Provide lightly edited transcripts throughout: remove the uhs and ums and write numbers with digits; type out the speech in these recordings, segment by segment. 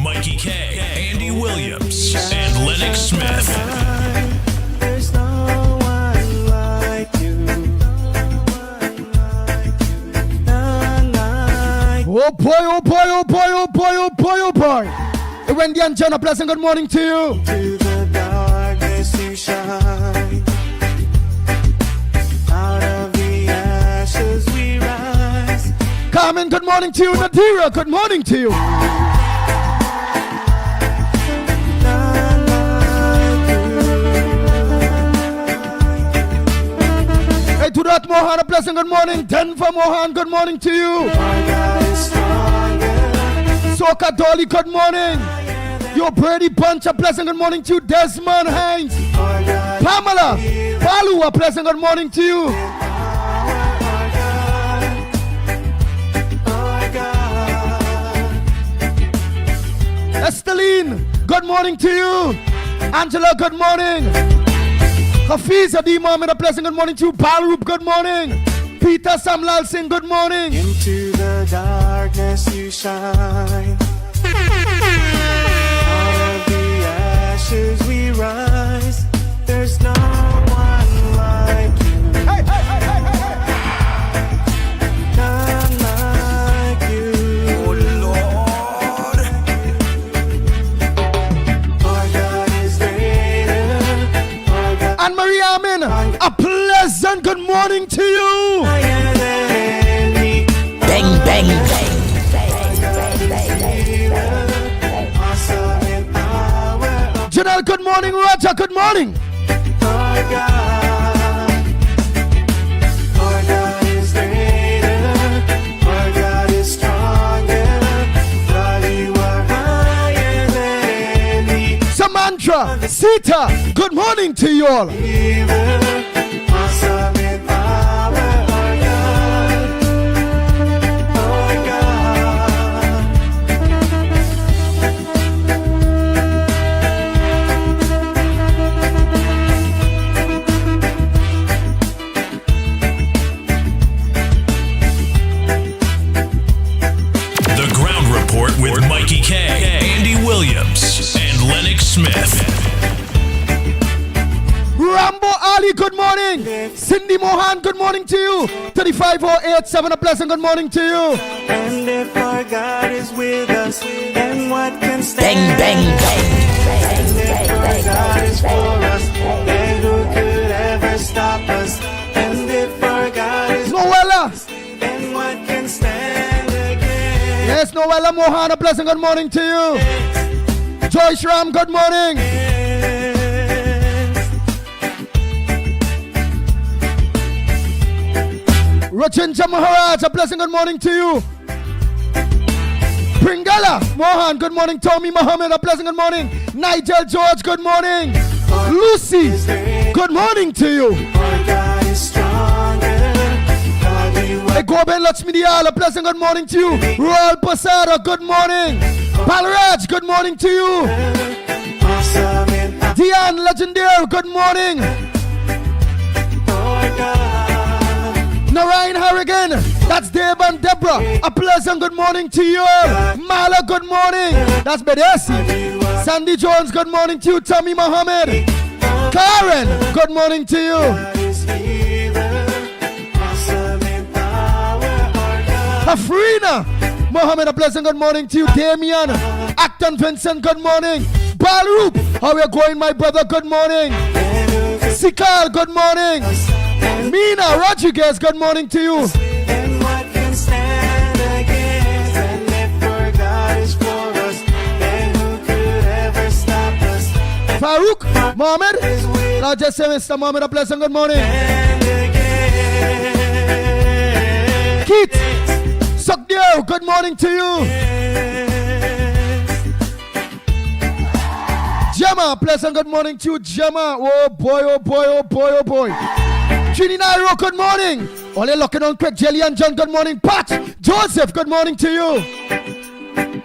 Mickie K, Andy Williams, and Lennox Smith. There's no one like you. Oh boy, oh boy, oh boy, oh boy, oh boy, oh boy. Wendy and John, a pleasant good morning to you. To the darkness you shine. Out of the ashes we rise. Carmen, good morning to you. Nadira, good morning to you. Hey, to that Mohan, a pleasant good morning. Denver Mohan, good morning to you. Soka Dolly, good morning. Yo, Brady Bunch, a pleasant good morning to you. Desmond Hines. Pamela, Palu, a pleasant good morning to you. Esteline, good morning to you. Angela, good morning. Hafiz Adi Mohammed, a pleasant good morning to you. Balroop, good morning. Peter Samlal Singh, good morning. Into the darkness you shine. Out of the ashes we rise. There's no one like you. Hey, hey, hey, hey, hey, hey. None like you. Oh Lord. Our God is greater. Our God Anne Marie Amin, a pleasant good morning to you. higher than me. Bang, bang, bang. Awesome in power. Janelle, good morning. Roger, good morning. Our God is greater. Our God is stronger. God, you are higher than any Samantha, Sita, good morning to you all. believer. Awesome in power. Our God. Our God. The Ground Report with Mickie K, Andy Williams, and Lennox Smith. Rambo Ali, good morning. Cindy Mohan, good morning to you. 35087, a pleasant good morning to you. And if our God is with us, then what can Bang, stand? bang, bang. And if our God is for us, then who could ever stop us? And if our God is Noella, then what can stand against? yes, Noella Mohan, a pleasant good morning to you. Joyce Ram, good morning. Rachinja Maharaj, a pleasant good morning to you. Pringala Mohan, good morning. Tommy Mohammed, a pleasant good morning. Nigel George, good morning. Lucy, good morning to you. Our God is stronger. God, you are Hey, Goben Lakshmi Diyal, a pleasant good morning to you. Royal Pasara, good morning. Palraj, good morning to you. awesome in power. Diane Legendary, good morning. Our God. Narayan Harrigan, that's Dave and Deborah, a pleasant good morning to you. Mala, good morning. That's Bedesi. Sandy Jones, good morning to you. Tommy Mohammed. Karen, good morning to you. God is healer. Awesome in power. Our God. Afrina Mohammed, a pleasant good morning to you. Damian Acton Vincent, good morning. Balroop, how are you going, my brother? Good morning. Sikal, good morning. Mina Rodriguez, good morning to you. And what can stand against? And if our God is for us, then who could ever stop us? Farouk Mohammed, now just say Mr. Mohammed, a pleasant good morning. And again, Keith Suck the air, good morning to you. Gemma, pleasant good morning to you, Gemma. Oh boy, oh boy, oh boy, oh boy. Trini Nairo, good morning. Ole looking on quick, Jelly and John, good morning. Pat, Joseph, good morning to you.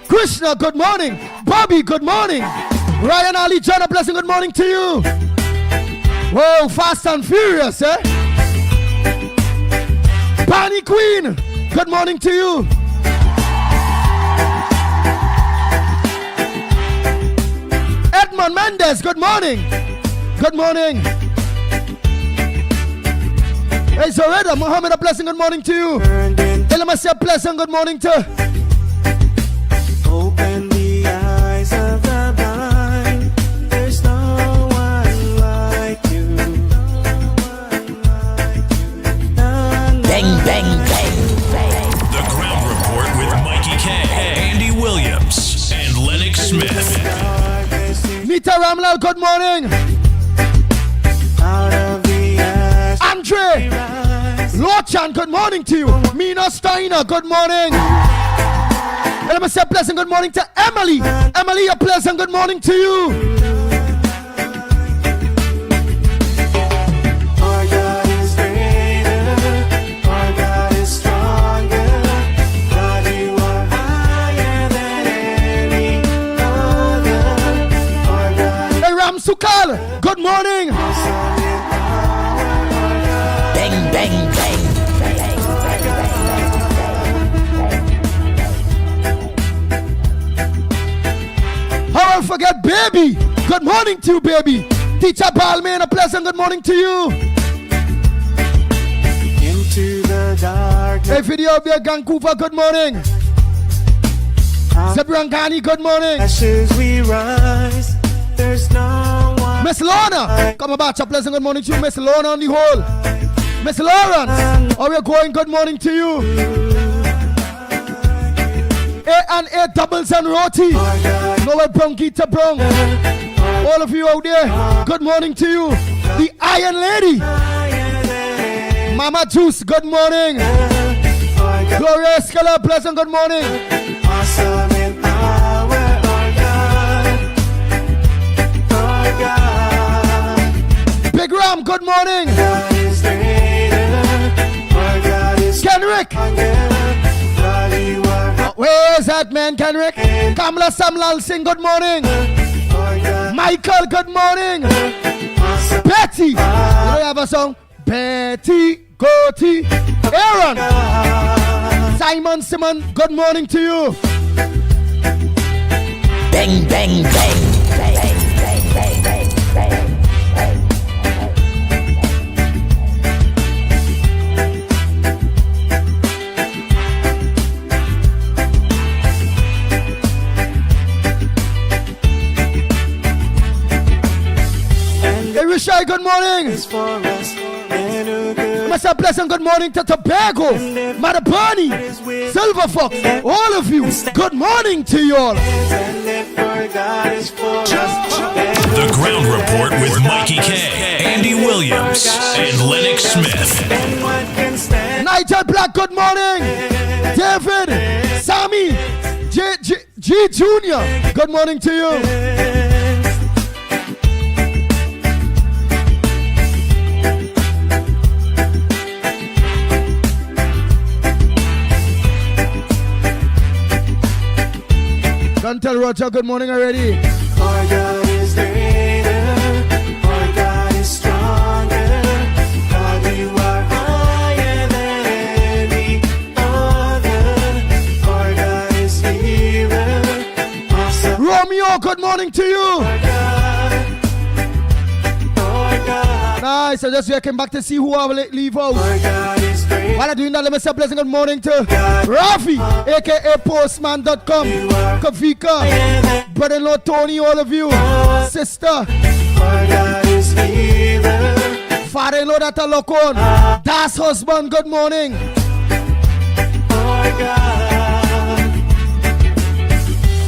Krishna, good morning. Bobby, good morning. Ryan Ali, John, a blessing, good morning to you. Whoa, fast and furious, eh? Bunny Queen, good morning to you. Edmond Mendes, good morning. Good morning. Hey, Zoreda, Muhammad, a blessing, good morning to you. Elamasi, a blessing, good morning to. Open the eyes of the blind. There's no one like you. Bang, bang, bang. The Ground Report with Mikey K, Andy Williams, and Lennox Smith. Nita Ramlal, good morning. Out of the ash, Andre Lochan, good morning to you. Mina Steiner, good morning. And let me say a pleasant good morning to Emily. Emily, a pleasant good morning to you. our God is greater, our God is stronger. God, you are higher than any other. Our God is Hey, Ram Sukal, good morning. awesome in power. Our God Bang, bang, bang. How I forget baby. Good morning to you, baby. Teacher Balmain, a pleasant good morning to you. into the darkness. Hey, video of your Vancouver, good morning. Zebrangani, good morning. Ashes we rise. There's no one. Miss Lorna, come about, a pleasant good morning to you. Miss Lorna on the whole. Miss Lawrence, how are you going? Good morning to you. A&A doubles and roti. Noel Bronkita Brong. All of you out there, good morning to you. The Iron Lady. Mama Juice, good morning. Gloria Escala, pleasant good morning. Awesome in power, our God. Our God. Big Ram, good morning. God is greater. Our God is Kenrick, stronger. God, you are where's that man, Kenrick? Kamala Samlal Singh, good morning. our God. Michael, good morning. Awesome Betty, you know you have a song? Betty, Goatee. Aaron, Simon Simon, good morning to you. Bang, bang, bang. Bang, bang, bang, bang, bang, bang. Hey, Rishai, good morning. is for us. And who could Mr. Pleasant, good morning to Tobago, Mother Bunny, Silver Fox, all of you. Good morning to you all. and if our God is for us, The Ground Report with Mikey K, Andy Williams, and Lennox Smith. then what can stand? Nigel Black, good morning. David, Sammy, G Jr., good morning to you. Don't tell Roger, good morning already. Our God is greater. Our God is stronger. God, you are higher than any other. Our God is healer. Awesome. Romeo, good morning to you. Our God. Nice, I just came back to see who I will leave out. Our God is great. While I'm doing that, let me say a blessing good morning to Rafi, aka Postman.com, Kavika, brother-in-law Tony, all of you, sister, Our God is healer. father-in-law that I look on, Das husband, good morning. Our God.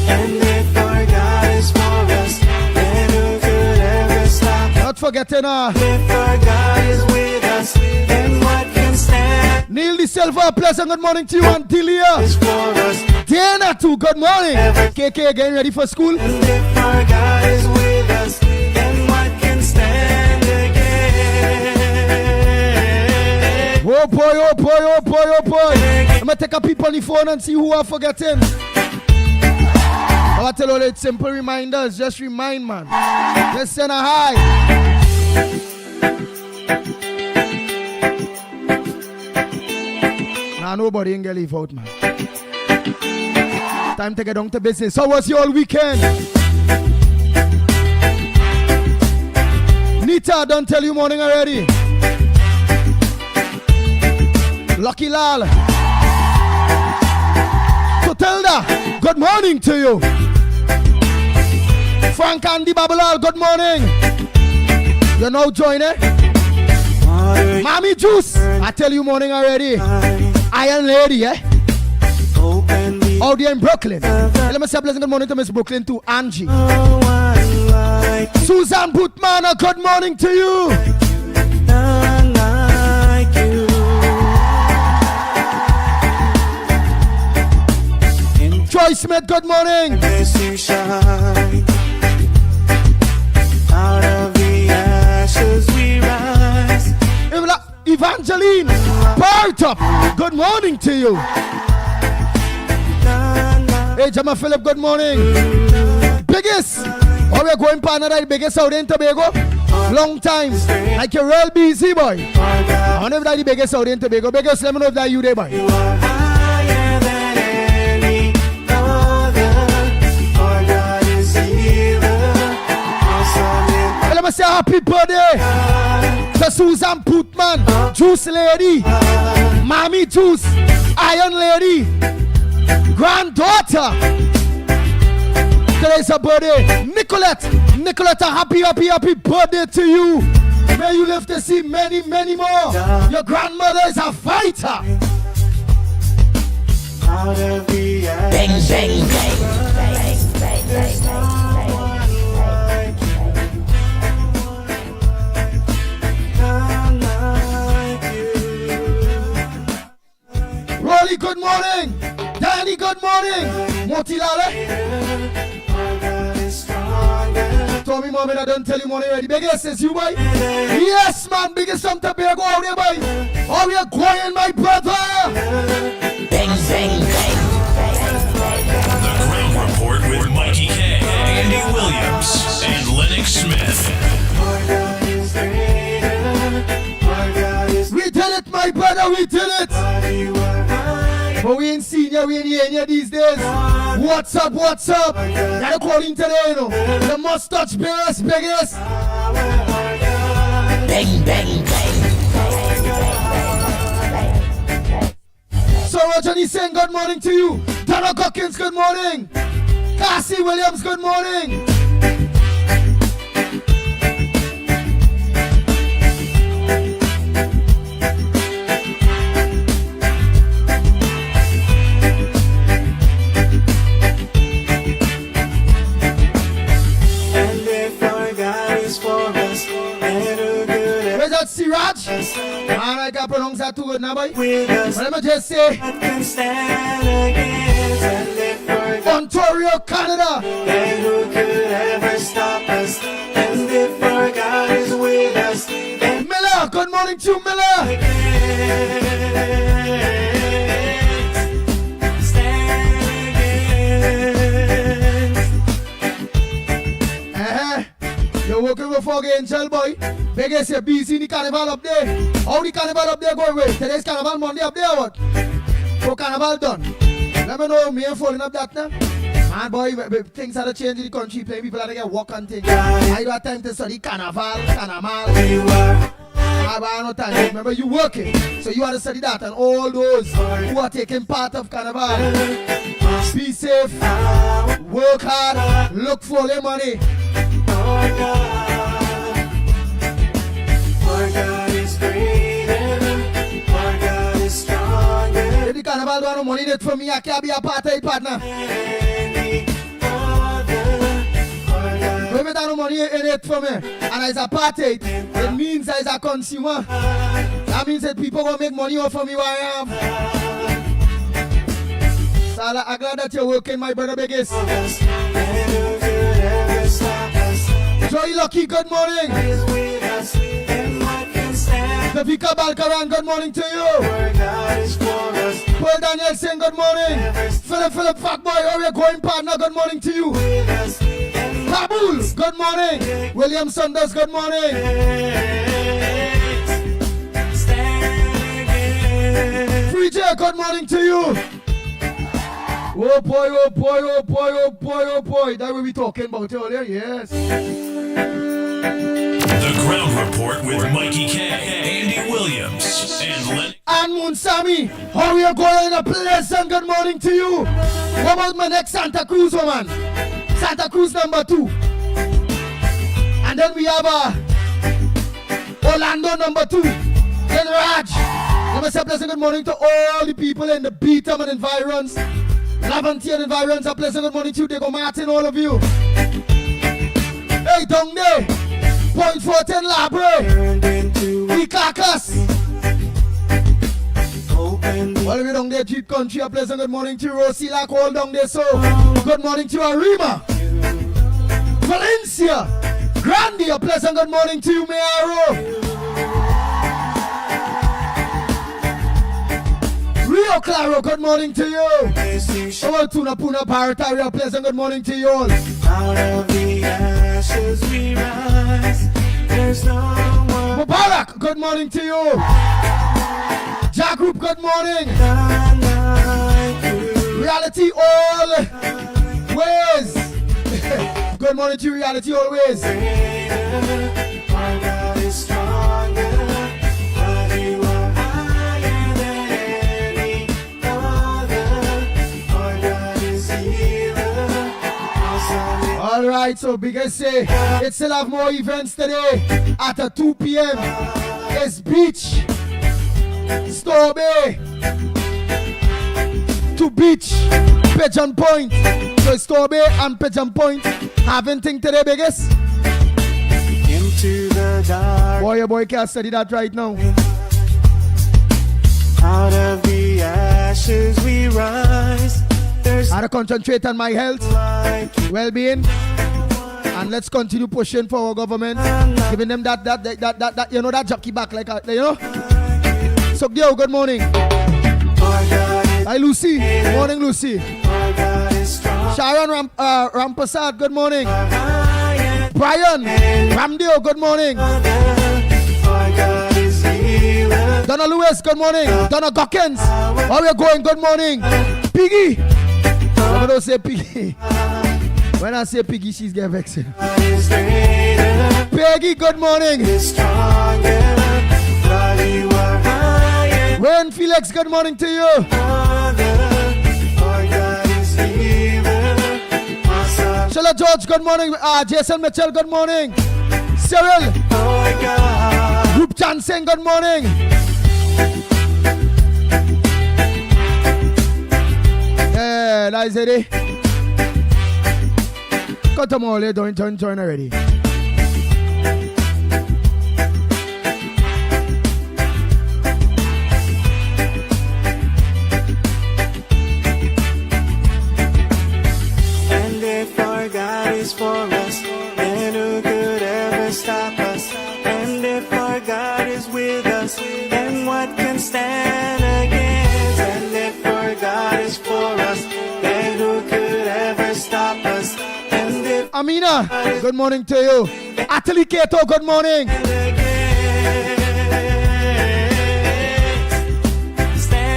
And if our God is for us, then who could ever stop? Not forgetting If our God is with us, then what can stand? Neil the Silver, a pleasant good morning to you, and Delia. is for us. Dana too, good morning. KK, getting ready for school? And if our God is with us, then what can stand against? Oh boy, oh boy, oh boy, oh boy. I'm gonna take a peep on the phone and see who I'm forgetting. I'll tell you all it's simple reminders. Just remind, man. Just send a hi. Nah, nobody ain't gonna leave out, man. Time to get down to business. How was your weekend? Nita, don't tell you morning already. Lucky Lal. Totelda, good morning to you. Frank Andy Babalal, good morning. You know joining? Mommy Juice, I tell you morning already. Iron Lady, eh? Open the Out there in Brooklyn. Let me say a pleasant good morning to Miss Brooklyn too. Angie. one like Susan Bootman, a good morning to you. none like you. In Joy Smith, good morning. this you shine. Out of the ashes we rise. Evangeline, part up. Good morning to you. None like Hey, Jama Philip, good morning. Biggest. Oh, we're going for another biggest out in Tobago. Long time. Like you're real busy, boy. I wonder if that's the biggest out in Tobago. Biggest, let me know if that's you there, boy. you are higher than any other. Our God is healer. Awesome in Hey, let me say happy birthday to Susan Putman, Juice Lady, Mommy Juice, Iron Lady, granddaughter. Today's her birthday. Nicolette, a happy birthday to you. May you live to see many, many more. Your grandmother is a fighter. out of the Bang, ashes. bang, bang, bang, bang, bang, None like you. Rolly, good morning. Danny, good morning. Motilale. Our God is stronger. Tommy Mohammed, I don't tell you morning already. Biggest is you, boy. Yes, man. Biggest from Tobago out there, boy. Oh, we are going, my brother. bang, bang, bang, The Ground Report with Mikey K, Andy Williams, and Lennox Smith. Our God is greater. Our God is We did it, my brother. We did it. mighty. You are high. But we ain't seen you, we ain't hearing you these days. What's up, what's up? That according to the, you know, the mustache biggest. bang, bang, bang, So Roger is saying good morning to you. Donna Cockins, good morning. Cassie Williams, good morning. And if our God is for us, then who could Where's that Siraj? Man, I can't pronounce that too good now, boy. with us? But let me just say, What can stand against? And if our God, Ontario, Canada. then who could ever stop us? And if our God is with us, then Miller, good morning to you, Miller. stand against. You're working with Fog Angel, boy. Biggest, you're busy in the carnival up there. How the carnival up there going with? Today's carnival Monday up there, what? For carnival done. Let me know, me ain't following up that now. Man, boy, things had to change in the country. Playing people had to get work and things. I don't have time to study carnival. You are I have no time. Remember, you working. So you have to study that. And all those who are taking part of carnival. Be safe. Work hard. Look for your money. our God. Our God is greater. Our God is stronger. If the carnival don't have no money in it for me, I can't be a party partner. Any other. Our God. If it have no money in it for me, and as a party, it means as a consumer. I That means that people will make money off of me where I am. So I'm glad that you're working, my brother biggest. Joy Lucky, good morning. Vivika Balkaran, good morning to you. Paul Daniel saying good morning. Philip Fatboy, where we going partner, good morning to you. Kabul, good morning. William Saunders, good morning. Free J, good morning to you. Oh boy, oh boy, oh boy, oh boy, oh boy. That what we talking about earlier, yes. The Ground Report with Mikey K, Andy Williams, and Lennox. And Munsami, how we are going? A pleasant good morning to you. What about my next Santa Cruz woman? Santa Cruz number 2. And then we have Orlando number 2. Then Raj. Let me say a pleasant good morning to all the people in the Beetham and environs. Lavantier environs, a pleasant good morning to you. They go Martin, all of you. Hey, down there. Point 14 Labre. We Carcass. All of you down there, Jeep Country, a pleasant good morning to you. Rosie Lack, all down there, so good morning to you, Arima. Valencia. Grandi, a pleasant good morning to you, Mayaro. Rio Claro, good morning to you. Oh, Tuna Puna Parataria, a pleasant good morning to you all. Out of the ashes we rise. There's no one Mubarak, good morning to you. Jack Group, good morning. like you. Reality all ways. Good morning to you, Reality always. Our God is stronger, but you are higher than any other. Our God is healer, awesome. All right, so biggest say it still have more events today at 2 p.m. It's Beach, Store Bay to Beach, Pigeon Point. So it's Store Bay and Pigeon Point having thing today, biggest. Into the dark, Boy, your boy can't study that right now. out of the ashes we rise. There's I had to concentrate on my health, like you. well-being, and let's continue pushing for our government, giving them that you know, that jockey back, like you know. So, yo, good morning. Our God is, Hi, Lucy. Morning, Lucy. our God is strong. Sharon Rampasad, good morning. Higher Brian Ramdeo, good morning. Our God is healer. Donna Lewis, good morning. Donna Gockens, how are you going? Good morning. Piggy. I don't say Piggy. When I say Piggy, she's getting vexed. God is greater, Peggy, good morning. is stronger, but you are higher. Wayne Felix, good morning to you. Our God is healer, awesome. Sheila George, good morning. Jason Mitchell, good morning. Cyril, Our God, Group Chansing, good morning. Yeah, that's it. Cut them all, don't join already. and if our God is for us, then who could ever stop us? And if our God is with us, then what can stand against? And if our God is for us, then who could ever stop us? And if Amina, good morning to you. Atali Keto, good morning.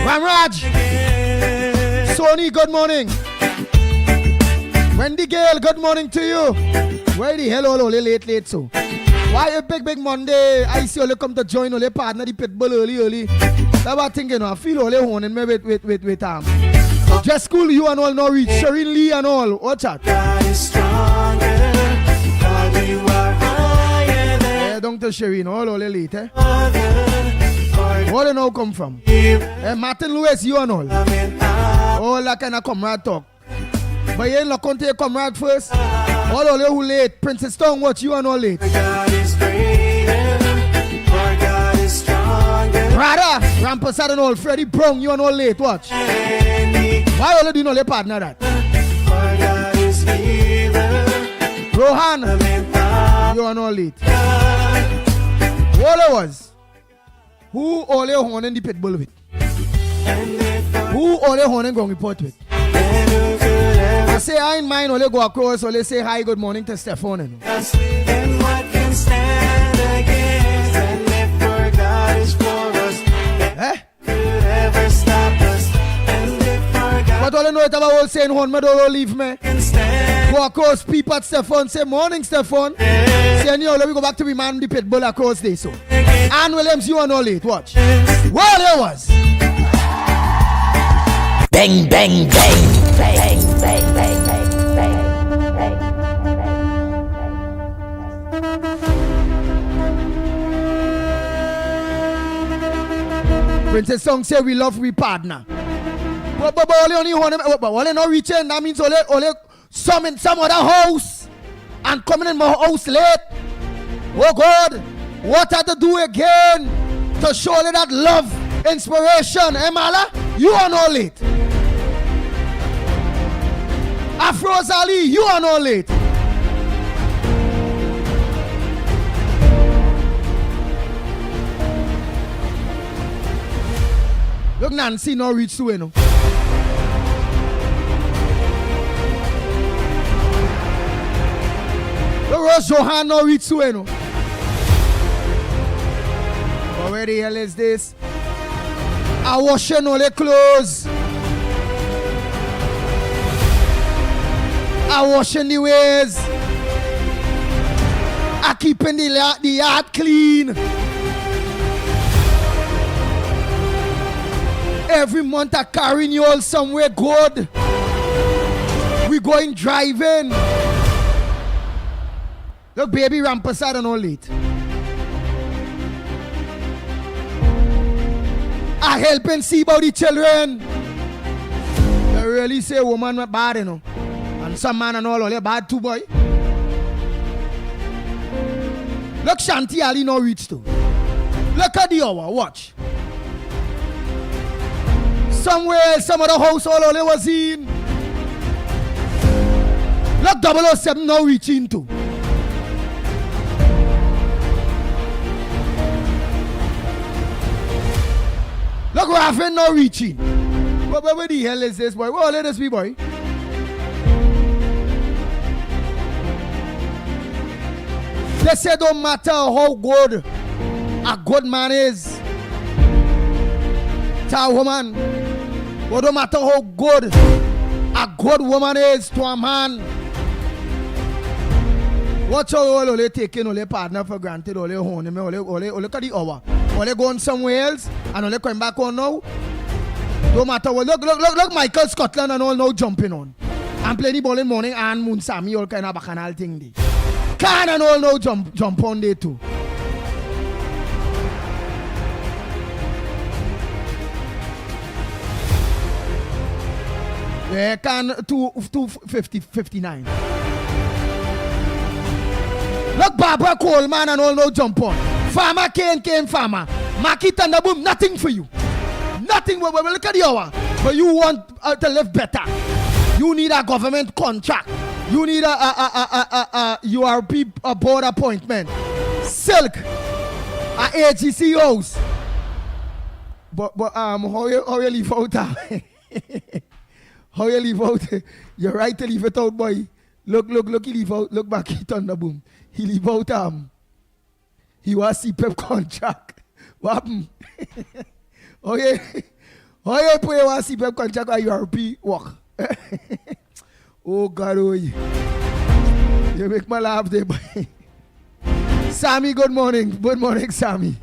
Ramraj, Sony, good morning. Wendy Gale, good morning to you. Where the hell all late so? Why a big Monday? I see you come to join all partner the Pitbull early. That's what I'm thinking. I feel all honing me with just school you and all now reach Shereen Lee and all. Watch out. God is stronger, God you are higher than Yeah, don't tell Shereen all late, eh? other. Where they now come from? Martin Lewis, you and all. All that kind of comrade talk. But you ain't look on to your comrade first. All who late. Princess Tongue, what you and all late. God is greater, our God is stronger, Brother, Rampus had an old Freddie Brown, you are no late, watch. Why all do you know the partner that? My God is healer. Rohan, you are no late. All it was, who all you horn in the Pitbull with? Who all you horn and going report with? I say I in mine, only go across, only say hi, good morning to Stefan. And what can stand against? And if our God is for us, Eh? could ever stop us? And if our God But all I know is about all saying horn, me don't leave me. can stand, Go across people at Stefan, say morning Stefan. Say yo, let me go back to me man the Pitbull across day so. Ann Williams, you are no late, watch. Well, there was. Bang, bang, bang. Bang, bang, bang, bang, bang, bang, bang. Princess Song say we love we partner. But only not reaching, that means only some in some other house and coming in my house late. Oh God, what had to do again to show you that love, inspiration, Mala? You are no late. Afroz Ali, you are no late. Look, Nancy no reach to you know. Look, Rose Johan no reach to you know. But where the hell is this? I washing all the clothes. I washing the ways. I keeping the yard clean. Every month I carrying you all somewhere good. We going driving. Look, baby Rampus, I don't know late. I help and see about the children. They really say woman not bad, you know. And some man and all they bad too, boy. Look, Shanti Ali no reach to. Look at the hour, watch. Somewhere, some other house all they was in. Look, 007 no reach into. Look, Raffin no reaching. But where the hell is this, boy? Where let us be, boy? They say don't matter how good a good man is to a woman, but don't matter how good a good woman is to a man. Watch how all they taking all their partner for granted, all they home, all look at the hour. All they going somewhere else and all they coming back on now. Don't matter what. Look, Michael Scotland and all now jumping on. And play the ball in morning and Moon Sammy, all kind of bacchanal thing there. Can and all now jump on there too. Yeah, can 259. Look, Barbara Coleman and all now jump on. Farmer came farmer. Mickie Thunder Boom, nothing for you. Nothing. Well, look at the hour. But you want to live better. You need a government contract. You need a URP board appointment. Silk. A AGC house. But how you leave out? How you leave out? You're right to leave it out, boy. Look, he leave out. Look back, he Thunder Boom. He leave out he was CPEP contract. What happened? Oh yeah put a CPEP contract or URP work. Oh God, oh yeah. You make my laugh there, boy. Sammy, good morning. Good morning, Sammy.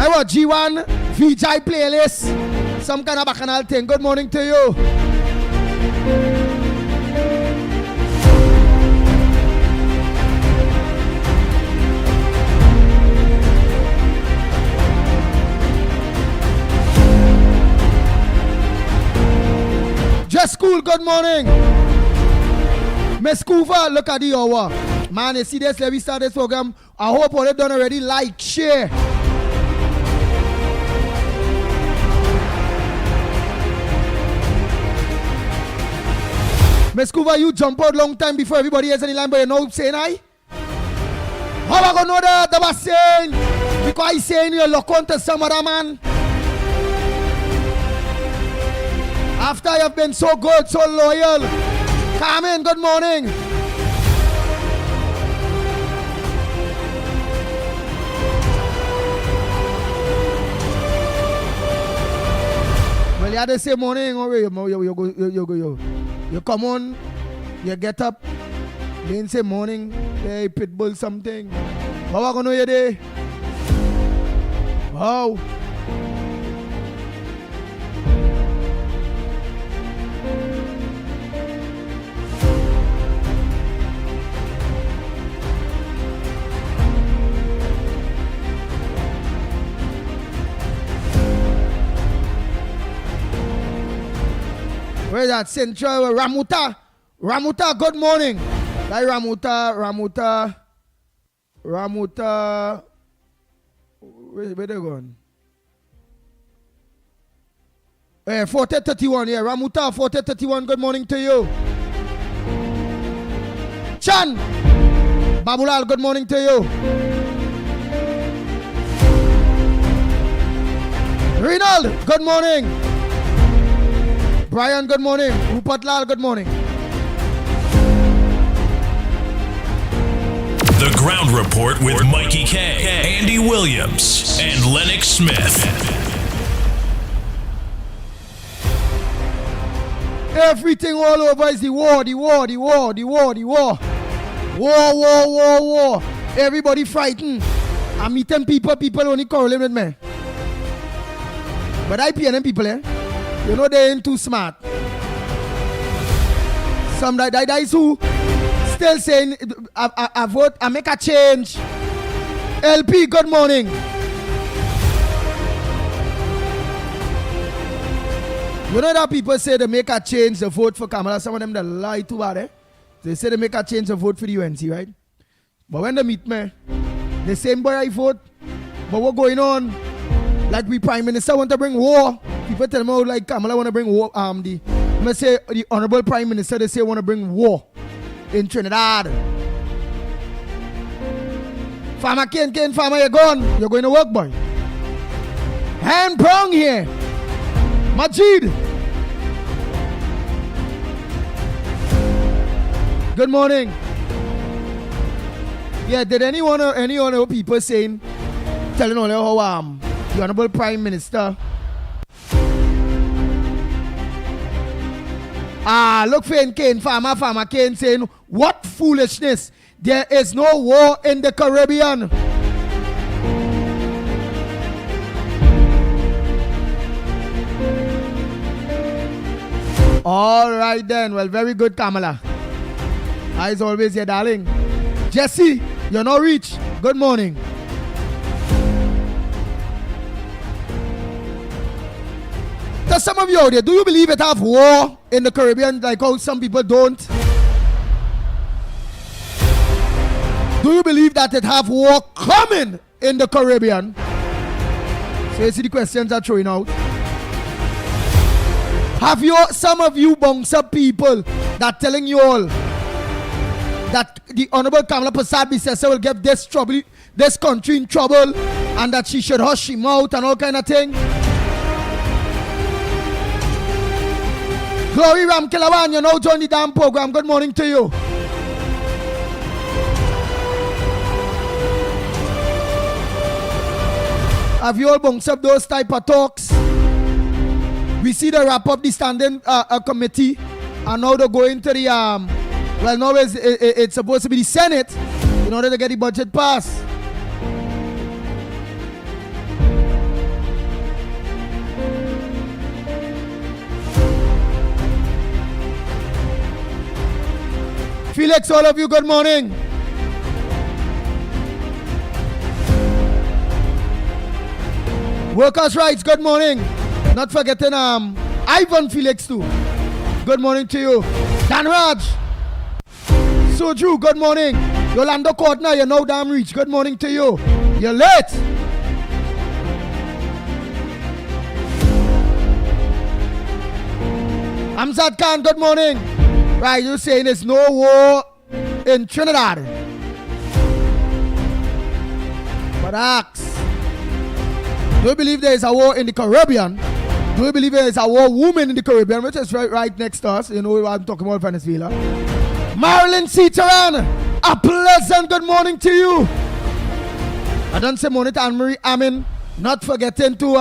I want G1 VJ playlist. Some kind of bacchanal thing. Good morning to you. Just School, good morning. Miss Coover, look at the hour. Man, you see this? Let me start this program. I hope all you done already. Like, share. Miss Coover, you jump out long time before everybody has any line, but you know saying I? How I gonna know that? That was saying because I saying you look on to some other man. After you have been so good, so loyal. Carmen, good morning. Well, you had to say morning, or you come on, you get up, you didn't say morning, hey, Pitbull something. How are you gonna know your day? How? Where's that Central Ramuta? Ramuta, good morning. That Ramuta. Where they going? 4031, yeah. Ramuta, 4031, good morning to you. Chan, Babulal, good morning to you. Rinald, good morning. Brian, good morning. Rupert Lal, good morning. The Ground Report with Mickie K, Andy Williams, and Lennox Smith. Everything all over is the war. War. Everybody frightened. I'm meeting people only quarreling with me. But I pay them people, eh? You know they ain't too smart. Some guys who still saying I vote, I make a change. LP, good morning. You know that people say they make a change to vote for Kamala. Some of them they lie too bad, eh? They say they make a change to vote for the UNC, right? But when they meet me, the same boy I vote. But what going on? Like we Prime Minister want to bring war. People tell me like Kamala want to bring war. The Honorable Prime Minister, they say want to bring war in Trinidad. Farmer Ken, farmer, you're gone. You're going to work, boy. Hand prong here. Majid. Good morning. Yeah, did any one of people saying, telling all how the Honorable Prime Minister look for Kane, farmer Kane saying, what foolishness. There is no war in the Caribbean. All right then. Well, very good, Kamala. As always, your darling. Jesse, you're not rich. Good morning. To some of you out there, do you believe it have war in the Caribbean like how some people don't? Do you believe that it have war coming in the Caribbean? So you see the questions are throwing out. Have you, some of you bouncer people that telling you all that the Honorable Kamala Persad will get this country in trouble and that she should hush him out and all kind of thing? Glory Ram Kilawan, you know, join the damn program. Good morning to you. Have you all bounced up those type of talks? We see the wrap up the standing committee, and now they're going to the well, now it's supposed to be the Senate in order to get the budget passed. Felix, all of you, good morning. Workers' rights, good morning. Not forgetting Ivan Felix too. good morning to you. Dan Raj. Soju, good morning. Yolanda Courtney, you know damn reach. Good morning to you. You're late. Amzad Khan, good morning. Right, you're saying there's no war in Trinidad. But ask, do you believe there is a war in the Caribbean? Do you believe there is a war woman in the Caribbean, which is right next to us? You know I'm talking about Venezuela. Marilyn Citaran, a pleasant good morning to you. I don't say morning to Anne-Marie Amin. Not forgetting to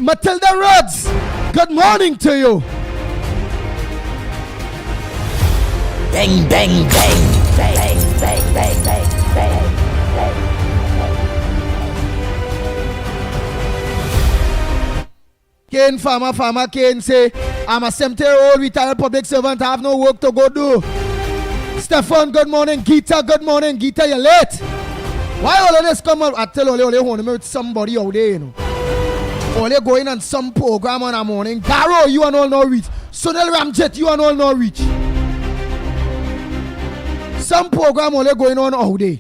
Matilda Rhodes, good morning to you. Bang, bang, bang. Bang, bang, bang, bang, bang, bang. Kane Farmer Kane say, I'm a 70-year-old retired public servant, I have no work to go do. Stefan, good morning. Gita, good morning. Gita, you're late. Why all of this come up? I tell Ole want to meet somebody out there, you know. Ole going on some program on a morning. Darrow, you and all no reach. Sunil Ramjet, you and all no reach. Some program Ole going on out there.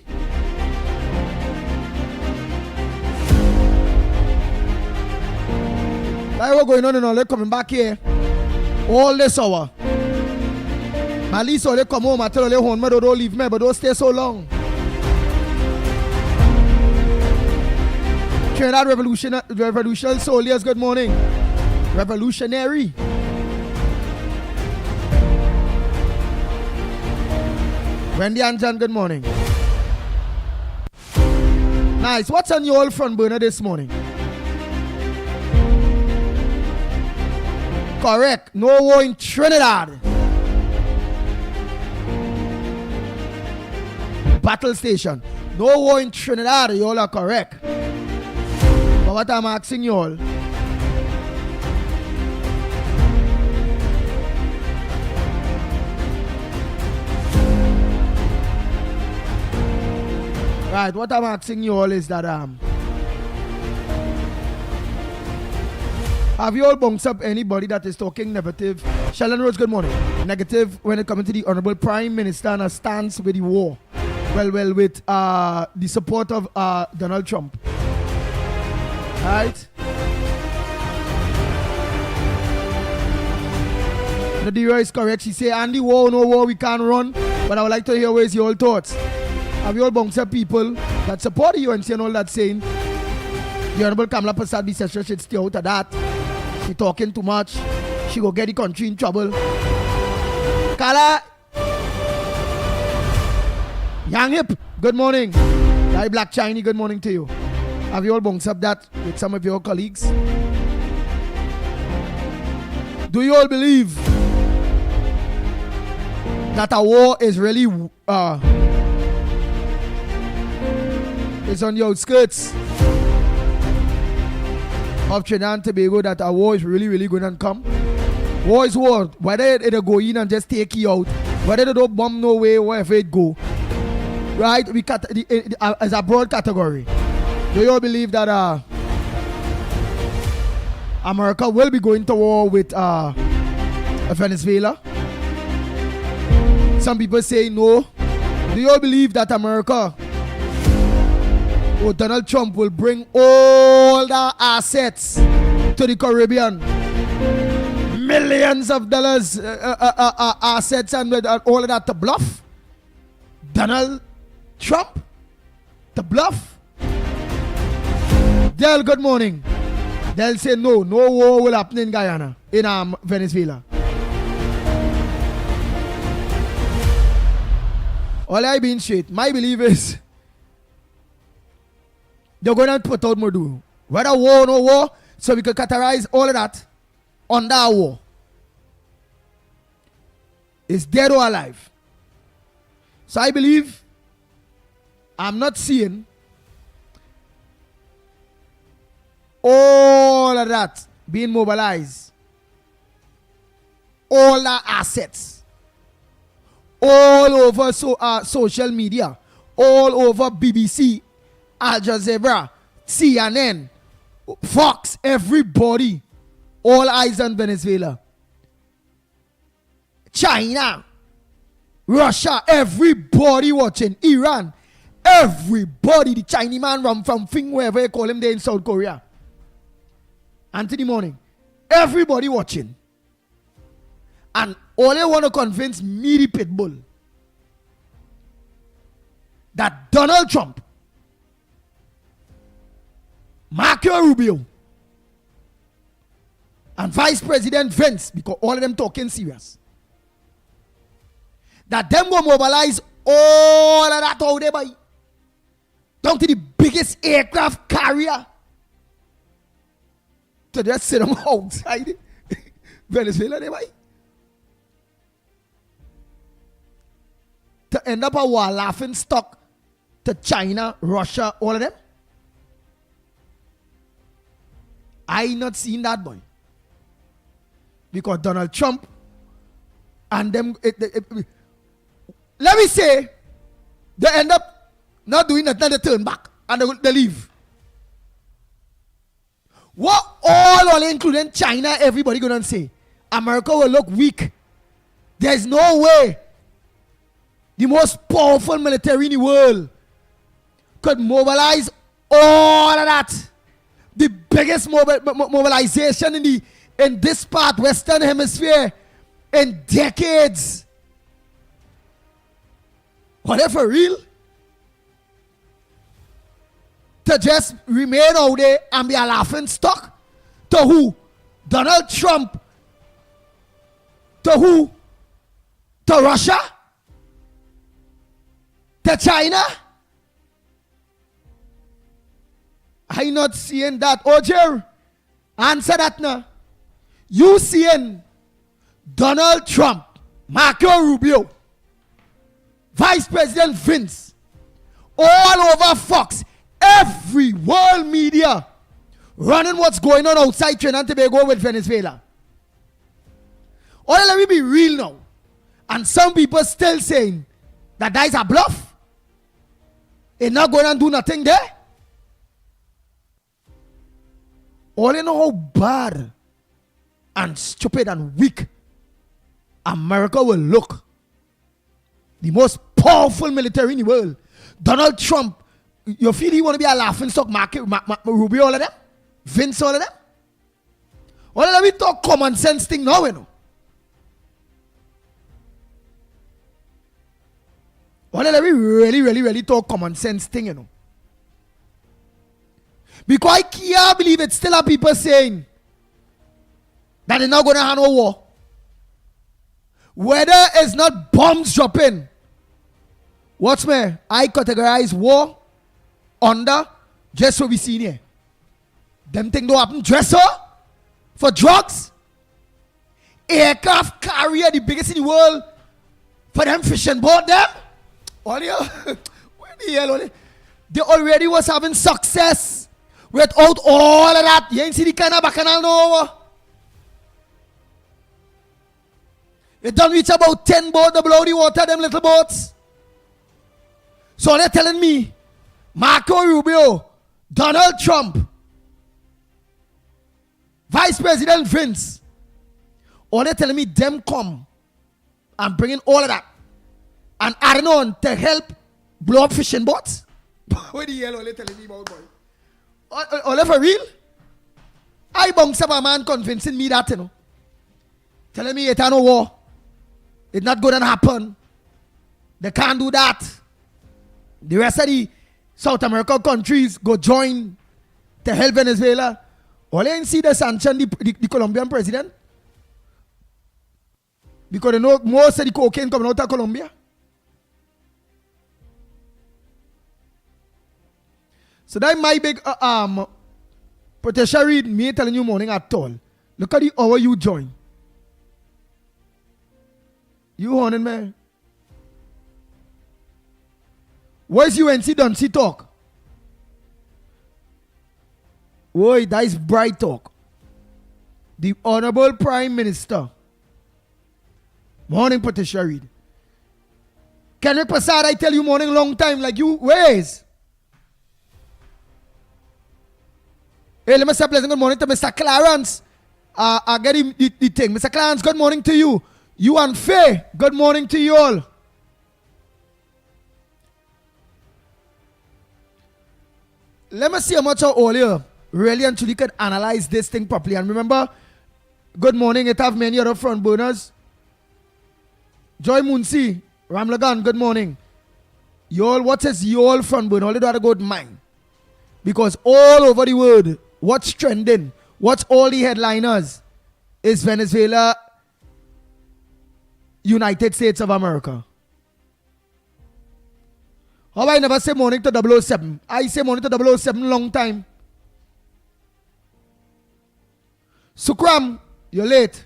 Like what's going on and all coming back here all this hour. At least all they come home and tell all they home, don't leave me, but don't stay so long. Trinidad Revolutionary Soldiers, good morning. Revolutionary. Wendy and John, good morning. Nice. What's on your old front burner this morning? Correct. No war in Trinidad. Battle station. No war in Trinidad. You all are correct. But what I'm asking you all, right, what I'm asking you all is that have you all bounced up anybody that is talking negative? Sheldon Rhodes, good morning. Negative when it comes to the Honorable Prime Minister and a stance with the war. Well, with the support of Donald Trump. Right? The Dira is correct. She say, Andy, war, no war, we can't run. But I would like to hear where's your thoughts. Have you all bounced up people that support the UNC and all that saying the Honorable Kamala Prasad Bisesha should stay out of that? She talking too much. She go get the country in trouble. Kala Young Hip, good morning. Hi Black Chinese, good morning to you. Have you all bounced up that with some of your colleagues? Do you all believe that a war is really is on the outskirts of Trinidad and Tobago, that a war is really going to come? War is war. Whether it'll go in and just take you out, whether they don't bomb no way, wherever it go. Right? We cut as a broad category. Do you all believe that America will be going to war with Venezuela? Some people say no. Do you all believe that America or Donald Trump will bring all the assets to the Caribbean? Millions of dollars assets and all of that to bluff? Donald Trump? To bluff? Del, good morning. They'll say no war will happen in Guyana, in Venezuela. All I being straight, my belief is they're going to put out Murdu. Whether war or no war, so we can categorize all of that under a war. It's dead or alive. So I believe I'm not seeing all of that being mobilized, all the assets, all over social media, all over BBC, Al Jazeera, CNN, Fox, everybody All eyes on Venezuela. China, Russia, everybody watching. Iran, everybody. The Chinese man run from Fing, wherever you call him there in South Korea. Anthony Morning. Everybody watching. And all they want to convince me, the Pitbull, that Donald Trump, Marco Rubio, and Vice President Vince, because all of them talking serious, that them will mobilize all of that out there by down to the biggest aircraft carrier to just sit them outside Venezuela there by to end up a war laughing stock to China, Russia, all of them. I not seen that, boy. Because Donald Trump and them, let me say, they end up not doing nothing, they turn back and they leave. What all including China, everybody gonna say? America will look weak. There's no way the most powerful military in the world could mobilize all of that. The biggest mobilization in this part, Western Hemisphere, in decades. What if for real? To just remain out there and be a laughing stock? To who? Donald Trump? To who? To Russia? To China? I not seeing that. Oh, Jerry, answer that now. You seeing Donald Trump, Marco Rubio, Vice President Vince, all over Fox, every world media running what's going on outside Trinidad and Tobago with Venezuela. Oh, let me be real now. And some people still saying that is a bluff. They're not going to do nothing there. All you know how bad and stupid and weak America will look. The most powerful military in the world. Donald Trump, you feel he want to be a laughing stock, Rubio, all of them? Vince, all of them? Well, let me talk common sense thing now, you know. Well, let me really talk common sense thing, you know. Because I can't believe it. Still have people saying that they're not going to have no war. Whether it's not bombs dropping. Watch me. I categorize war under just what we seen here. Them things don't happen. Dresser for drugs. Aircraft carrier, the biggest in the world. For them fishing boat them. Where the hell? They already was having success. Without all of that, you ain't see the kind of bacchanal no. They don't reach about 10 boats to blow the water, them little boats. So they're telling me, Marco Rubio, Donald Trump, Vice President Vince, or they're telling me them come and bringing all of that and adding on to help blow up fishing boats. What the hell are they telling me about, boy? All for real? I bounce up a man convincing me that, you know. Telling me it's no war. It's not going to happen. They can't do that. The rest of the South American countries go join to help Venezuela. All they see the sanction the Colombian president. Because they know most of the cocaine coming out of Colombia. So that's my big Patricia Reed, me telling you morning at all. Look at the hour you join. You honing me? Where's UNC Duncy talk? Boy, that is bright talk. The Honorable Prime Minister. Morning, Patricia Reed. Kendrick Prasad, I tell you morning long time like you. Where is? Hey, let me say pleasant good morning to Mr. Clarence. I get him the thing. Mr. Clarence, good morning to you. You and Faye, good morning to you all. Let me see how much of all you really and truly can analyze this thing properly. And remember, good morning, it have many other front burners. Joy Munsi, Ramlagan, good morning. Y'all, what is y'all front burner? All you gotta go to mine. Because all over the world, what's trending, what's all the headliners is Venezuela, United States of America. How I never say morning to 007? I say morning to 007 long time. Sukram, you're late.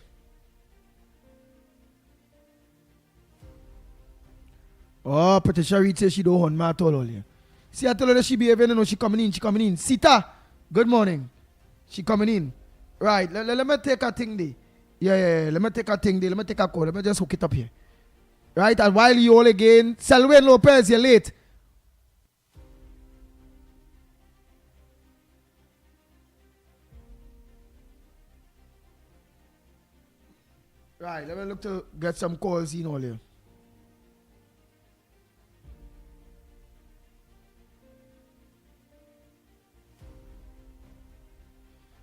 Oh, Patricia Reed says she don't want me at all earlier. See, I told her that she behaving, you know, she coming in. Sita, good morning. She coming in. Right, let me take a thing there. Yeah, let me take a thing there. Let me take a call. Let me just hook it up here. Right, and while you all again, Selwyn Lopez, you're late. Right, let me look to get some calls in all here.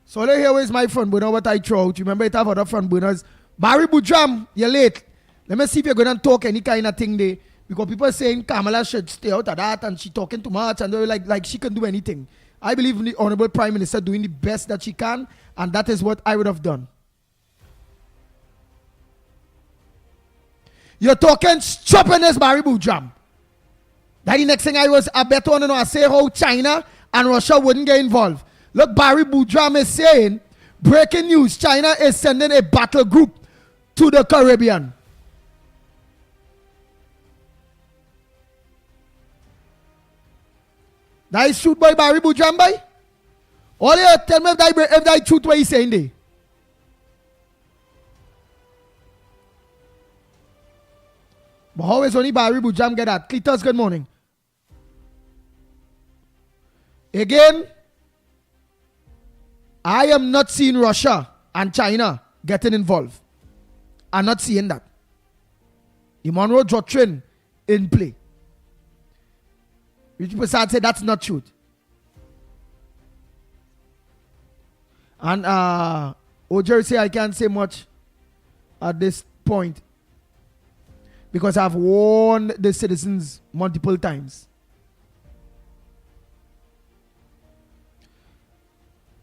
So here is my front burner, what I throw out. Remember, it have other front burners. Barry Bujam, you're late. Let me see if you're going to talk any kind of thing there. Because people are saying Kamala should stay out of that and she talking too much and they're like she can do anything. I believe in the Honorable Prime Minister doing the best that she can, and that is what I would have done. You're talking stupidness, Barry Bujam. That the next thing I bet on, I say how China and Russia wouldn't get involved. Look, Barry Bujam is saying, breaking news, China is sending a battle group to the Caribbean. That is truth by Barry Bujam, boy? All you tell me if that truth what he's saying there. But how is only Barry Bujam get that? Cletus, good morning. Again, I am not seeing Russia and China getting involved. I'm not seeing that. The Monroe Doctrine in play. Which people start say that's not truth. And Ojer say I can't say much at this point because I've warned the citizens multiple times.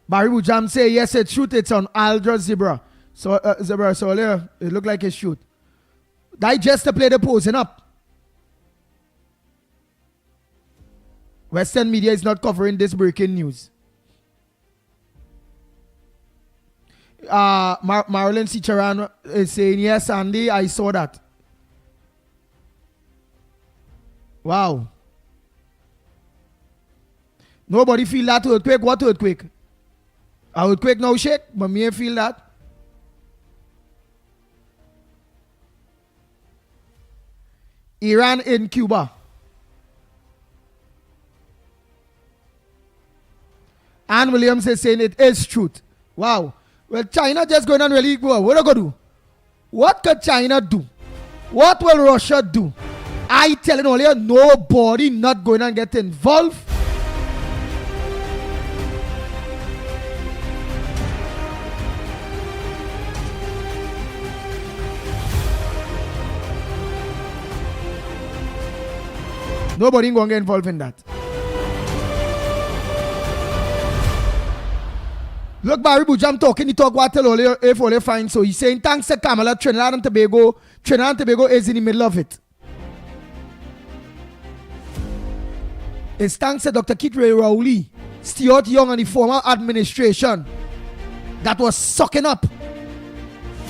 Barry Bujam say yes, it's shoot. It's on Aldra Zebra. So Zebra, so yeah, it look like a shoot. That just to play the posing up. Western media is not covering this breaking news. Marilyn Cicharan is saying yes, Andy, I saw that. Wow. Nobody feel that earthquake. What earthquake? A earthquake now shake, but me feel that. Iran in Cuba. Ann Williams is saying it is truth. Wow. Well, China just going on really well. What are they going to do? What could China do? What will Russia do? I telling all you, nobody not going to get involved. Nobody going to get involved in that. Look, Barry Bujam talking, he talk what tell all you if all you find. So he's saying thanks to Kamala, Trinidad and Tobago. Trinidad and Tobago is in the middle of it. It's thanks to Dr. Kit Ray Rowley, Stuart Young and the former administration that was sucking up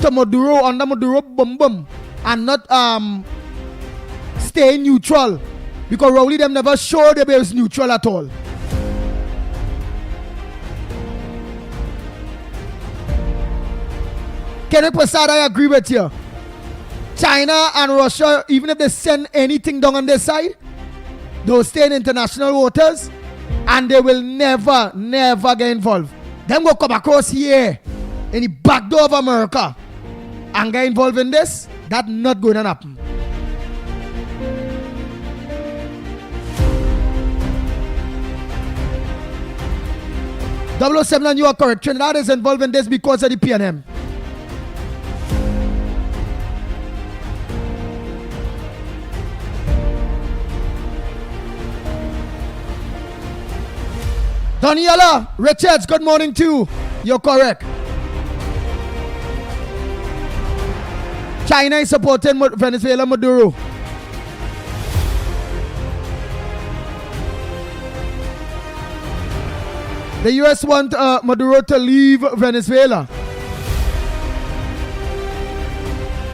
to Maduro under Maduro bum bum and not staying neutral. Because Rowley them never showed they was neutral at all. Kenneth Prasad, I agree with you. China and Russia, even if they send anything down on their side, they'll stay in international waters and they will never get involved. Them go come across here in the back door of America and get involved in this, that's not going to happen. .007 and you are correct. Trinidad is involved in this because of the PNM. Daniela Richards, good morning to you. You're correct. China is supporting Venezuela Maduro. The US want Maduro to leave Venezuela.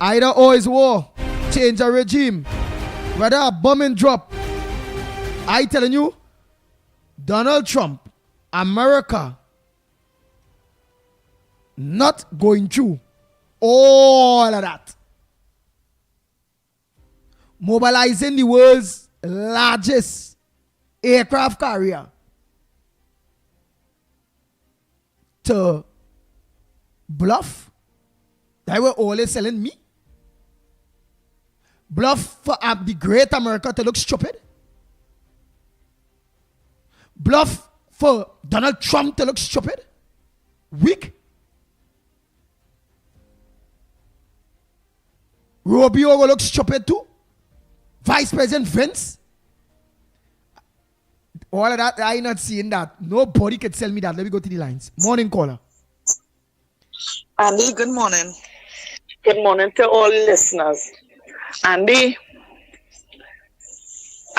Either or is war, change a regime, whether a bombing drop. I telling you, Donald Trump, America, not going through all of that. Mobilizing the world's largest aircraft carrier to bluff. They were always selling me. Bluff for the great America to look stupid. Bluff for Donald Trump to look stupid. Weak. Rubio will look stupid too. Vice President Vince. All of that, I'm not seeing that. Nobody can tell me that. Let me go to the lines. Morning caller. Andy, good morning. Good morning to all listeners. Andy,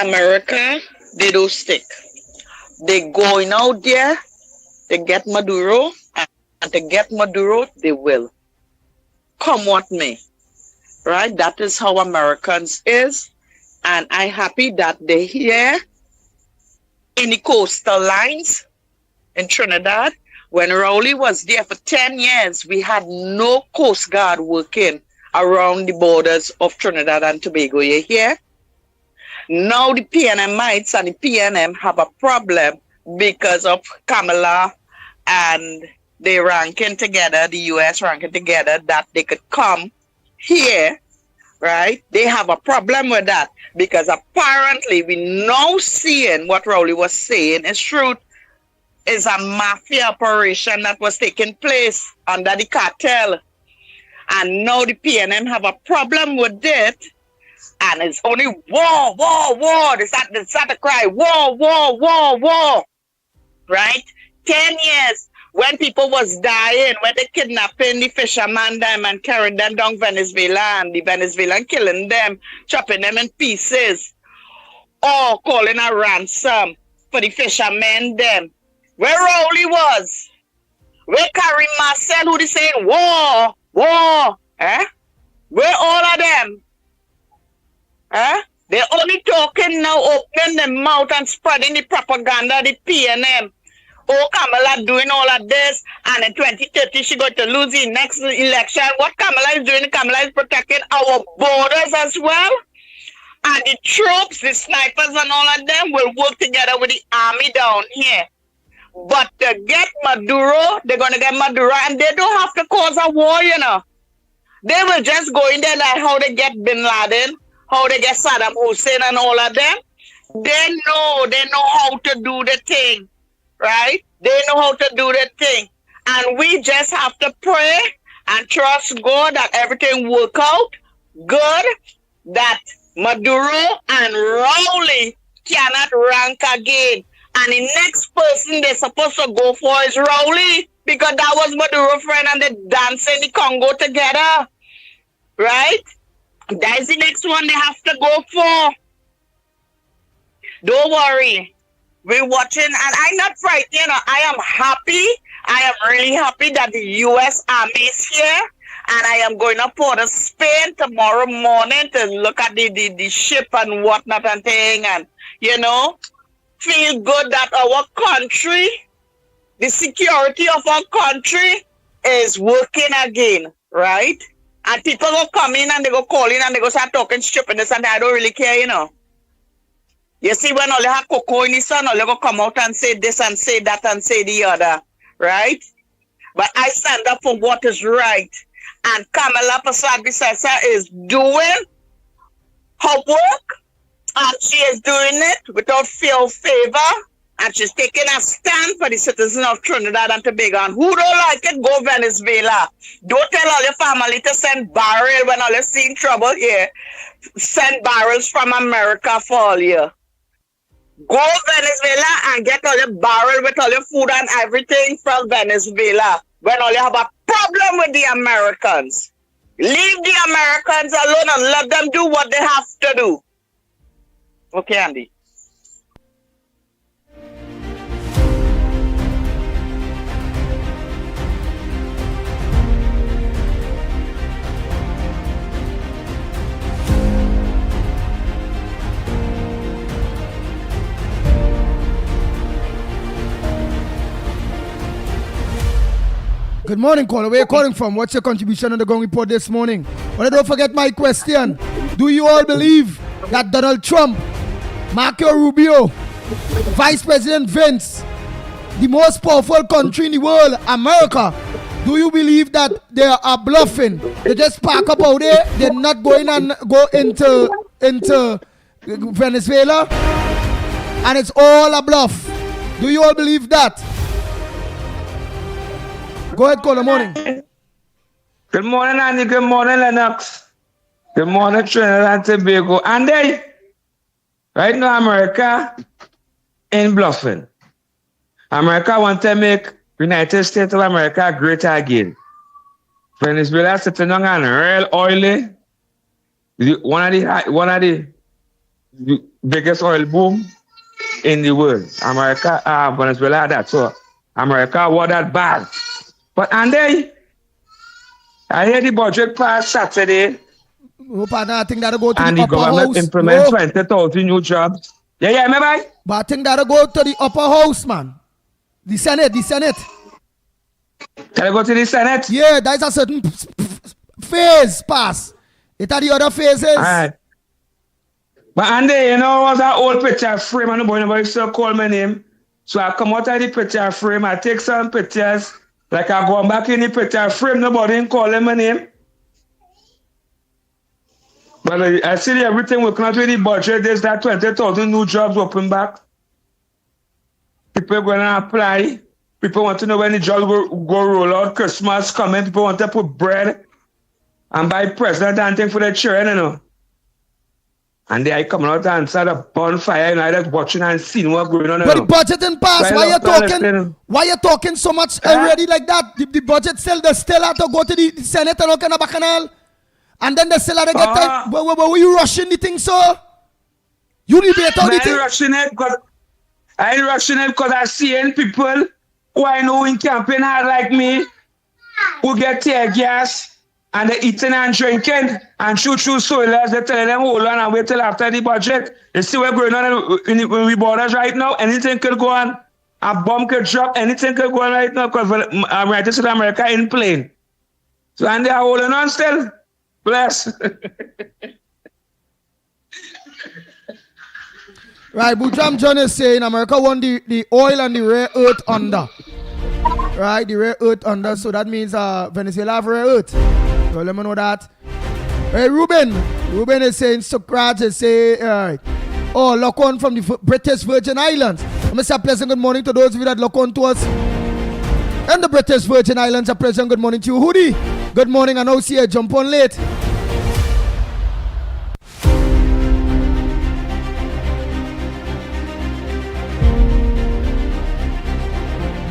America, they don't stick. They going out there to get Maduro, and to get Maduro, they will. Come what may. Right? That is how Americans is. And I'm happy that they're here in the coastal lines in Trinidad. When Rowley was there for 10 years, we had no Coast Guard working around the borders of Trinidad and Tobago. You hear? Now the PNMites and the PNM have a problem because of Kamala and they ranking together, the US ranking together, that they could come here, right? They have a problem with that because apparently we now seeing what Rowley was saying is truth. Is a mafia operation that was taking place under the cartel. And now the PNM have a problem with it. And it's only war, war, war. They start to cry, war, war, war, war. Right? 10 years when people was dying, when they kidnapping the fisherman them and carrying them down Venezuela and the Venezuelan killing them, chopping them in pieces, or calling a ransom for the fishermen them. Where Rowley was, where Karim Marcel who they saying war, war, eh? Where all of them, eh? They're only talking now, opening their mouth and spreading the propaganda, the PNM. Oh, Kamala doing all of this, and in 2030 she going to lose the next election. What Kamala is doing, Kamala is protecting our borders as well. And the troops, the snipers and all of them will work together with the army down here. But to get Maduro, they're going to get Maduro, and they don't have to cause a war, you know. They will just go in there like how they get Bin Laden, how they get Saddam Hussein and all of them. They know how to do the thing, right? They know how to do the thing. And we just have to pray and trust God that everything work out good, that Maduro and Rowley cannot rank again. And the next person they're supposed to go for is Rowley, because that was Maduro's friend and they dance in the Congo together. Right? That's the next one they have to go for. Don't worry. We're watching, and I'm not frightened. You know, I am happy. I am really happy that the U.S. Army is here. And I am going up Port of Spain tomorrow morning to look at the ship and whatnot and thing. And, you know, feel good that our country, the security of our country is working again, right? And people go come in and they go call in and they go start talking stupidness and I don't really care, you know. You see, when all you have cocoa in the sun, all you go come out and say this and say that and say the other, right? But I stand up for what is right. And Kamala Persad-Bissessar is doing her work, and she is doing it without fear or favor. And she's taking a stand for the citizens of Trinidad and Tobago. And who don't like it, go Venezuela. Don't tell all your family to send barrel when all you're seeing trouble here. Send barrels from America for all you. Go Venezuela and get all your barrel with all your food and everything from Venezuela. When all you have a problem with the Americans. Leave the Americans alone and let them do what they have to do. Okay, Andy. Good morning, caller. Where are you calling from? What's your contribution on the Gong Report this morning? But don't forget my question. Do you all believe that Donald Trump, Marco Rubio, Vice President Vince, the most powerful country in the world, America, do you believe that they are bluffing? They just park up out there. They're not going and go into Venezuela, and it's all a bluff. Do you all believe that? Go ahead, call the morning. Good morning, Andy. Good morning, Lennox. Good morning, Trinidad and Tobago. Andy, right now, America ain't bluffing. America want to make United States of America great again. Venezuela sitting on an real oily, one of the biggest oil boom in the world. Venezuela, that's all. America was that bad. But Andy, I hear the budget passed Saturday. Oh, partner, I think that'll go to and the the upper government house. implement Oh. 20,000 new jobs. Yeah, maybe. But I think that'll go to the upper house, man. The Senate. Can I go to the Senate? Yeah, there's a certain phase pass. It are the other phases. All right. But Andy, you know, was an old picture frame and nobody still call my name. So I come out of the picture frame, I take some pictures. Like I go back in the picture frame, nobody call my name. But I see everything working out with the budget. There's that 20,000 new jobs open back. People going to apply. People want to know when the jobs go roll out. Christmas coming. People want to put bread and buy presents and things for their children, you know. And they are coming out and start a bonfire, and I just watching and seeing what's going on. But the budget didn't pass. Why you talking so much already like that? The budget they still have to go to the Senate and look in the bacchanal. And then they still have to get time. Were you rushing the thing, sir? You debate on the thing. I ain't rushing it because I see people who I know in campaign hard like me who get tear gas and they eating and drinking and shoot through soilers. They tell them hold on and wait till after the budget. You see what's going on in the borders right now? Anything could go on. A bomb could drop. Anything could go on right now because United States of America ain't playing. So and they are holding on still. Bless. Right, Boojam John is saying America won the oil and the rare earth under. Right, the rare earth under, so that means Venezuela have rare earth. So let me know that. Hey, Ruben is saying, Socrates is saying, oh, lock on from the British Virgin Islands. I'm going to say a pleasant good morning to those of you that lock on to us. And the British Virgin Islands, a pleasant good morning to you. Hoodie, good morning, and now see you jump on late.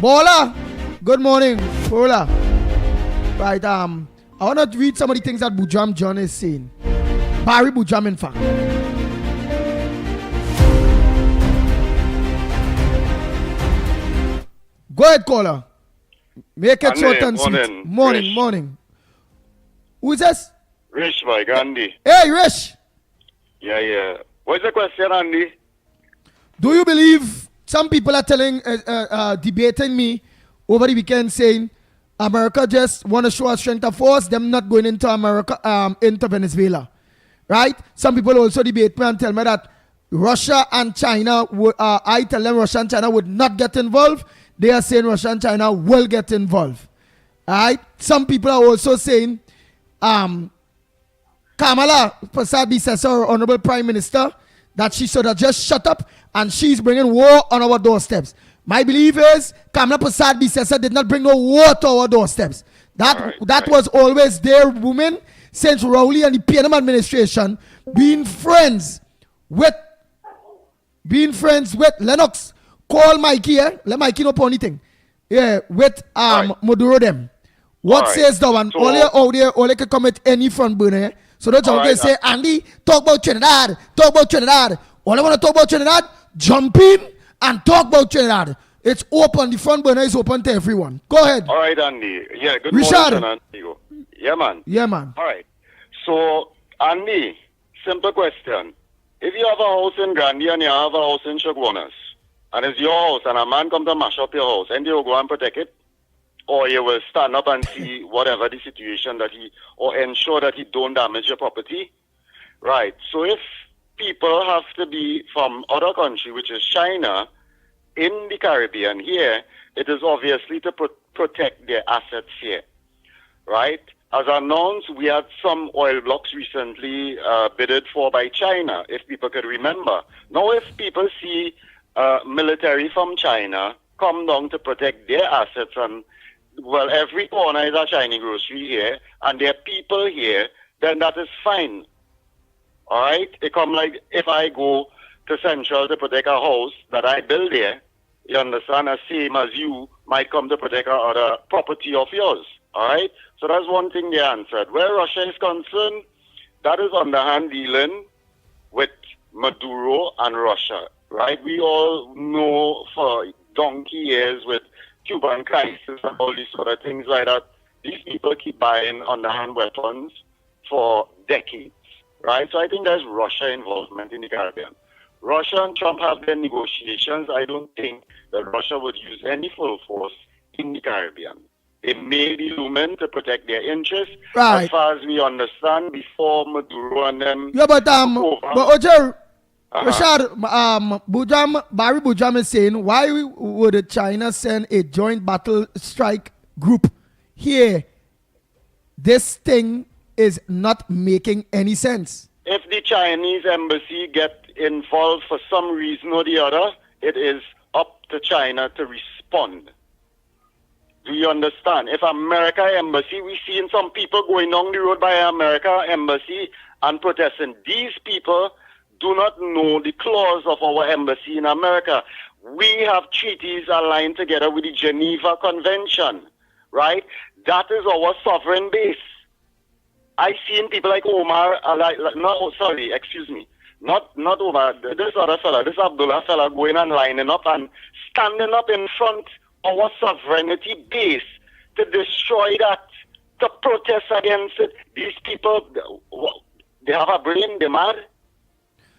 Bola, good morning, Bola. Right, I want to read some of the things that Boojam John is saying. Barry Boojam, in fact. Go ahead, caller. Make it short and sweet. Morning. Who is this? Rich, by Gandhi. Hey, Rich. Yeah. What's the question, Andy? Do you believe some people are debating me over the weekend saying America just want to show a strength of force, them not going into into Venezuela, right? Some people also debate me and tell me that Russia and China, I tell them Russia and China would not get involved. They are saying Russia and China will get involved. Alright? Some people are also saying Kamala Prasad Bisesa, our Honorable Prime Minister, that she should have just shut up and she's bringing war on our doorsteps. My belief is Kamala Prasad Bisesa did not bring no war to our doorsteps. That was always their woman since Rowley and the PNM administration being friends with Lennox. Call Mickie, let Mickie know anything. Yeah, with Maduro them. What says the one? All they can commit any front burner. So don't you say, Andy, talk about Trinidad. All I want to talk about Trinidad, jump in and talk about Trinidad. It's open. The front burner is open to everyone. Go ahead. All right, Andy. Yeah, good Richard. morning, Andy. Yeah, man. Yeah, man. All right. So, Andy, simple question. If you have a house in Grandy and you have a house in Chaguanas, and it's your house, and a man comes to mash up your house, and you will go and protect it, or you will stand up and see whatever the situation that or ensure that he don't damage your property, right? So if people have to be from other country, which is China, in the Caribbean here, it is obviously to protect their assets here, right? As announced, we had some oil blocks recently bidded for by China, if people could remember. Now, if people see military from China come down to protect their assets, and, well, every corner is a Chinese grocery here, and there are people here, then that is fine. All right? It come like if I go to Central to protect a house that I build there, you understand, the same as you might come to protect other property of yours. All right? So that's one thing they answered. Where Russia is concerned, that is underhand dealing with Maduro and Russia, right? We all know for donkey years with Cuban crisis and all these sort of things like that, these people keep buying underhand weapons for decades, right? So I think there's Russia involvement in the Caribbean. Russia and Trump have their negotiations. I don't think that Russia would use any full force in the Caribbean. They may be human to protect their interests, right, as far as we understand, before Maduro and them. Yeah, but Ojer, Rashad, Barry Bujam is saying, why would China send a joint battle strike group here? This thing is not making any sense. If the Chinese embassy get involved for some reason or the other, it is up to China to respond. Do you understand? If America embassy, we seen some people going down the road by America embassy and protesting. These people do not know the clause of our embassy in America. We have treaties aligned together with the Geneva Convention, right? That is our sovereign base. I seen people like Omar, not Omar, this other fella, this Abdullah fella going and lining up and standing up in front of our sovereignty base to destroy that, to protest against it. These people, they have a brain, they're mad.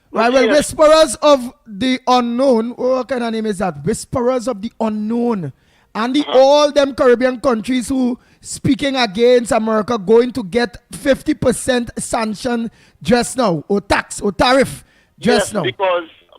Right, well, Whisperers of the Unknown, what kind of name is that? Whisperers of the Unknown. And all them Caribbean countries who speaking against America going to get 50% sanction just now, or tax, or tariff just now.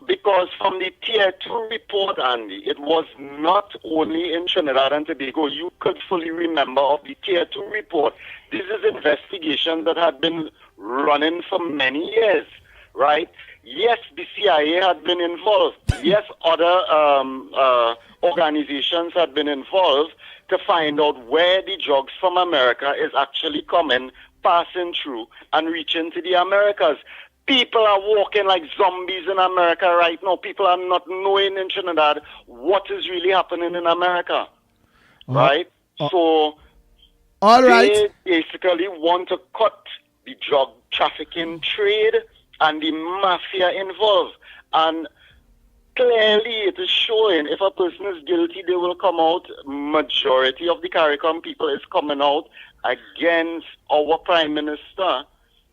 Because from the Tier 2 report, Andy, it was not only in Trinidad and Tobago. You could fully remember of the Tier 2 report. This is investigation that had been running for many years, right? Yes, the CIA had been involved. Yes, other organizations had been involved to find out where the drugs from America is actually coming, passing through, and reaching to the Americas. People are walking like zombies in America right now. People are not knowing in Trinidad what is really happening in America, right? So they basically want to cut the drug trafficking trade and the mafia involved. And clearly it is showing if a person is guilty, they will come out. Majority of the CARICOM people is coming out against our Prime Minister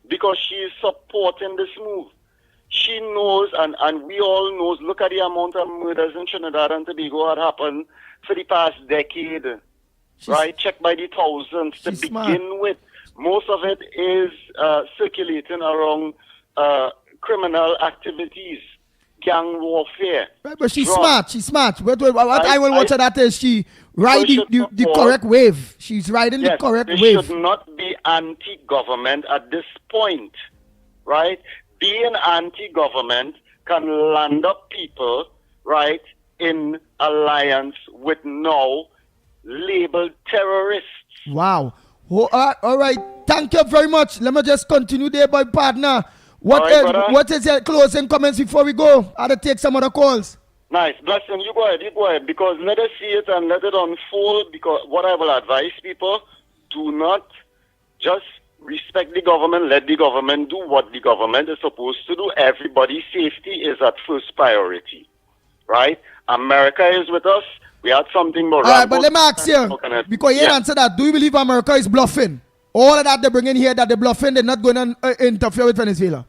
because she is supporting this move. She knows, and we all knows, look at the amount of murders in Trinidad and Tobago had happened for the past decade, right? Check by the thousands to begin with. Most of it is circulating around criminal activities. gang warfare. Right, but she's Drugs. smart. She's smart. What I will watch her that is she ride should the support- correct wave. She's riding the Yes, correct they wave. should not be anti-government at this point, right? Being anti-government can land up people, right, in alliance with now labeled terrorists. Wow. Oh, all right. Thank you very much. Let me just continue there, my partner. All right, brother. What is your closing comments before we go? I'll take some other calls. Nice. Blessing, you go ahead, because let us see it and let it unfold, because what I will advise people, do not just respect the government, let the government do what the government is supposed to do. Everybody's safety is at first priority, right? America is with us. We had something more. All right, but let me ask you, because you didn't answer that. Do you believe America is bluffing? All of that they bring in here, that they're bluffing, they're not going to interfere with Venezuela.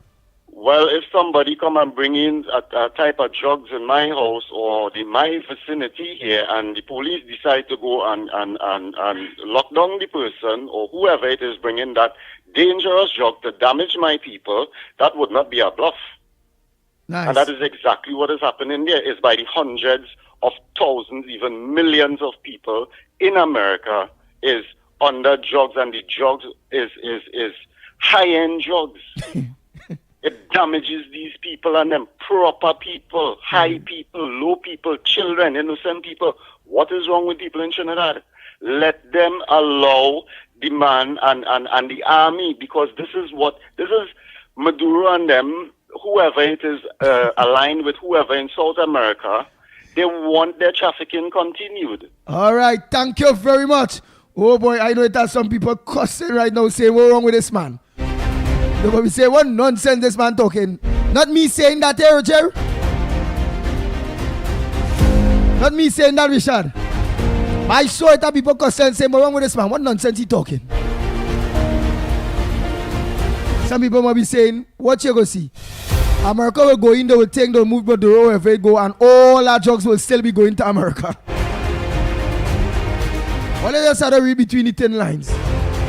Well, if somebody come and bring in a type of drugs in my house or in my vicinity here, and the police decide to go and lock down the person or whoever it is bringing that dangerous drug to damage my people, that would not be a bluff. Nice. And that is exactly what is happening there. Is by the hundreds of thousands, even millions of people in America is under drugs, and the drugs is high-end drugs. It damages these people and them proper people, high people, low people, children, innocent people. What is wrong with people in Trinidad? Let them allow the man and the army, because this is Maduro and them, whoever it is aligned with whoever in South America, they want their trafficking continued. All right, thank you very much. Oh boy, I know it has some people cussing right now saying, what's wrong with this man? Nobody say, what nonsense this man talking. Not me saying that here, Jerry. Not me saying that, Richard. I saw it that people cussing saying, what's wrong with this man? What nonsense he talking? Some people might be saying, what you go see? America will go in, they will take, they'll move Maduro wherever they go, and all our drugs will still be going to America. Well, I just had to read between the 10 lines.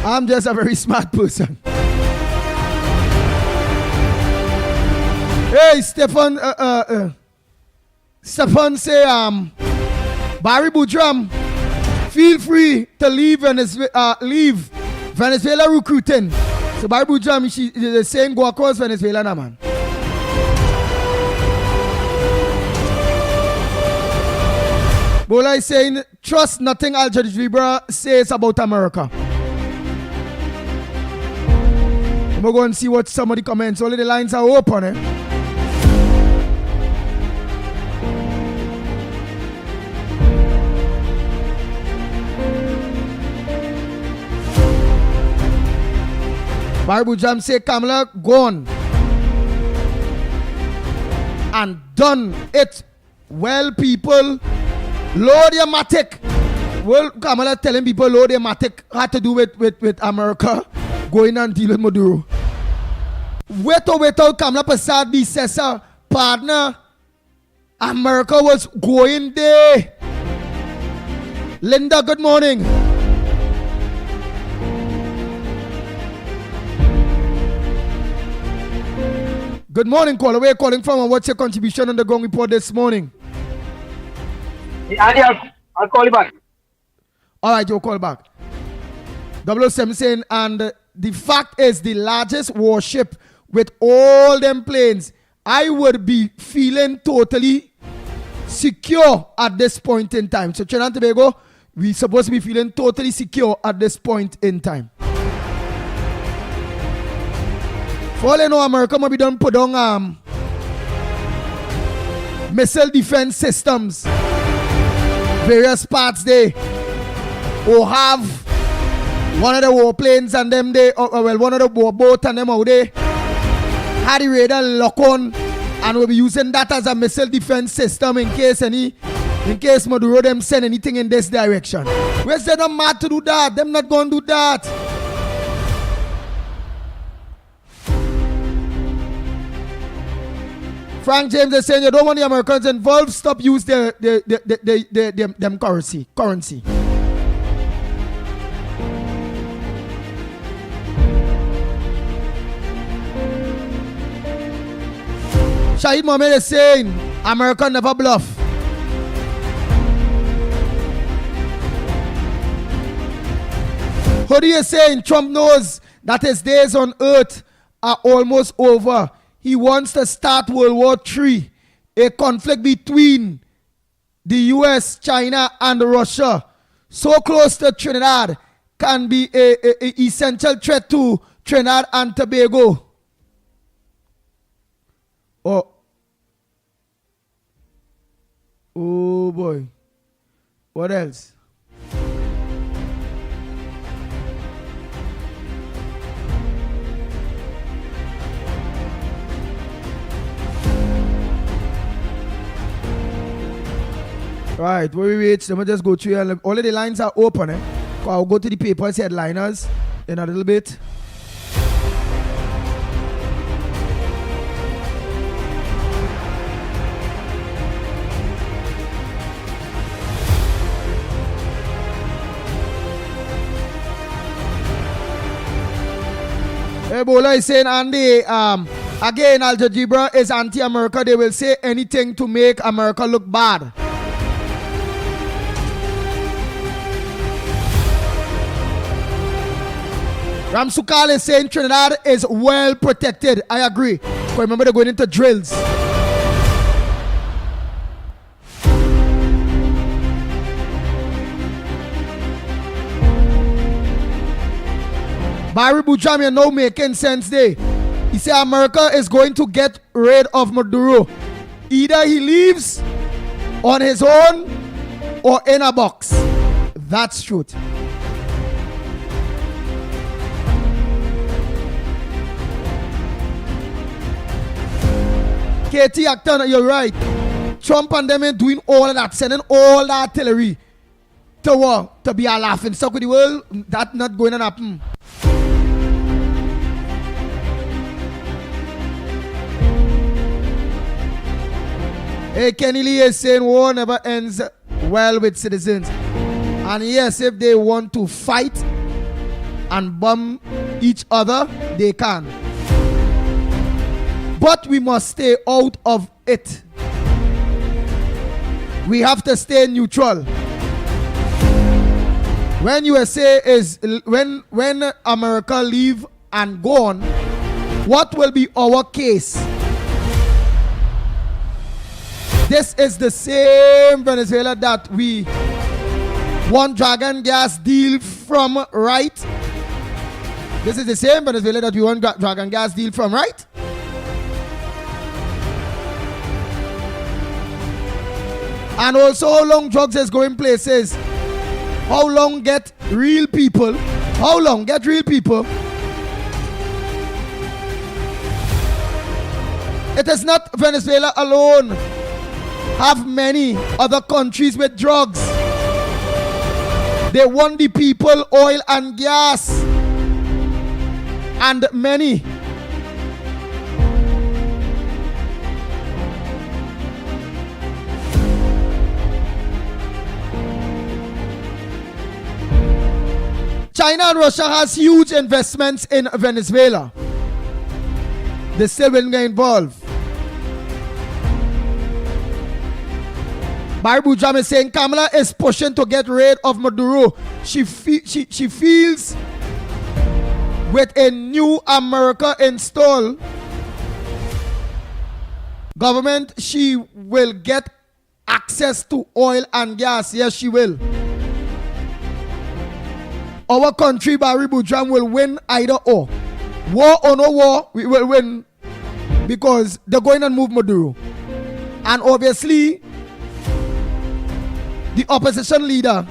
I'm just a very smart person. Hey, Stefan say, Barry Boudram, feel free to leave Venezuela recruiting. So Barry Boudram, she's saying go across Venezuela now, man. Bola is saying, trust nothing Al Jazeera says about America. I'm going to go and see what somebody comments. Only the lines are open, eh? Barbu Jam say Kamala gone and done it. Well, people, load your matic. Well, Kamala telling people load your matic had to do with America going and deal with Maduro. Wait out, Kamala Prasad be Cesar partner. America was going there. Linda, good morning. Good morning, caller. Where are you calling from and what's your contribution on the Gong Report this morning? Andy, I'll call you back. All right, you'll call back. 007 saying, and the fact is the largest warship with all them planes, I would be feeling totally secure at this point in time. So Trinidad and Tobago, we're supposed to be feeling totally secure at this point in time. For all I know, America might be done put on missile defense systems. Various parts they or have one of the warplanes and them they one of the warboat and them out there had the radar lock on and we'll be using that as a missile defense system in case Maduro them send anything in this direction. Where's they not mad to do that? Them not gonna do that. Frank James is saying you don't want the Americans involved. Stop use them currency. Shahid Mohammed is saying America never bluff. Hody is saying Trump knows that his days on earth are almost over. He wants to start World War III, a conflict between the US, China, and Russia, so close to Trinidad, can be a essential threat to Trinidad and Tobago. Oh boy. What else? Right, wait. Let me just go through here. All of the lines are open. I'll go to the papers headliners in a little bit. Ebola is saying, Andy, again, Al Jazeera is anti-America. They will say anything to make America look bad. Ramsukal is saying Trinidad is well protected. I agree. But remember, they're going into drills. Barry Bujam, you know, making sense there. He said America is going to get rid of Maduro. Either he leaves on his own or in a box. That's truth. Katie Acton, you're right. Trump and them ain't doing all of that, sending all that artillery to war, to be a laughing stock with the world. That's not going to happen. Hey, Kenny Lee is saying war never ends well with citizens. And yes, if they want to fight and bomb each other, they can. But we must stay out of it. We have to stay neutral. When USA is when America leave and gone, what will be our case? This is the same Venezuela that we want dragon gas deal from, right? This is the same Venezuela that we want dragon gas deal from, right? And also how long drugs is going places. How long get real people. How long get real people. It is not Venezuela alone. Have many other countries with drugs. They want the people oil and gas. And many. China and Russia has huge investments in Venezuela. They still will get involved. Barry Bujam is saying Kamala is pushing to get rid of Maduro. She feels with a new America installed government, she will get access to oil and gas. Yes, she will. Our country, Barry Bujam, will win either or. War or no war, we will win because they're going to move Maduro. And obviously, the opposition leader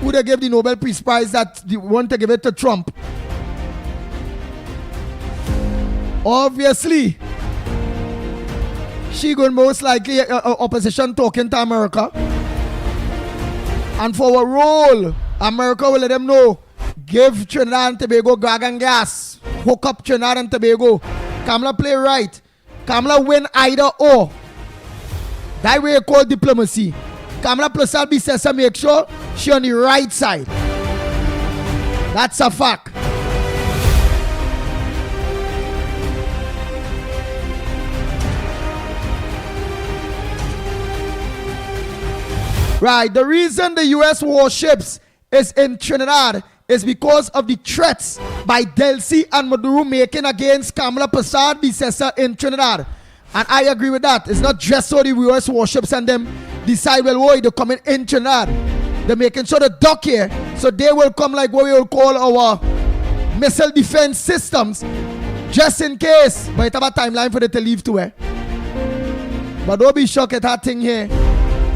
who they gave the Nobel Peace Prize that they want to give it to Trump. Obviously, she going most likely opposition talking to America. And for a role, America will let them know, give Trinidad and Tobago dragon gas, hook up Trinidad and Tobago. Kamala play right. Kamala win either or. That way called diplomacy. Kamala plus Albi says to make sure she on the right side. That's a fact. Right. The reason the U.S. warships is in Trinidad is because of the threats by Delcy and Maduro making against Kamala Prasad Bisesa in Trinidad. And I agree with that. It's not just so the US warships and them decide, well, why they're coming in Trinidad. They're making sure to dock here so they will come like what we will call our missile defense systems just in case. But it's about timeline for them to leave to it. But don't be shocked at that thing here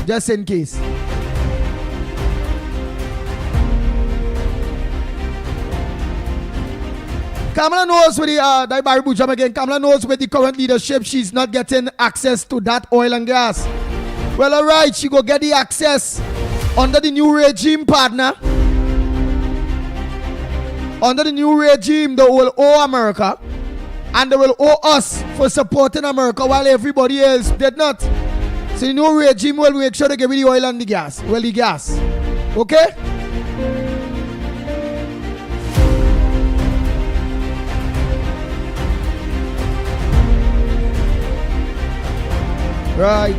just in case. Kamala knows with the Barry Bujam again. Kamala knows with the current leadership, she's not getting access to that oil and gas. Well, all right, she go get the access under the new regime, partner. Under the new regime, they will owe America, and they will owe us for supporting America while everybody else did not. So the new regime will make sure to give me the oil and the gas. Well, the gas. Okay? Right.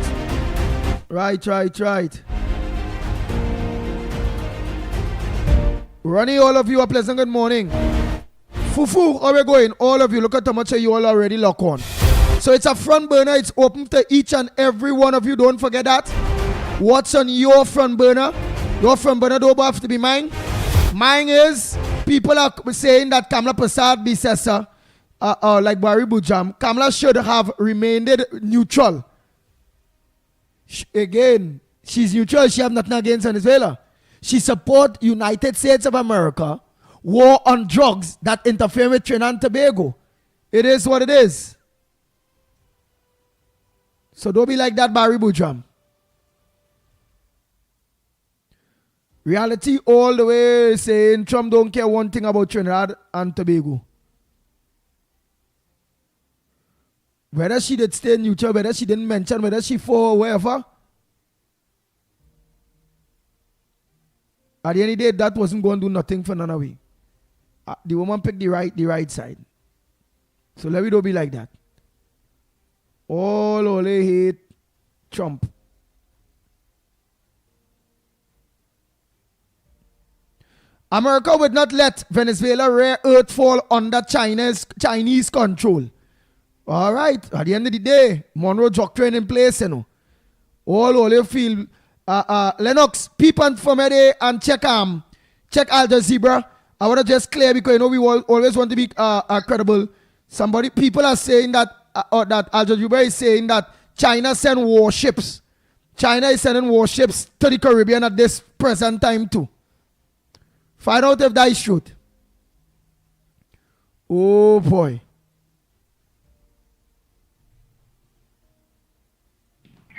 Ronnie, all of you, a pleasant good morning. Fufu, how we going? All of you, look at how much you all already lock on. So it's a front burner. It's open to each and every one of you. Don't forget that. What's on your front burner? Your front burner don't have to be mine. Mine is, people are saying that Kamala Prasad Bisesa, like Barry Bujam, Kamala should have remained neutral. Again, she's neutral. She have nothing against Venezuela. She support United States of America war on drugs that interfere with Trinidad and Tobago. It is what it is. So don't be like that, Barry Bujam. Reality all the way saying Trump don't care one thing about Trinidad and Tobago. Whether she did stay neutral, whether she didn't mention, whether she for wherever. At the end of the day, that wasn't going to do nothing for none of we. The woman picked the right side. So let me don't be like that. All only hate Trump. America would not let Venezuela rare earth fall under Chinese control. All right, at the end of the day, Monroe Doctrine in place, you know. All you feel, Lennox, peep and from there and check Al Jazeera. I want to just clear because you know we always want to be credible. People are saying that that Al Jazeera is saying that China send warships. China is sending warships to the Caribbean at this present time too. Find out if that is true. Oh boy.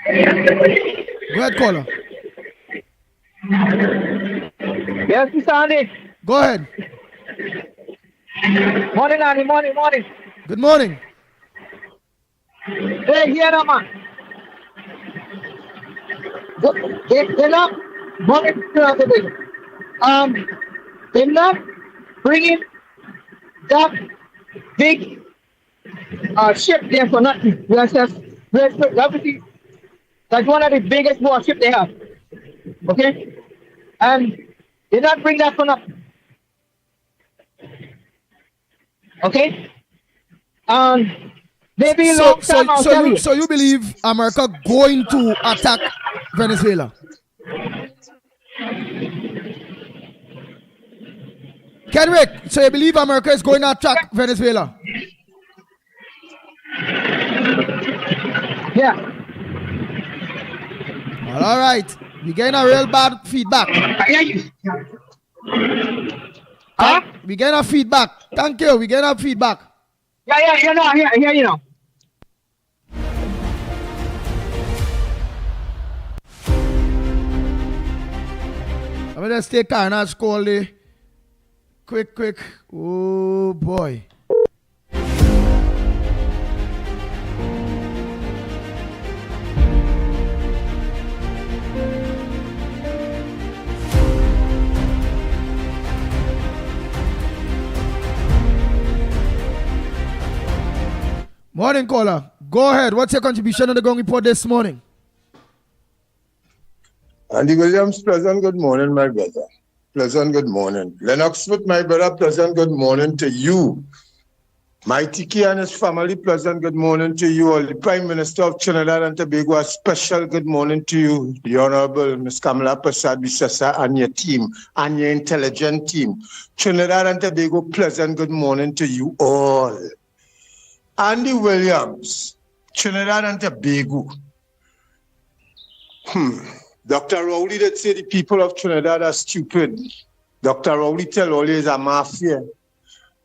Go ahead, caller. Yes, Mr. Andy. Go ahead. Morning, Andy. Morning. Good morning. Hey, here, man. Get up. Morning, they're not bringing that big ship there for nothing. That's one of the biggest warships they have. Okay? And they not bring that for nothing. Okay? Maybe so you believe America going to attack Venezuela? Kenrick, so you believe America is going to attack Venezuela? Yeah. All right. We getting a real bad feedback. Huh? We getting a feedback. Thank you. We getting a feedback. Yeah, you know. I'm going to stay carnage call the quick. Oh boy. Morning, caller. Go ahead. What's your contribution on the Gong Report this morning? Andy Williams, pleasant good morning, my brother. Pleasant good morning. Lennox Smith, my brother, pleasant good morning to you. Mickie and his family, pleasant good morning to you. All the Prime Minister of Trinidad and Tobago, a special good morning to you. The Honorable Ms. Kamala Persad-Bissessa and your team, and your intelligent team. Trinidad and Tobago, pleasant good morning to you all. Andy Williams, Trinidad and Tobago. Dr. Rowley did say the people of Trinidad are stupid. Dr. Rowley tell all you is a mafia.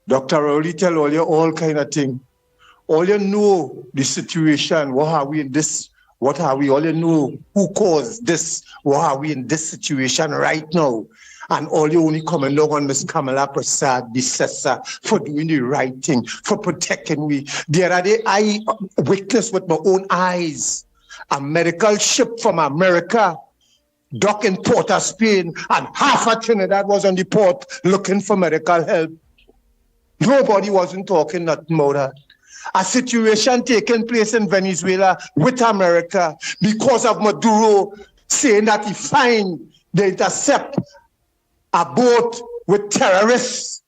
Dr. Rowley tell all you all kind of thing. All you know the situation. What are we in this? What are we? All you know who caused this? What are we in this situation right now? And all you only coming down on Ms. Kamala Persad-Bissessa for doing the right thing, for protecting we. The other day I witnessed with my own eyes a medical ship from America docked in Port of Spain, and half of Trinidad was on the port looking for medical help. Nobody wasn't talking nothing about that. A situation taking place in Venezuela with America because of Maduro saying that he find they intercept a boat with terrorists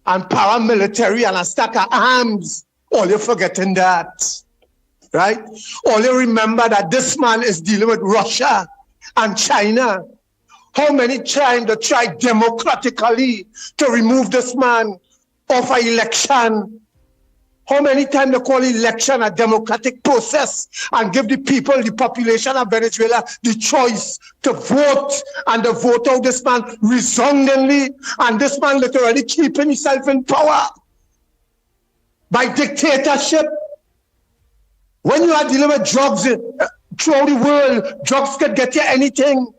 and paramilitary and a stack of arms. All you're forgetting that, right? All you remember that this man is dealing with Russia and China. How many times they tried democratically to remove this man of an election? How many times they call election a democratic process and give the people, the population of Venezuela, the choice to vote, and they vote out this man resoundingly, and this man literally keeping himself in power by dictatorship. When you are dealing with drugs throughout the world, drugs can get you anything.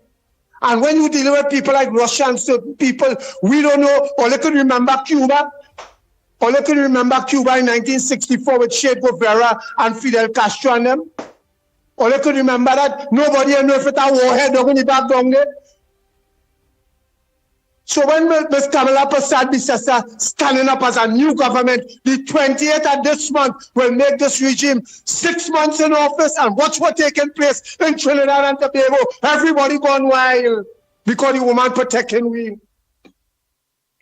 And when you deal with people like Russia and certain people, we don't know. All you can remember Cuba. All you can remember Cuba in 1964 with Che Guevara and Fidel Castro and them. All you can remember that. Nobody knows if it's a warhead going back down there. So when Ms. Kamala Persad-Bissessa standing up as a new government, the 28th of this month will make this regime 6 months in office, and watch what taking place in Trinidad and Tobago. Everybody gone wild because the woman protecting we.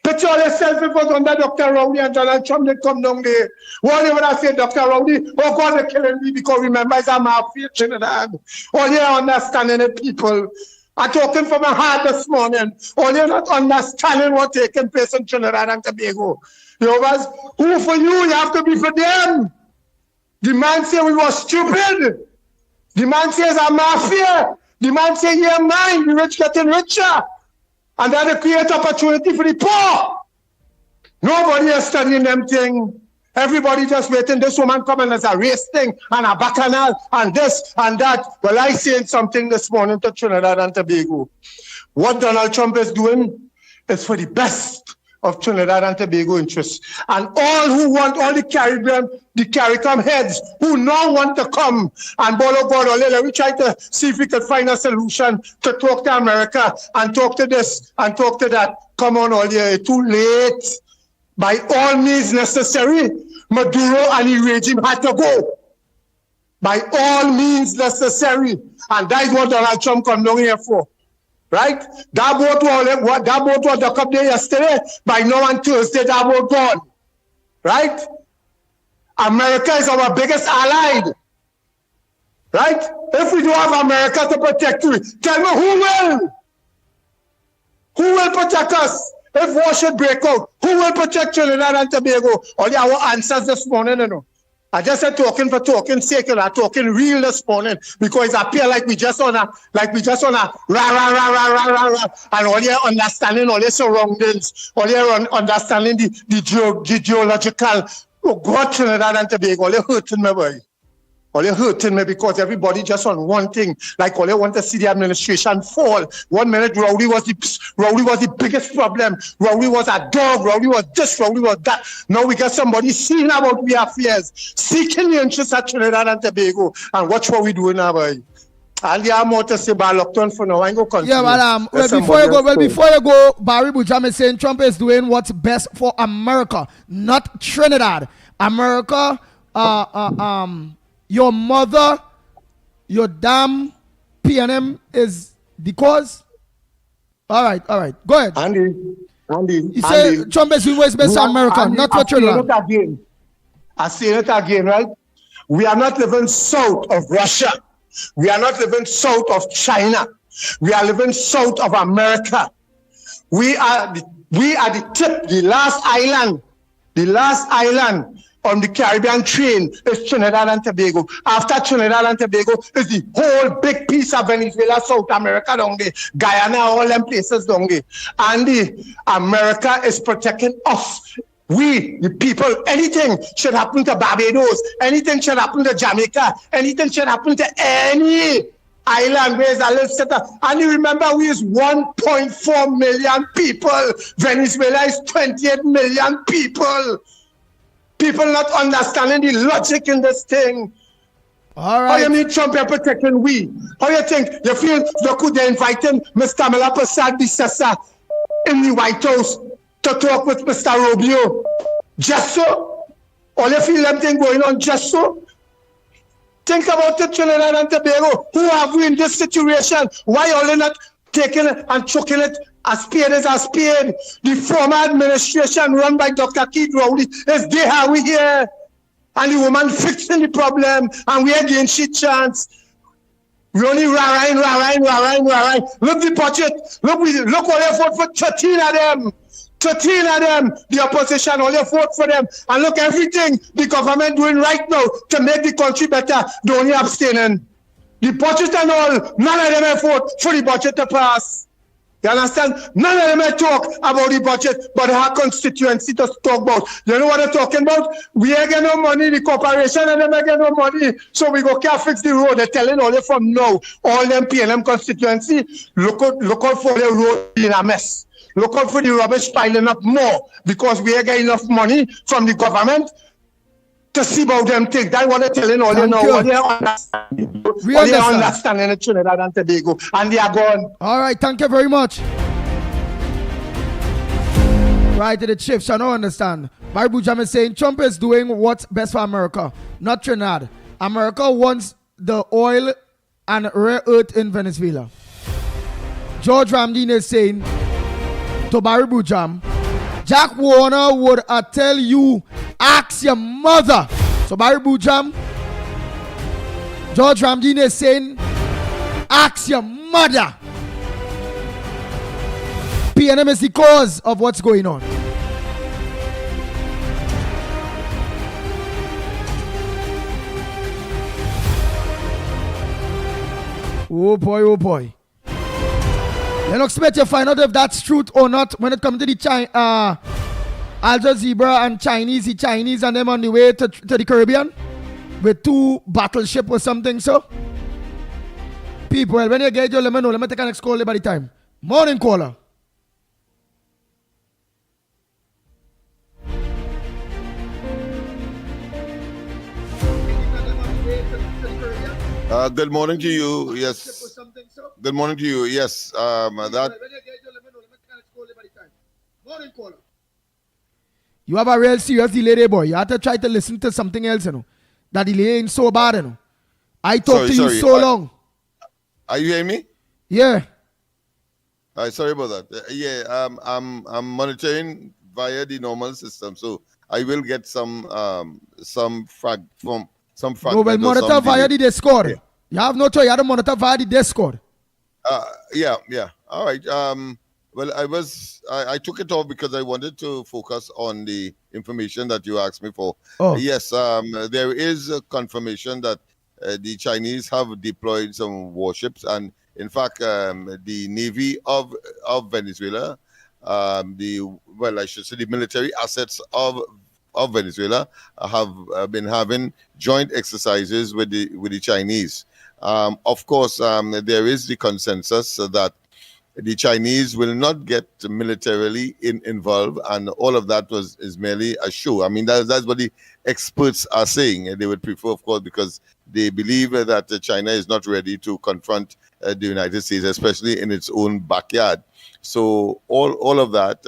Picture yourself if it was under Dr. Rowley and Donald Trump, they come down there. What they would have said, Dr. Rowley, oh God, they're killing me because remember it's a mafia Trinidad. All you understanding the people. I'm talking from my heart this morning. All you're not understanding what's taking place in Trinidad and Tobago. You know, who for you have to be for them. The man say we were stupid. The man says a mafia. The man say, yeah, mine, the rich getting richer. And that create opportunity for the poor. Nobody is studying them things. Everybody just waiting. This woman coming as a race thing and a bacchanal and this and that. Well, I saying something this morning to Trinidad and Tobago. What Donald Trump is doing is for the best of Trinidad and Tobago interests. And all who want, all the Caribbean, the CARICOM heads who now want to come and borrow God, let me try to see if we can find a solution to talk to America and talk to this and talk to that. Come on, all year, too late. By all means necessary, Maduro and the regime had to go. By all means necessary. And that's what Donald Trump come down here for. Right? That boat was docked up there yesterday. By now on Thursday, that boat gone. Right? America is our biggest ally. Right? If we don't have America to protect you, tell me who will? Who will protect us? If war should break out, who will protect Trinidad and Tobago? Only our answers this morning, you know. I just said talking for talking sake, and I'm talking real this morning because it appears like we just on a rah, and all your understanding all your surroundings, all your understanding the geological. Oh God, Trinidad and Tobago, all you hurting me, boy. All you hurting me because everybody just on one thing. Like all you want to see the administration fall. 1 minute Rowley was the biggest problem. Rowley was a dog. Rowley was this. Rowley was that. Now we got somebody seeing about the affairs, seeking the interests of Trinidad and Tobago. And watch what we doing now, boy. I'll have more to say about lockdown for now. I ain't go continue. Yeah, but before you go, Barry Bujam is saying Trump is doing what's best for America, not Trinidad. America, your mother, your damn PNM is The cause? All right. Go ahead. Andy, You say Trump is always best for America, not for Trinidad. I say it again, right? We are not living south of Russia. We are not living south of China. We are living south of America. We are the tip, the last island on the Caribbean train is Trinidad and Tobago. After Trinidad and Tobago is the whole big piece of Venezuela, South America down there, Guyana, all them places down there. And America is protecting us. We, the people, anything should happen to Barbados, anything should happen to Jamaica, anything should happen to any island where is a little setup. And you remember we is 1.4 million people. Venezuela is 28 million people. People not understanding the logic in this thing. All right. How you mean Trump are protecting we? How you think? You feel you could invite him, Mr. Kamala Prasad Bisasa, in the White House to talk with Mr. Rubio? Just so? All you feel them thing going on just so? Think about it, Trinidad and Tobago. Who have we in this situation? Why are they not taking it and choking it? A spade is a spade. The former administration run by Dr. Keith Rowley is there how we here. And the woman fixing the problem and we again shit chance. We only rah-rah. Look the budget. Look all they vote for 13 of them. 13 of them, the opposition only vote for them. And look everything the government doing right now to make the country better. They only abstaining. The budget and all, none of them vote for the budget to pass. You understand? None of them may talk about the budget, but our constituency to talk about. You know what they're talking about? We ain't get no money, the corporation and them ain't get no money. So we go can't fix the road. They're telling all them from now. All them PLM constituency, look out for the road in a mess. Look out for the rubbish piling up more because we ain't get enough money from the government to see about them things. That's what they're telling all you know. What they understand in Trinidad and Tobago. And they are gone. All right, thank you very much. Right to the chiefs, I don't understand. Barry Bujam is saying Trump is doing what's best for America, not Trinidad. America wants the oil and rare earth in Venezuela. George Ramdeen is saying to Barry Bujam, Jack Warner would tell you, ask your mother. So Barry Bujam, George Ramdeen is saying, ask your mother. PNM is the cause of what's going on. Oh boy. Lennox Smith, you find out if that's truth or not when it comes to the Al Jazeera and the Chinese and them on the way to the Caribbean with 2 battleship or something, so. People, when you get your let me take an next call by the time. Morning caller. Good morning to you. Yes. Good morning to you. Yes. You have a real serious delay there, boy. You have to try to listen to something else, you know. That delay ain't so bad, you know. I talked to you so long. Are you hearing me? Yeah. Sorry about that. I'm monitoring via the normal system, so I will get some fragment. No, well, monitor via the Discord. Yeah. You have no choice. You have to monitor via the Discord. Yeah. All right. Well, I took it off because I wanted to focus on the information that you asked me for. Oh. Yes. There is a confirmation that the Chinese have deployed some warships, and in fact, the Navy of Venezuela, the military assets of Venezuela have been having joint exercises with the Chinese. Of course, there is the consensus that the Chinese will not get militarily involved, and all of that is merely a show. I mean, that's what the experts are saying. They would prefer, of course, because they believe that China is not ready to confront the United States, especially in its own backyard. So all of that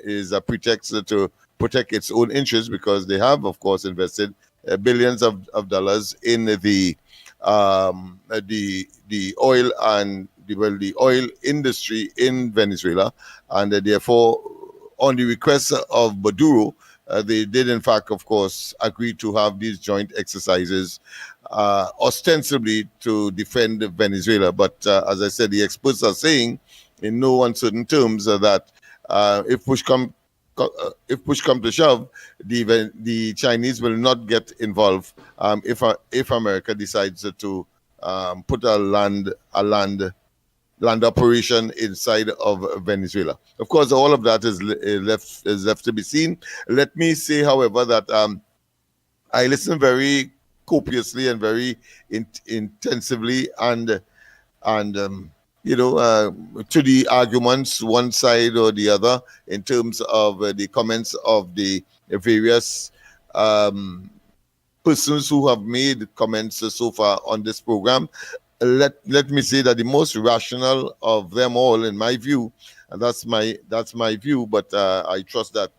is a pretext to protect its own interests, because they have, of course, invested billions of dollars in the oil and the oil industry in Venezuela, and therefore, on the request of Maduro, they did, in fact, of course, agree to have these joint exercises, ostensibly to defend Venezuela. But as I said, the experts are saying, in no uncertain terms, that if push come to shove, the Chinese will not get involved if America decides to put a land operation inside of Venezuela. Of course, all of that is left to be seen. Let me say, however, that I listen very copiously and very intensively and to the arguments, one side or the other, in terms of the comments of the various persons who have made comments so far on this program. Let me say that the most rational of them all, in my view, and that's my view, but I trust that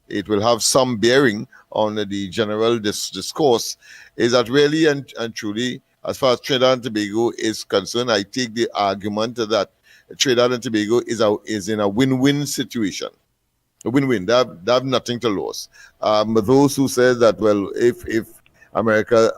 it will have some bearing on the general discourse, is that really and truly, as far as Trinidad and Tobago is concerned, I take the argument that Trinidad and Tobago is in a win-win situation. A win-win. They have nothing to lose. Those who say that, well, if America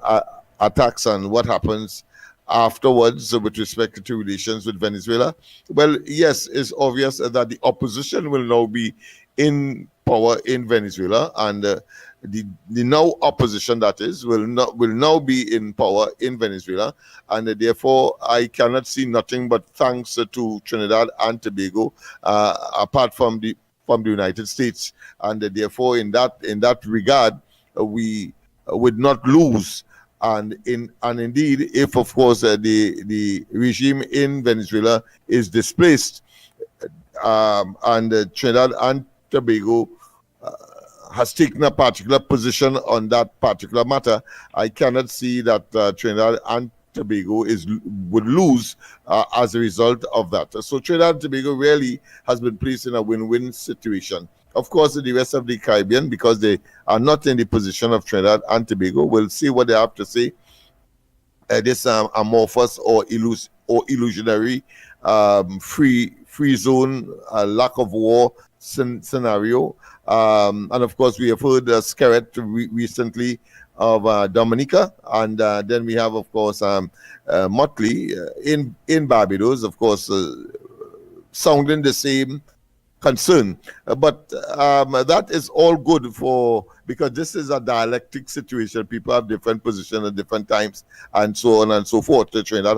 attacks and what happens afterwards with respect to relations with Venezuela, well, yes, it's obvious that the opposition will now be in power in Venezuela, and the now opposition, that is, will now be in power in Venezuela, and therefore I cannot see nothing but thanks to Trinidad and Tobago, apart from the United States, and therefore in that regard we would not lose. And indeed, if of course the regime in Venezuela is displaced, and Trinidad and Tobago has taken a particular position on that particular matter, I cannot see that Trinidad and Tobago would lose as a result of that. So Trinidad and Tobago really has been placed in a win-win situation. Of course, the rest of the Caribbean, because they are not in the position of Trinidad and Tobago, we'll see what they have to say. This amorphous or illusionary free zone, lack of war scenario. And of course, we have heard Skerrit recently of Dominica, and then we have, of course, Motley in Barbados, of course, sounding the same concern. But that is all good because this is a dialectic situation. People have different positions at different times, and so on and so forth. The Trinidad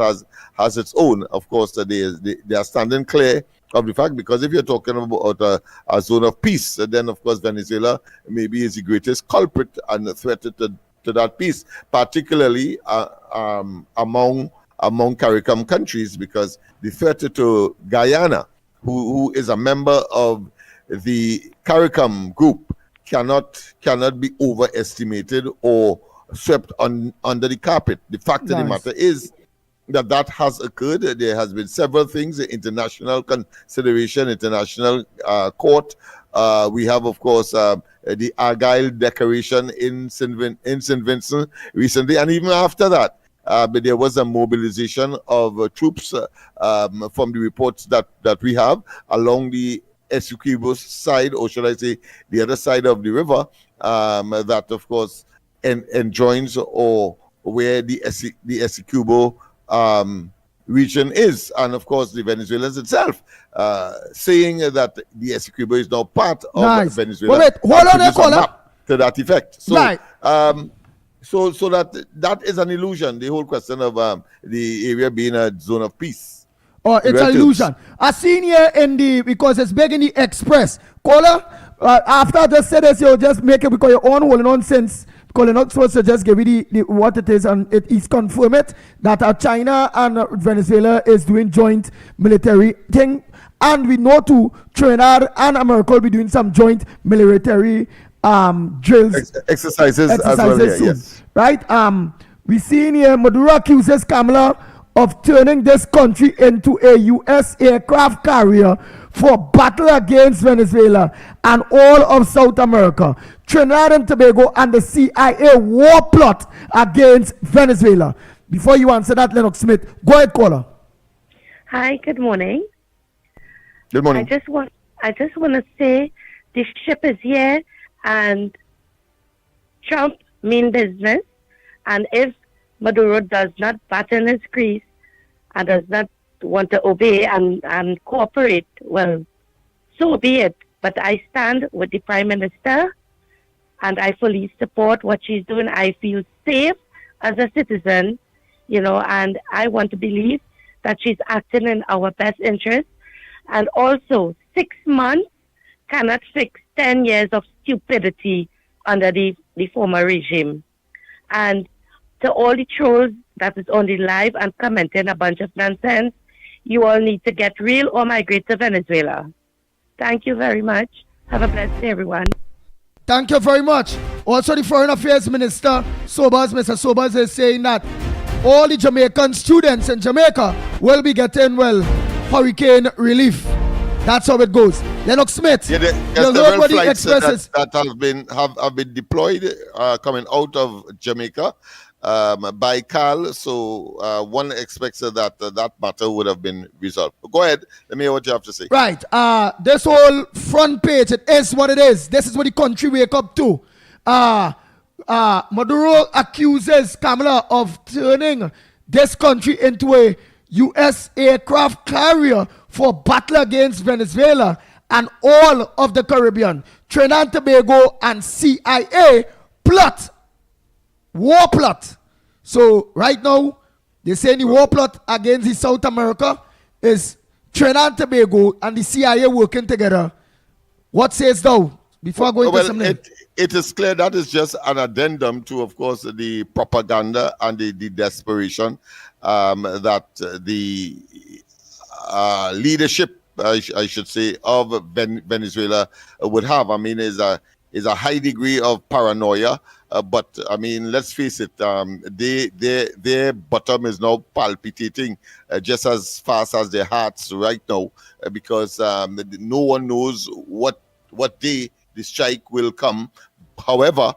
has its own. Of course, they are standing clear of the fact, because if you're talking about a zone of peace, then of course Venezuela maybe is the greatest culprit and a threat to that peace, particularly among CARICOM countries, because the threat to Guyana, who is a member of the CARICOM group, cannot be overestimated or swept under the carpet. The fact of the matter is that has occurred. There has been several things, international consideration, international court. We have, of course, the Argyle Declaration in St. Vincent recently, and even after that, but there was a mobilization of troops from the reports that we have along the Essequibo side, or should I say the other side of the river, that of course enjoins or where the Essequibo region is, and of course the Venezuelans itself saying that the Essequibo is now part of Venezuela. Wait, hold on there, caller. To that effect. So, right. So that is an illusion. The whole question of the area being a zone of peace. Oh, it's an illusion. I seen here because it's big in the Express. Caller, after I just said this, you'll just make it because your own whole nonsense. Because you're not supposed to just give you what it is, and it is confirmed that China and Venezuela is doing joint military thing, and we know too Trinidad and America will be doing some joint military drills, exercises as well here, soon, yes. Right? We see here Maduro accuses Kamala of turning this country into a U.S. aircraft carrier for battle against Venezuela and all of South America. Trinidad and Tobago and the CIA war plot against Venezuela. Before you answer that, Lennox Smith, go ahead, caller. Hi, good morning. Good morning. I just want to say the ship is here and Trump mean business. And if Maduro does not batten his grease and does not want to obey and cooperate, well, so be it. But I stand with the Prime Minister and I fully support what she's doing. I feel safe as a citizen, and I want to believe that she's acting in our best interest. And also, 6 months cannot fix 10 years of stupidity under the former regime. And to all the trolls that is on the live and commenting a bunch of nonsense, you all need to get real or migrate to Venezuela. Thank you very much. Have a blessed day, everyone. Thank you very much. Also, the Foreign Affairs Minister, Mr. Sobers, is saying that all the Jamaican students in Jamaica will be getting, hurricane relief. That's how it goes. Lennox Smith, there's several flights that have been deployed coming out of Jamaica by Carl. So one expects that matter would have been resolved. Go ahead. Let me hear what you have to say. Right. This whole front page, it is what it is. This is what the country wake up to. Maduro accuses Kamala of turning this country into a U.S. aircraft carrier for battle against Venezuela and all of the Caribbean. Trinidad and Tobago and CIA plot. War plot. So right now, they say the war plot against the South America is Trinidad and Tobago and the CIA working together. What says thou? Before going to something. It is clear that is just an addendum to, of course, the propaganda and the desperation that the leadership, I should say, of Venezuela would have. I mean, is a high degree of paranoia. But I mean, let's face it, their bottom is now palpitating just as fast as their hearts right now, because no one knows what day the strike will come. However,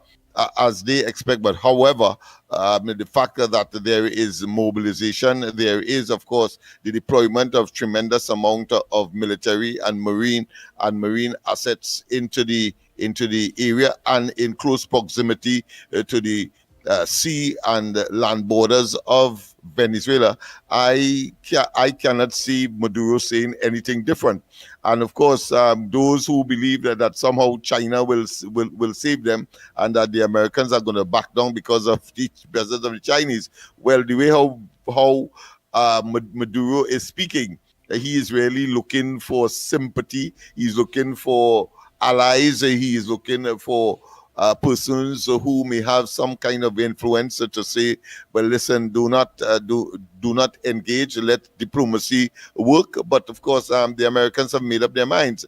as they expect, but however, the fact that there is mobilization, there is, of course, the deployment of tremendous amount of military and marine assets into the area and in close proximity to the sea and land borders of Venezuela. I cannot see Maduro saying anything different. And of course, those who believe that somehow China will save them and that the Americans are going to back down because of the presence of the Chinese. Well, the way how Maduro is speaking, he is really looking for sympathy. He's looking for allies. He is looking for persons who may have some kind of influence to say, well, listen, do not engage, let diplomacy work. But of course, the Americans have made up their minds.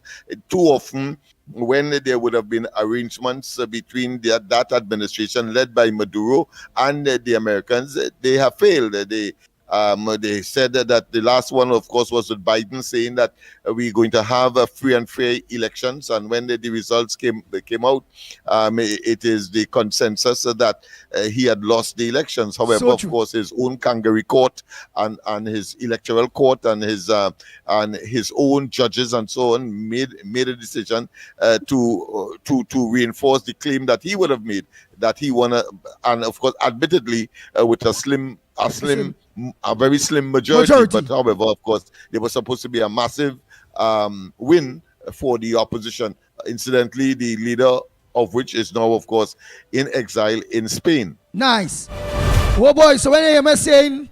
Too often, when there would have been arrangements between that administration led by Maduro and the Americans, they have failed. They said that the last one, of course, was with Biden saying that we're going to have free and fair elections. And when the results came out, it is the consensus that he had lost the elections. However, of course, his own kangaroo court and his electoral court and his own judges and so on made a decision to reinforce the claim that he would have made, that he won, and of course, admittedly, with a very slim majority. But however, of course, there was supposed to be a massive win for the opposition. Incidentally, the leader of which is now, of course, in exile in Spain. Nice. Oh boy, so when you were saying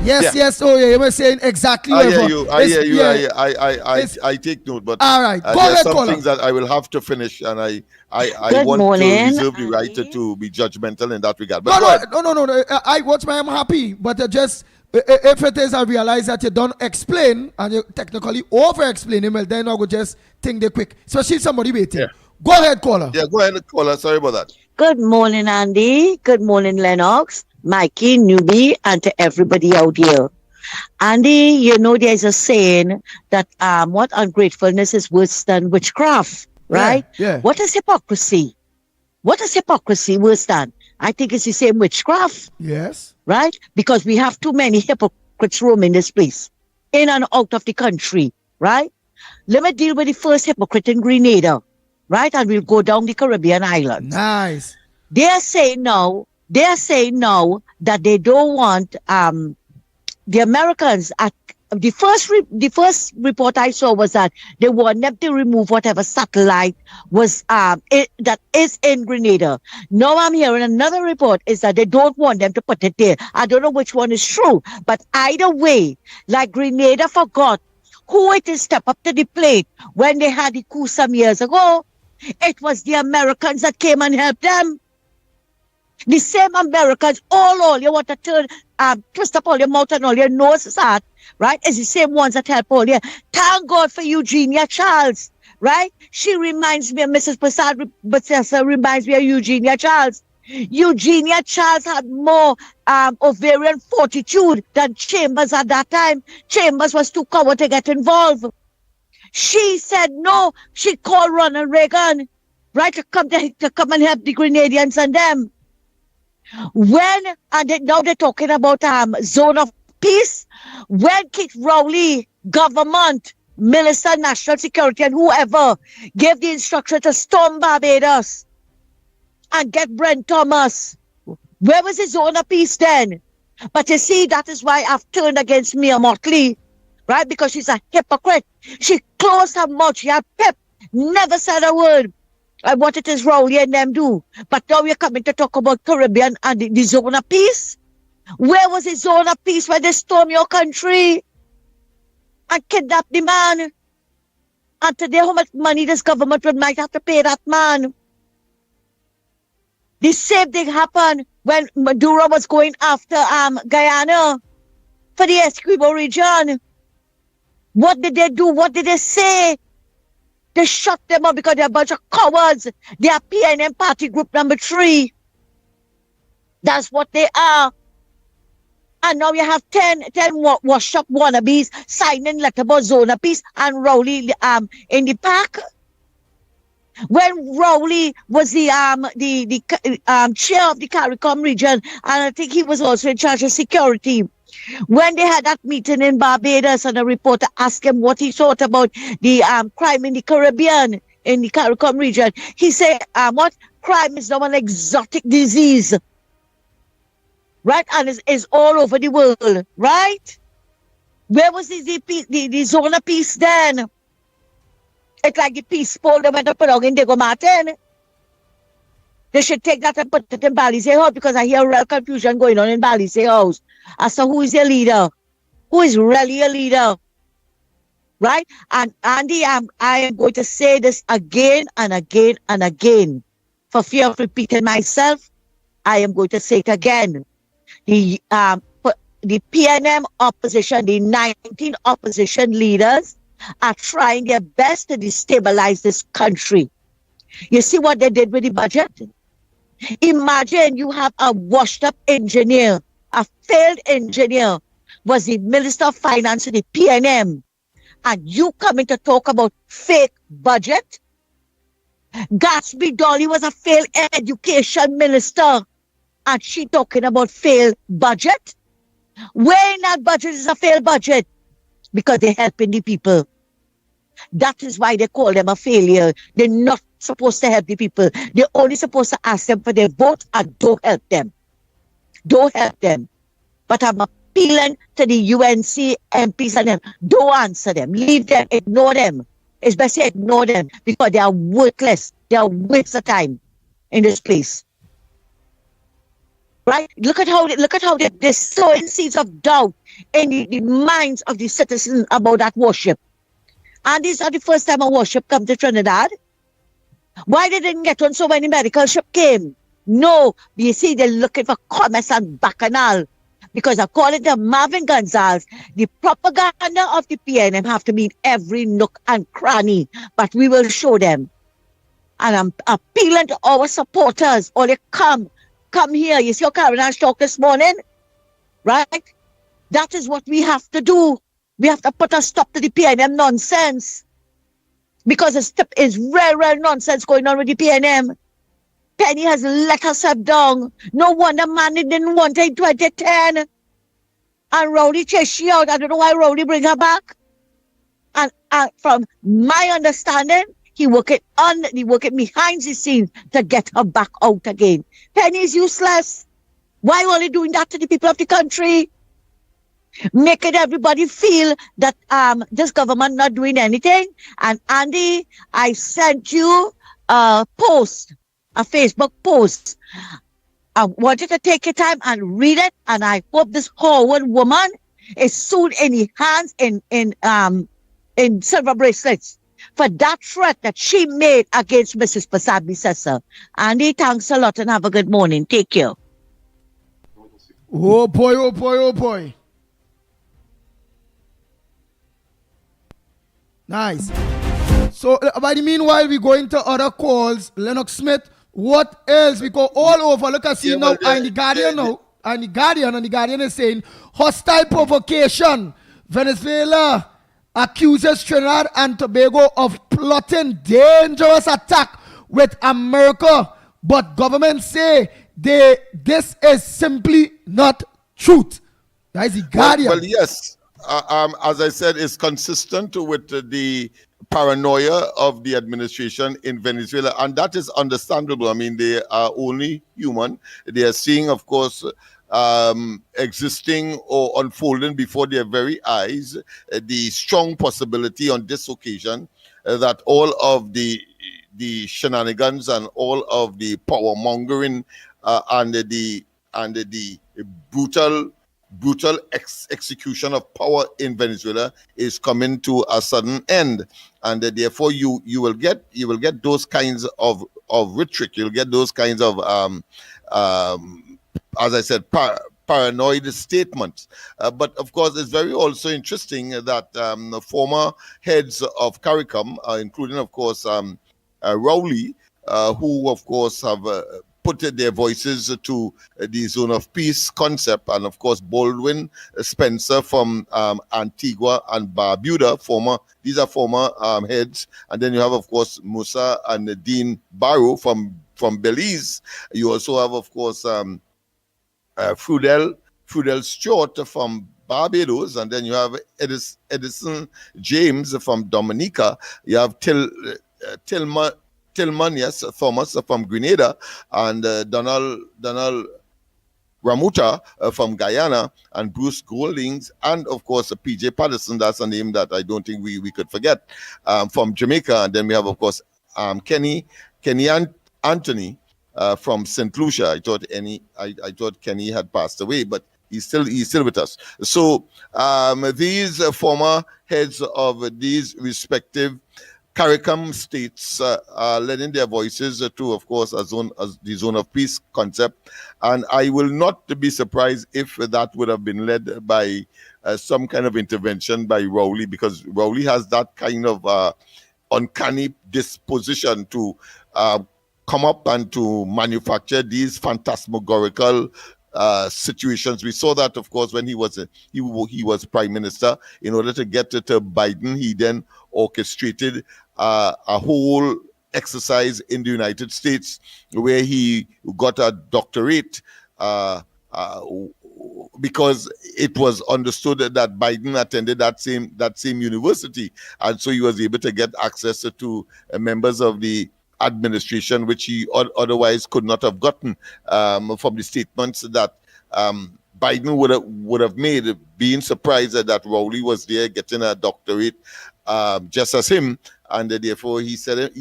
yes, you were saying exactly. I hear you. I take note, but all right, there are some things that I will have to finish, and I want to reserve the right to be judgmental in that regard. But no. I'm happy, but just if it is, I realize that you don't explain and you technically over-explain, well, then I would just think they quick. Especially somebody waiting. Yeah. Go ahead, caller. Yeah, go ahead, caller. Sorry about that. Good morning, Andy. Good morning, Lennox, Mikey, Newbie, and to everybody out here. Andy, there's a saying that what ungratefulness is worse than witchcraft, right? Yeah. What is hypocrisy? What is hypocrisy worse than? I think it's the same witchcraft. Yes. Right? Because we have too many hypocrites roaming this place. in and out of the country, right? Let me deal with the first hypocrite in Grenada, right? And we'll go down the Caribbean islands. Nice. They are saying now that they don't want the Americans at the first report I saw was that they want them to remove whatever satellite was that is in Grenada. Now I'm hearing another report is that they don't want them to put it there. I don't know which one is true, but either way, like Grenada forgot who it is step up to the plate when they had the coup some years ago. It was the Americans that came and helped them. The same Americans, all you want to turn, twist up all your mouth and all your noses at, right? It's the same ones that help all you. Thank God for Eugenia Charles, right? She reminds me of Mrs. Basessa reminds me of Eugenia Charles. Eugenia Charles had more ovarian fortitude than Chambers at that time. Chambers was too coward to get involved. She said no. She called Ronald Reagan, right, to come and help the Grenadians and them. Now they're talking about zone of peace. When Kit Rowley, government, Minister, National Security, and whoever gave the instruction to storm Barbados and get Brent Thomas, where was the zone of peace then? But you see, that is why I've turned against Mia Motley, right? Because she's a hypocrite. She closed her mouth. She had pep, never said a word. What it is Rowley and them do. But now we're coming to talk about Caribbean and the zone of peace. Where was the zone of peace when they storm your country and kidnap the man? And today, how much money this government might have to pay that man? The same thing happened when Maduro was going after Guyana for the Essequibo region. What did they do? What did they say? They shut them up because they're a bunch of cowards. They are PNM party group number 3. That's what they are. And now you have 10 washed up wannabes signing letter about zone of peace and Rowley in the park. When Rowley was the chair of the CARICOM region, and I think he was also in charge of security. When they had that meeting in Barbados and a reporter asked him what he thought about the crime in the Caribbean, in the CARICOM region, he said, what? Crime is now an exotic disease, right? And it's all over the world, right? Where was the zone of peace then? It's like the peace poll they went up along in Diego Martin. They should take that and put it in Balisay House because I hear real confusion going on in Balisay House as to who is their leader, who is really a leader, right? And Andy, I am going to say this again and again and again. For fear of repeating myself, I am going to say it again. The PNM opposition, the 19 opposition leaders are trying their best to destabilize this country. You see what they did with the budget? Imagine you have a washed up engineer, a failed engineer, was the Minister of Finance in the PNM, and you coming to talk about fake budget? Gatsby Dolly was a failed education minister, and she talking about failed budget? Where in that budget is a failed budget? Because they're helping the people. That is why they call them a failure. They're not supposed to help the people. They're only supposed to ask them for their vote and don't help them. Don't help them. But I'm appealing to the UNC MPs and them. Don't answer them. Leave them. Ignore them. It's best to ignore them because they are worthless. They are waste of time in this place. Right? Look at how they're sowing seeds of doubt in the minds of the citizens about that worship. And this is not the first time a worship come to Trinidad. Why they didn't get on so many medical ship came? No, you see, they're looking for commerce and bacchanal. Because according to Marvin Gonzalez, the propaganda of the PNM have to be in every nook and cranny. But we will show them. And I'm appealing to our supporters. Or they come here. You see how Karen talk this morning? Right? That is what we have to do. We have to put a stop to the PNM nonsense. Because it's real nonsense going on with the PNM. Penny has let herself down. No wonder man didn't want it in 2010. And Rowley chased she out. I don't know why Rowley bring her back. And from my understanding, he working behind the scenes to get her back out again. Penny is useless. Why only doing that to the people of the country? Making everybody feel that this government not doing anything. And Andy, I sent you a post, a Facebook post. I want you to take your time and read it, and I hope this Howard woman is soon in the hands in silver bracelets for that threat that she made against Mrs. Pasabi Sessa. Andy, thanks a lot and have a good morning. Take care. Oh boy, oh boy, oh boy. Nice. So, by the meanwhile, we go into other calls. Lennox Smith, what else? We go all over. Look, I see now, and the Guardian now, and the Guardian is saying, hostile provocation. Venezuela accuses Trinidad and Tobago of plotting dangerous attack with America, but government say this is simply not truth. That is the Guardian. Well, yes. As I said, it's consistent with the paranoia of the administration in Venezuela, and that is understandable. I mean, they are only human. They are seeing, of course, existing or unfolding before their very eyes the strong possibility on this occasion that all of the shenanigans and all of the power mongering and the brutal execution of power in Venezuela is coming to a sudden end, and therefore you will get those kinds of rhetoric. You'll get those kinds of as I said, paranoid statements. But of course, it's very also interesting that the former heads of CARICOM, including of course Rowley, who of course have put their voices to the zone of peace concept, and of course Baldwin Spencer from Antigua and Barbuda, these are former heads, and then you have of course Musa and Dean Barrow from Belize. You also have of course Frudel Stewart from Barbados, and then you have Edison James from Dominica. You have Tillmanius Thomas from Grenada, and Donald Ramuta from Guyana, and Bruce Goldings, and of course PJ Patterson. That's a name that I don't think we could forget, from Jamaica. And then we have of course Kenny Anthony from St. Lucia. I thought Kenny had passed away, but he's still with us. So these former heads of these respective CARICOM states are lending their voices to, of course, the zone of peace concept, and I will not be surprised if that would have been led by some kind of intervention by Rowley, because Rowley has that kind of uncanny disposition to come up and to manufacture these phantasmagorical situations. We saw that, of course, when he was prime minister. In order to get to Biden, he then orchestrated a whole exercise in the United States where he got a doctorate because it was understood that Biden attended that same university, and so he was able to get access to members of the administration, which he otherwise could not have gotten from the statements that Biden would have made, being surprised that Rowley was there getting a doctorate just as him, and therefore he said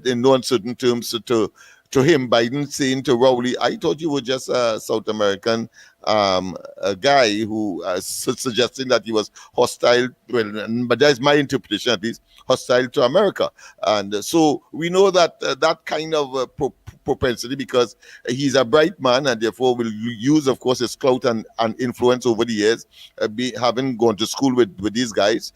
in no uncertain terms to him, Biden saying to Rowley, "I thought you were just a South American guy who suggesting that he was hostile," but that's my interpretation at least, hostile to America. And so we know that that kind of propensity, because he's a bright man and therefore will use, of course, his clout and influence over the years, having gone to school with these guys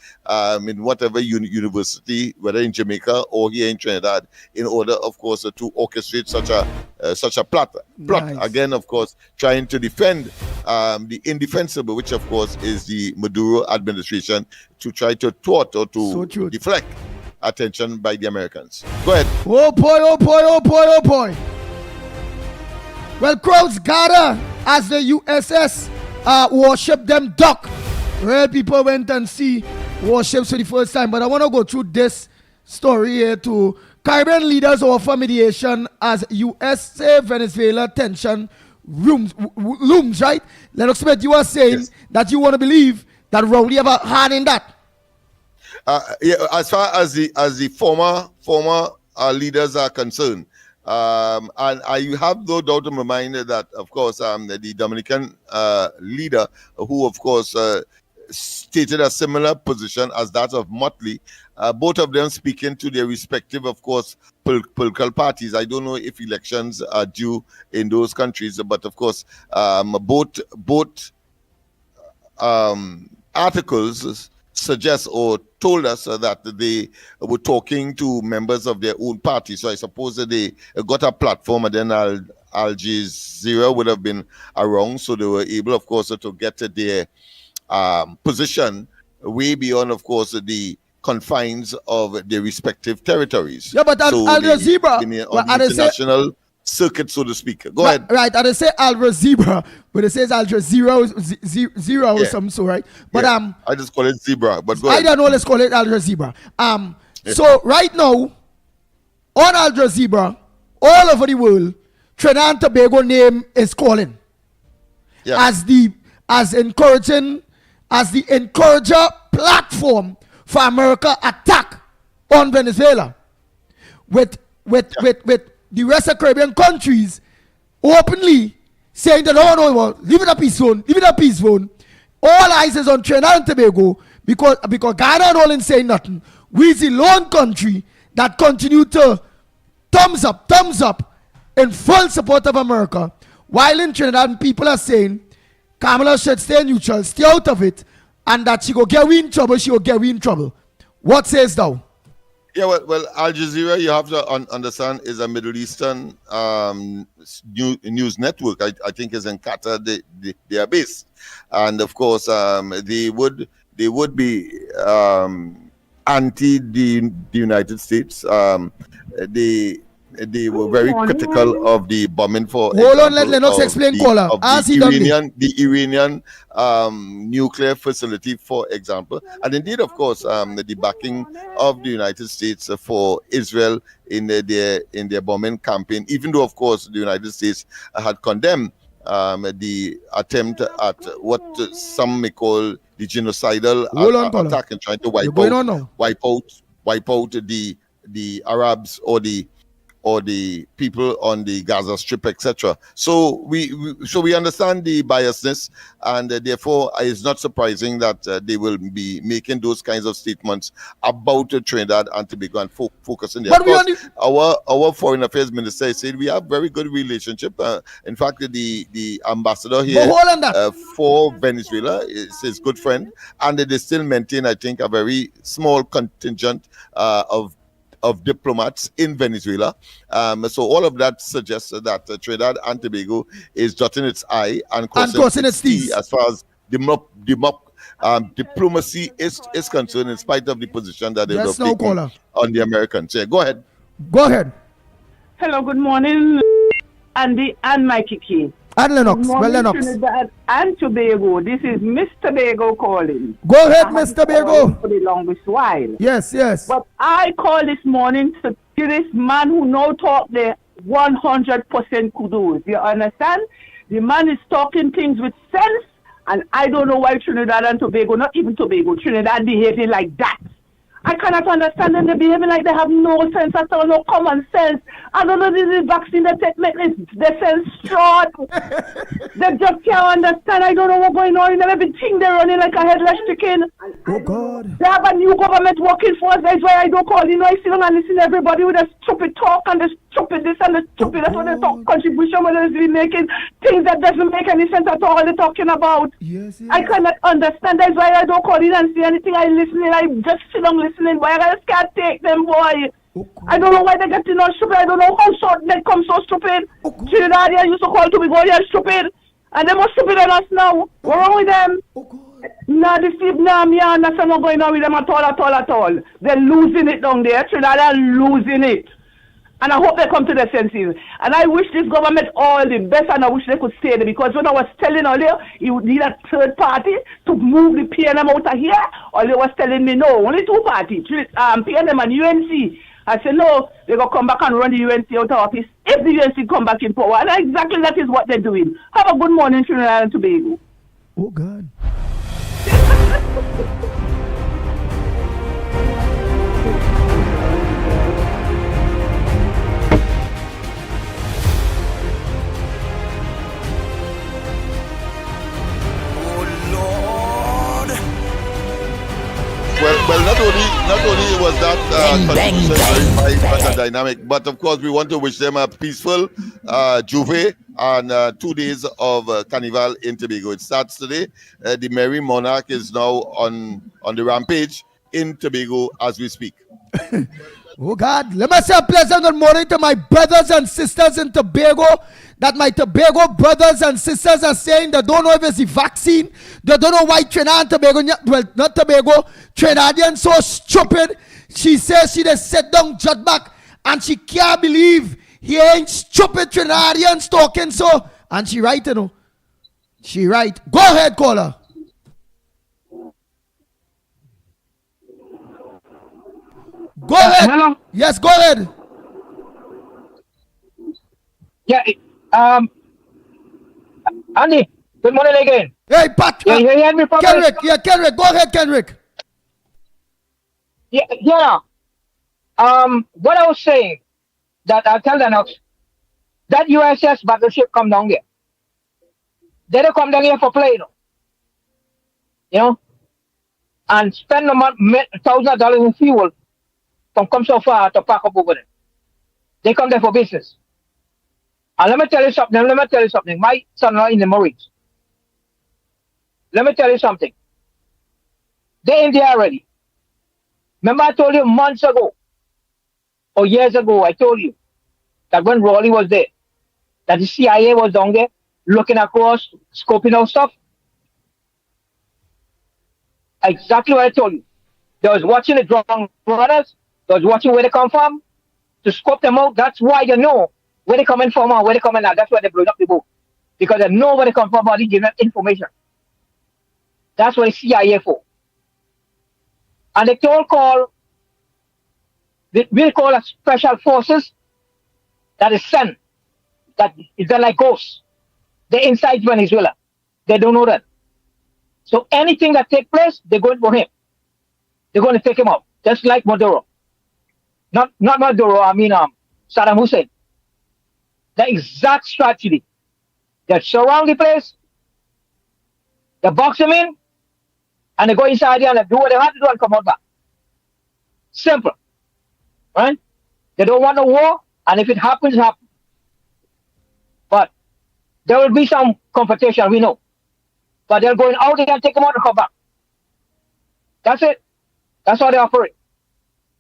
in whatever university, whether in Jamaica or here in Trinidad, in order, of course, to orchestrate such a plot. Nice. Again, of course, trying to defend the indefensible, which of course is the Maduro administration, to try to thwart or to deflect attention by the Americans. Go ahead. Oh boy, oh boy, oh boy, oh boy. Well, crowds gather as the USS worship them duck. Where people went and see warships for the first time. But I want to go through this story here too. Caribbean leaders offer mediation as USA-Venezuela tension looms, right? Lennox Smith, you are saying that you want to believe that Rowley have a hand in that. Yeah, as far as the former leaders are concerned, and I have no doubt in my mind that, of course, the Dominican leader, who, of course, stated a similar position as that of Motley, both of them speaking to their respective, of course, political parties. I don't know if elections are due in those countries, but of course, both articles suggest or told us that they were talking to members of their own party. So I suppose that they got a platform, and then Al Jazeera would have been around, so they were able, of course, to get to their position way beyond, of course, the confines of their respective territories. Yeah, but so Al Jazeera, on the international circuit, so to speak. Go ahead. Right, and they say Al Jazeera, but it says Al Jazeera zero or something, so right. But I just call it zebra. But go I ahead. don't know. Let's call it Al Jazeera. So right now, on Al Jazeera, all over the world, Trinidad and Tobago name is calling as the encourager platform for America attack on Venezuela, with the rest of Caribbean countries openly saying that no, leave it a peace zone. All eyes is on Trinidad and Tobago because Ghana and all in saying nothing. We is the lone country that continue to thumbs up in full support of America, while in Trinidad people are saying Kamala should stay neutral, stay out of it, and that she go get we in trouble, What says thou? Yeah, well, Al Jazeera, you have to understand, is a Middle Eastern news network. I think is in Qatar. They are based, and of course, they would be anti the United States. They were very critical of the bombing for. Hold on, let Lennox explain, caller. The Iranian nuclear facility, for example, and indeed, of course, the backing of the United States for Israel in their bombing campaign. Even though, of course, the United States had condemned the attempt at what some may call the genocidal attack and trying to wipe out the Arabs or the people on the Gaza Strip, etc. So we understand the biasness, and therefore it's not surprising that they will be making those kinds of statements about Trinidad and Tobago and focusing there. Of course, our foreign affairs minister said we have very good relationship. In fact, the ambassador here for Venezuela is his good friend, and they still maintain, I think, a very small contingent of diplomats in Venezuela. So all of that suggests that Trinidad and Tobago is dotting its I and crossing its T as far as diplomacy is concerned, in spite of the position that they have taken on the Americans. Yeah, go ahead. Hello, good morning, Andy and Mickie. And Lennox. Well, Lennox. Trinidad and Tobago. This is Mr. Tobago calling. Go ahead, Mr. Tobago. For the longest while. Yes. But I call this morning to this man who now talk the 100% kudos. You understand? The man is talking things with sense, and I don't know why Trinidad and Tobago, not even Tobago, Trinidad behaving like that. I cannot understand them. They're behaving like they have no sense at all, no common sense. I don't know, this is vaccine that make their sense short. They just can't understand. I don't know what's going on in them. Everything they're running like a headless chicken. Oh, God. They have a new government working for us. That's why I don't call. I sit down and listen to everybody with a stupid talk and the stupid this and the stupid that's what they talk. Contribution when they're making things that doesn't make any sense at all. They're talking about. Yes. I cannot understand. That's why I don't call in and see anything. I just sit down listening, boy. I just can't take them, boy. I don't know why they get so stupid. I don't know how short they come so stupid. Trinidadian used to call Tobago, they're stupid. And they're more stupid than us now. What's wrong with them? Nah, nothing not going on with them at all. They're losing it down there. Trinidad are losing it. And I hope they come to their senses. And I wish this government all the best, and I wish they could stay there, because when I was telling earlier, you would need a third party to move the PNM out of here, or they was telling me, no, only two parties, PNM and UNC. I said, no, they're going to come back and run the UNC out of office if the UNC come back in power. And exactly that is what they're doing. Have a good morning, Trinidad and Tobago. Oh, God. Well, not only was that very fine and dynamic, but of course we want to wish them a peaceful Juve and 2 days of Carnival in Tobago. It starts today. The Merry Monarch is now on the rampage in Tobago as we speak. Oh God, let me say a pleasant good morning to my brothers and sisters in Tobago. That my Tobago brothers and sisters are saying they don't know if it's the vaccine. They don't know why Trinidad and Tobago, well, not Tobago, Trinidadian so stupid. She says she just sit down, jut back, and she can't believe he ain't stupid Trinidadians talking so. And she right, you know. She right. Go ahead, caller. Go ahead. Hello? Yes, go ahead. Yeah, Andy, good morning again. Hey, Pat. Yeah, you hear me properly? Kenrick, yeah, Kenrick. Go ahead, Kenrick. Yeah. What I was saying, that I'll tell Lennox, that USS battleship come down there. They don't come down here for play, you know, and spend $1,000 in fuel from come so far to pack up over there. They come there for business. And let me tell you something. My son-in-law in the Marines. Let me tell you something. They're in there already. Remember I told you months ago, or years ago, I told you that when Raleigh was there, that the CIA was down there, looking across, scoping out stuff. Exactly what I told you. They was watching the drone runners. They was watching where they come from, to scope them out. That's why you know where they coming from and where they coming out. That's why they blew up the boat. Because they know where they come from, but they give them information. That's what the CIA for. And they told we'll call a special forces that is sent, that is like ghosts. They're inside Venezuela. They don't know that. So anything that takes place, they're going for him. They're going to take him out, just like Maduro. Not Maduro, I mean Saddam Hussein. The exact strategy. They surround the place, they box him in, and they go inside there and they do what they have to do and come out back. Simple. Right? They don't want no war, and if it happens, it happens. But there will be some confrontation, we know. But they're going out there and take them out and come back. That's it. That's how they operate.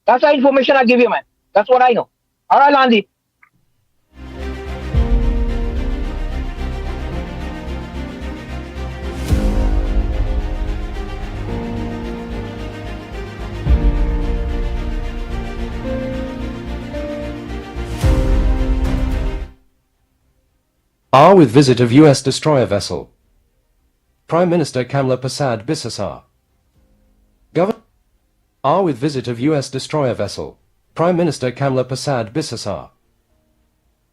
That's the information I give you, man. That's what I know. All right, Landy. R with visit of U.S. destroyer vessel. Prime Minister Kamla Prasad Bisesar. R with visit of U.S. destroyer vessel. Prime Minister Kamla Prasad Bisesar.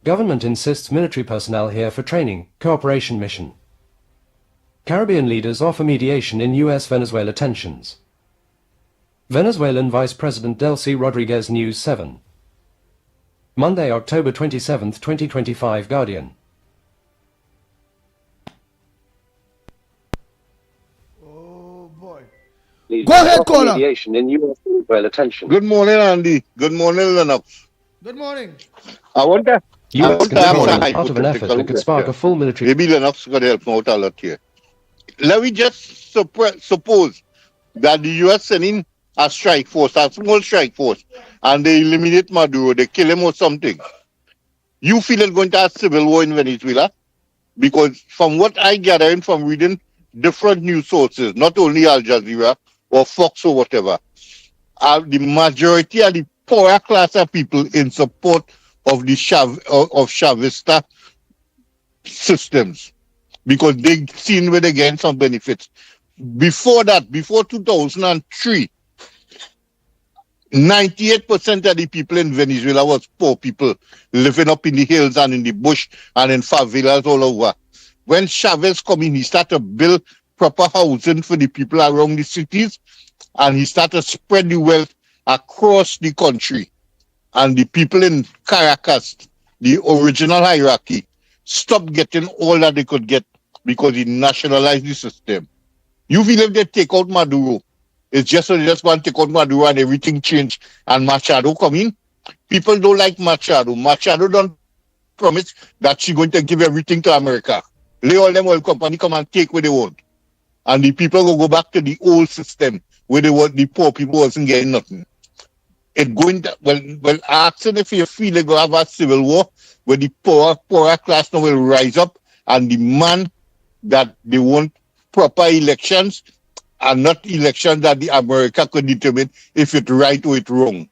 Government insists military personnel here for training, cooperation mission. Caribbean leaders offer mediation in U.S.-Venezuela tensions. Venezuelan Vice President Delcy Rodriguez News 7. Monday, October 27, 2025 Guardian. Go ahead, caller. Mediation in U.S.-Venezuela tensions. Good morning, Andy. Good morning, Lennox. Good morning. I want to U.S. ask a out of an effort that could spark a full military... Maybe Lennox could help me out a lot here. Let me just suppose that the U.S. sending a strike force, a small strike force, and they eliminate Maduro, they kill him or something. You feel it's going to have civil war in Venezuela? Because from what I gathering from reading different news sources, not only Al Jazeera or Fox or whatever, the majority of the poorer class of people in support of the Chavista systems because they seen where they gain some benefits. Before that, before 2003, 98% of the people in Venezuela was poor people living up in the hills and in the bush and in favelas all over. When Chavez come in, he started to build proper housing for the people around the cities, and he started to spread the wealth across the country. And the people in Caracas, the original hierarchy, stopped getting all that they could get because he nationalized the system. You feel if they take out Maduro, it's just so they just want to take out Maduro and everything changed and Machado come in. People don't like Machado. Machado don't promise that she's going to give everything to America. Lay all them oil company come and take what they want. And the people will go back to the old system where they want the poor people wasn't getting nothing. It going to, well asking if you feel they're going to have a civil war where the poorer class now will rise up and demand that they want proper elections and not elections that the America could determine if it's right or it's wrong.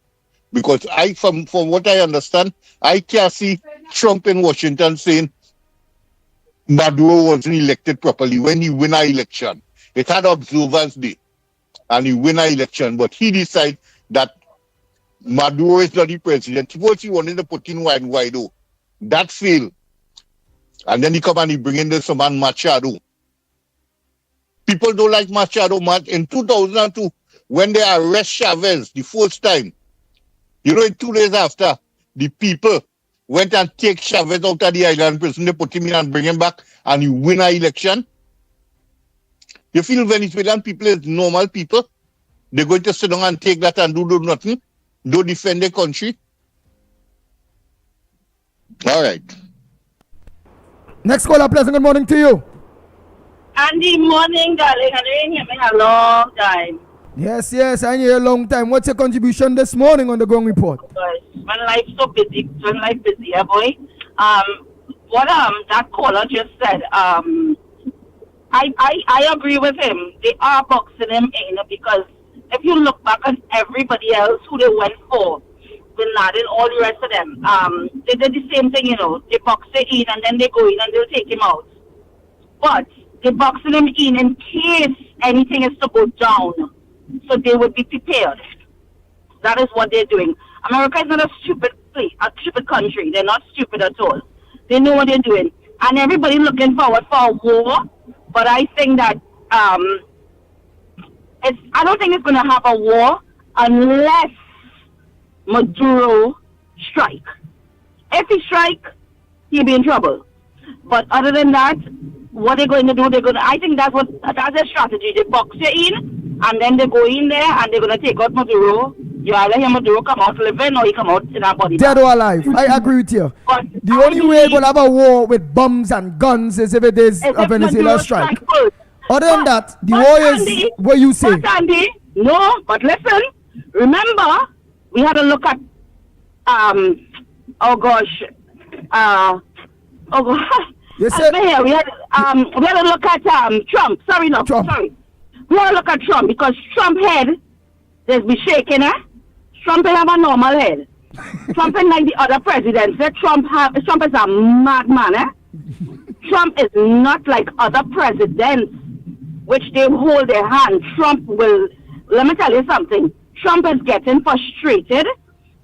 Because from what I understand, I can't see Trump in Washington saying Maduro wasn't elected properly when he win an election. It had observers day and he win an election, but he decided that Maduro is not the president. Suppose he wanted to put in Guaido. That failed. And then he come and he bring in this man Machado. People don't like Machado. In 2002, when they arrest Chavez the first time, you know, in 2 days after, the people went and take Chavez out of the island prison, they put him in and bring him back, and he win an election. You feel Venezuelan people is normal people? They're going to sit down and take that and do nothing? Don't defend the country? All right. Next caller, pleasant good morning to you. Andy, morning, darling. I've been here a long time. Yes, I hear a long time. What's your contribution this morning on the Ground Report? My life's so busy. My life busy, boy. What that caller just said, I agree with him. They are boxing him in because if you look back on everybody else who they went for, Bin Laden, all the rest of them, they did the same thing, you know. They box it in and then they go in and they'll take him out. But they're boxing him in case anything is to go down. So they would be prepared. That is what they're doing. America is not a stupid place, a stupid country. They're not stupid at all. They know what they're doing. And everybody looking forward for a war. But I think that I don't think it's going to have a war unless Maduro strike. If he strike, he'll be in trouble. But other than that, what they're going to do, I think that's their strategy. They box you in, and then they go in there, and they're going to take out Maduro. You either hear Maduro come out living, or he come out in our body. Dead or alive. I agree with you. But the only way we're going to have a war with bombs and guns is if it is a Venezuela strike. Other than that, the war is what you say. But Andy, no, but listen, remember, we had to look at, we had to look at Trump. Sorry. We had to look at Trump because Trump head, there's be shaking, Trump have a normal head. Trump is like the other presidents. Trump is a madman, Trump is not like other presidents, which they hold their hand. Trump will, let me tell you something. Trump is getting frustrated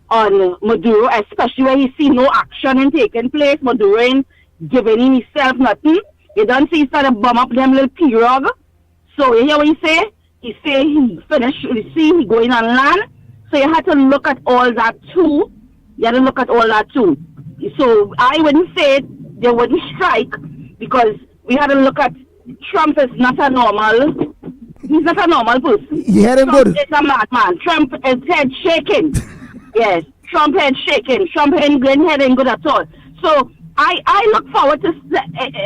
on Maduro, especially when he see no action in taking place. Maduro ain't giving himself nothing. You don't see he started bomb up them little pirogue. So you hear what he say? He say he finished, you see he going on land. So you had to look at all that too. So I wouldn't say they wouldn't strike because we had to look at Trump is not a normal. He's not a normal person. Trump is a madman. Trump is head shaking. Yes, Trump head shaking. Trump head ain't good at all. So I look forward to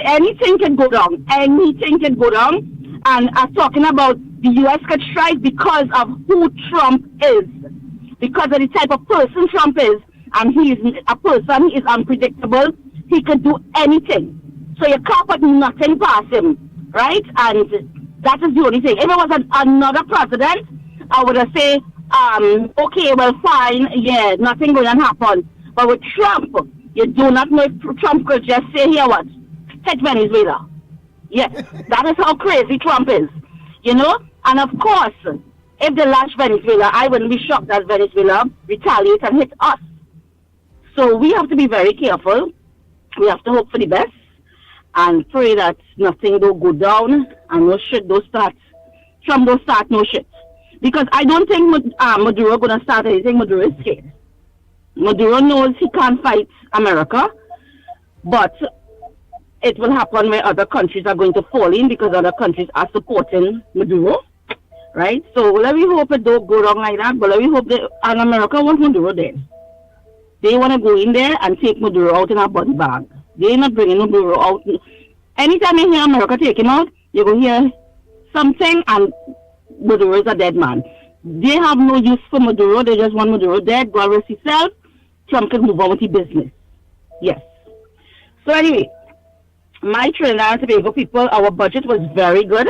anything can go wrong. Anything can go wrong. And I'm talking about the U.S. could strike because of who Trump is. Because of the type of person Trump is. And he is a person, he is unpredictable. He could do anything. So you can't put nothing past him. Right? And that is the only thing. If it was another president, I would have said, okay, well, fine, yeah, nothing going to happen. But with Trump, you do not know if Trump could just say, here what? Hit Venezuela. Yes, that is how crazy Trump is. You know? And of course, if they launch Venezuela, I wouldn't be shocked that Venezuela retaliate and hit us. So we have to be very careful. We have to hope for the best and pray that nothing don't go down and no shit don't start. Trump don't start no shit. Because I don't think Maduro gonna start anything. Maduro is scared. Maduro knows he can't fight America, but it will happen where other countries are going to fall in because other countries are supporting Maduro, right? So let me hope it don't go wrong like that, but let me hope that and America wants Maduro dead. They want to go in there and take Maduro out in a body bag. They're not bringing Maduro out. Anytime you hear America take him out, you're going to hear something and Maduro is a dead man. They have no use for Maduro. They just want Maduro dead. God rest himself. Trump can move on with his business. Yes. So anyway, my Trinidad and Tobago people, our budget was very good.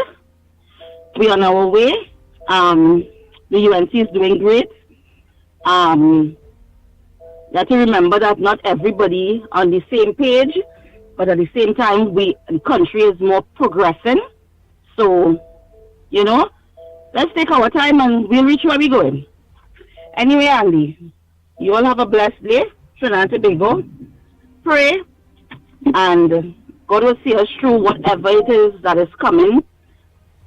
We're on our way. The UNC is doing great. You have to remember that not everybody on the same page, but at the same time, the country is more progressing. So, you know, let's take our time and we'll reach where we're going. Anyway, Andy, you all have a blessed day, Trinidad and Tobago. Pray, and God will see us through whatever it is that is coming.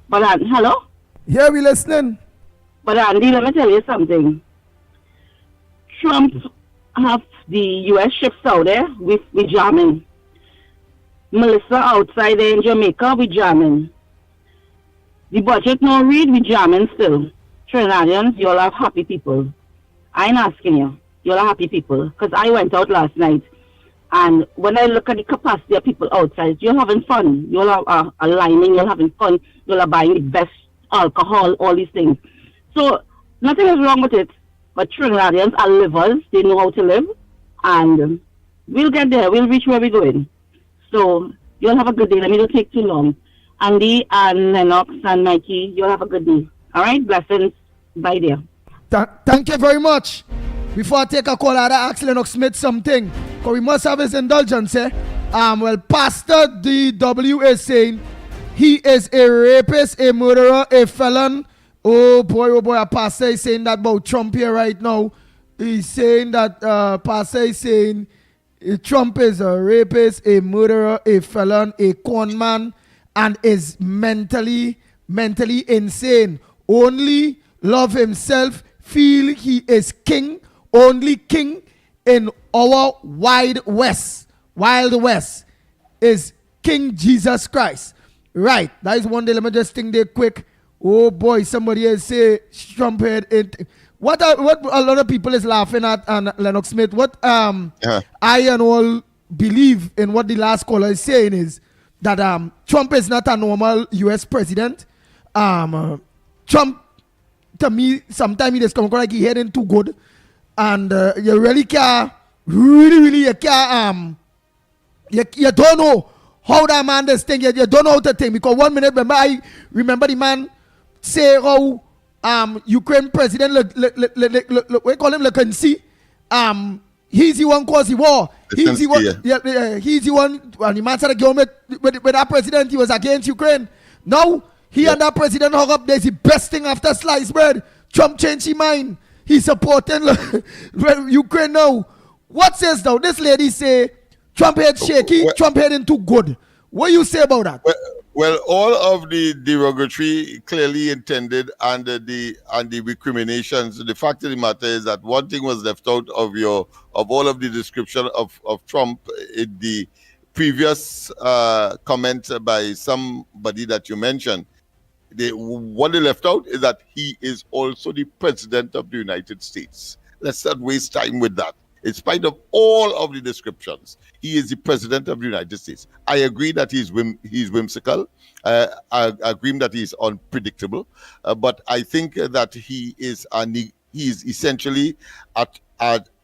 But, hello? Yeah, we listening. But, Andy, let me tell you something. Trump have the U.S. ships out there, we jamming. Melissa outside there in Jamaica, we jamming. The budget no read, we jamming still. Trinidadians, you all have happy people. I ain't asking you. You all are happy people. Because I went out last night, and when I look at the capacity of people outside, you're having fun. You all are aligning, you're having fun. You all are buying the best alcohol, all these things. So, nothing is wrong with it. But Trinidadians are livers. They know how to live. And we'll get there. We'll reach where we're going. So, you'll have a good day. Let me not take too long. Andy and Lennox and Mickie, you'll have a good day. All right? Blessings. Bye there. Thank you very much. Before I take a call, I'd ask Lennox Smith something. Because we must have his indulgence, eh? Well, Pastor D.W. is saying he is a rapist, a murderer, a felon. Oh boy, a pastor is saying that about Trump here right now. He's saying that pastor is saying Trump is a rapist, a murderer, a felon, a con man, and is mentally insane. Only love himself, feel he is king, only king in our Wild West is King Jesus Christ. Right, that is one day. Let me just think there quick. Oh boy, somebody else say Trump head it. What a lot of people is laughing at, and Lennox Smith. What I and all believe in what the last caller is saying is that Trump is not a normal U.S. president. Trump, to me, sometimes he just come like he heading too good, and you really can't, you can't, you don't know how that man does thing. You don't know how to think, because 1 minute, I remember the man say how Ukraine president we call him Lekensky. He's the one cause the war. He's the one. He's the one. And the man said with that president, he was against Ukraine. Now he and that president hung up. There's the best thing after sliced bread. Trump changed his mind. He's supporting Ukraine now. What says though? This lady say Trump head shaky. Trump heading too good. What do you say about that? Well, all of the derogatory clearly intended and the recriminations. The fact of the matter is that one thing was left out of all of the description of Trump in the previous comment by somebody that you mentioned. What they left out is that he is also the president of the United States. Let's not waste time with that. In spite of all of the descriptions, he is the president of the United States. I agree that he's whimsical. I agree that he's unpredictable. But I think that he is essentially a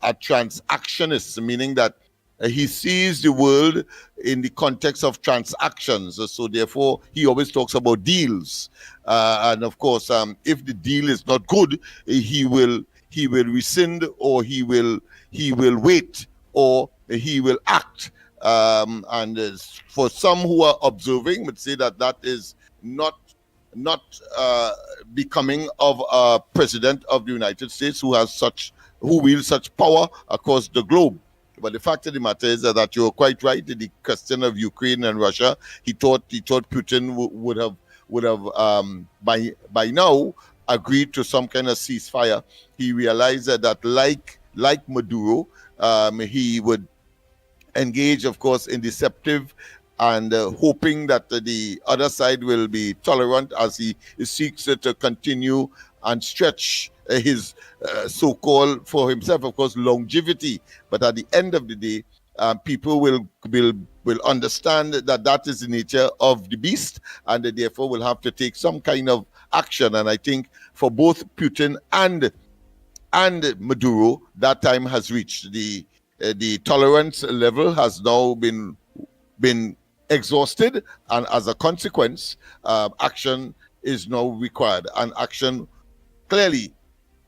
transactionist, meaning that he sees the world in the context of transactions. So therefore, he always talks about deals. And of course, if the deal is not good, he will rescind, or he will wait or he will act. For some who are observing, would say that that is not becoming of a president of the United States who wields such power across the globe. But the fact of the matter is that you're quite right in the question of Ukraine and Russia. He thought Putin would have by now agreed to some kind of ceasefire. He realized that like Maduro, he would engage, of course, in deceptive and hoping that the other side will be tolerant as he seeks to continue and stretch his so-called, for himself, of course, longevity. But at the end of the day, people will understand that that is the nature of the beast, and they therefore will have to take some kind of action. And I think for both Putin and Maduro, that time has reached. The tolerance level has now been exhausted, and as a consequence, action is now required, and action clearly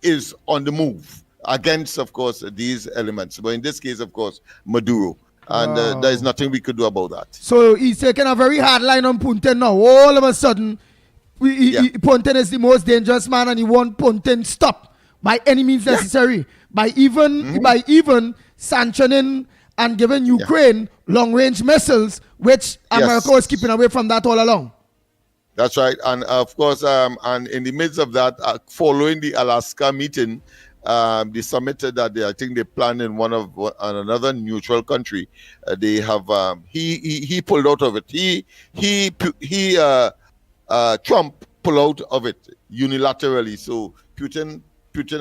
is on the move against, of course, these elements. But in this case, of course, Maduro. And there is nothing we could do about that. So he's taking a very hard line on Putin now. All of a sudden, Putin is the most dangerous man, and he wants Putin stopped by any means necessary. By even sanctioning and giving Ukraine long-range missiles, which America was keeping away from that all along. That's right. And of course, and in the midst of that, following the Alaska meeting, the summit that I think they planned in another neutral country, they have he pulled out of it. Trump pulled out of it unilaterally. So Putin,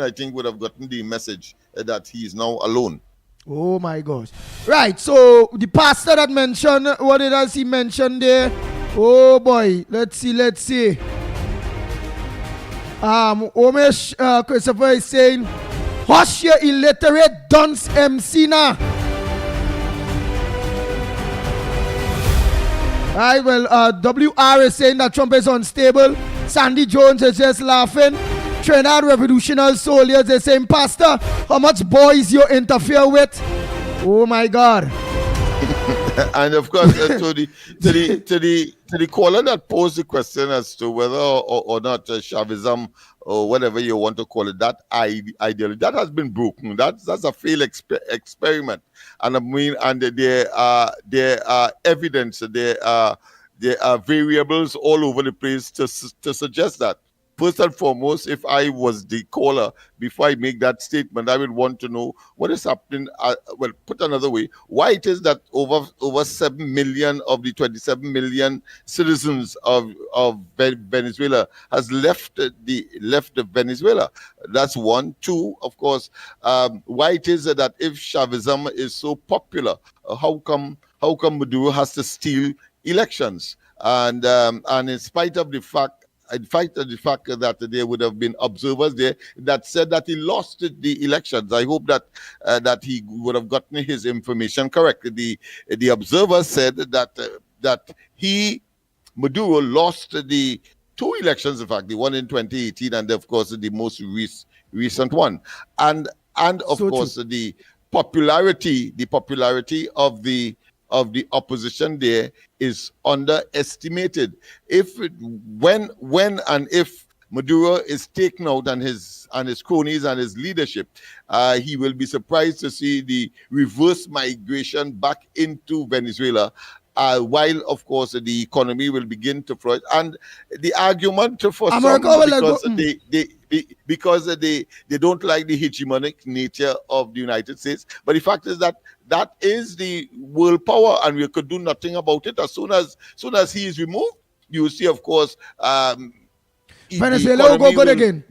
I think, would have gotten the message that he is now alone. Oh my gosh. Right, so the pastor that mentioned, what did he mention there? Oh boy, let's see. Omesh Christopher is saying, hush your illiterate dunce MC now. Right, well, WR is saying that Trump is unstable. Sandy Jones is just laughing. Trinidad Revolutionary Soldiers is saying, Pastor, how much boys you interfere with? Oh my God. And of course, to the caller that posed the question as to whether or not Chavism or whatever you want to call it, that ideology that has been broken. That's a failed experiment. And I mean, and there are evidence, there are variables all over the place to suggest that. First and foremost, if I was the caller, before I make that statement, I would want to know what is happening. Well, put another way, why it is that over 7 million of the 27 million citizens of Venezuela has left Venezuela. That's one. Two, of course, why it is that if Chavism is so popular, how come Maduro has to steal elections? And in spite of the fact that there would have been observers there that said that he lost the elections. I hope that he would have gotten his information correct. The observers said that Maduro lost the two elections, in fact, the one in 2018 and of course the most recent one. And of course the popularity of the opposition there is underestimated. When and if Maduro is taken out and his cronies and his leadership, he will be surprised to see the reverse migration back into Venezuela. While of course the economy will begin to flourish, and the argument for America some because they don't like the hegemonic nature of the United States. But the fact is that is the world power, and we could do nothing about it. As soon as he is removed, you will see, of course, Venezuela will go good again.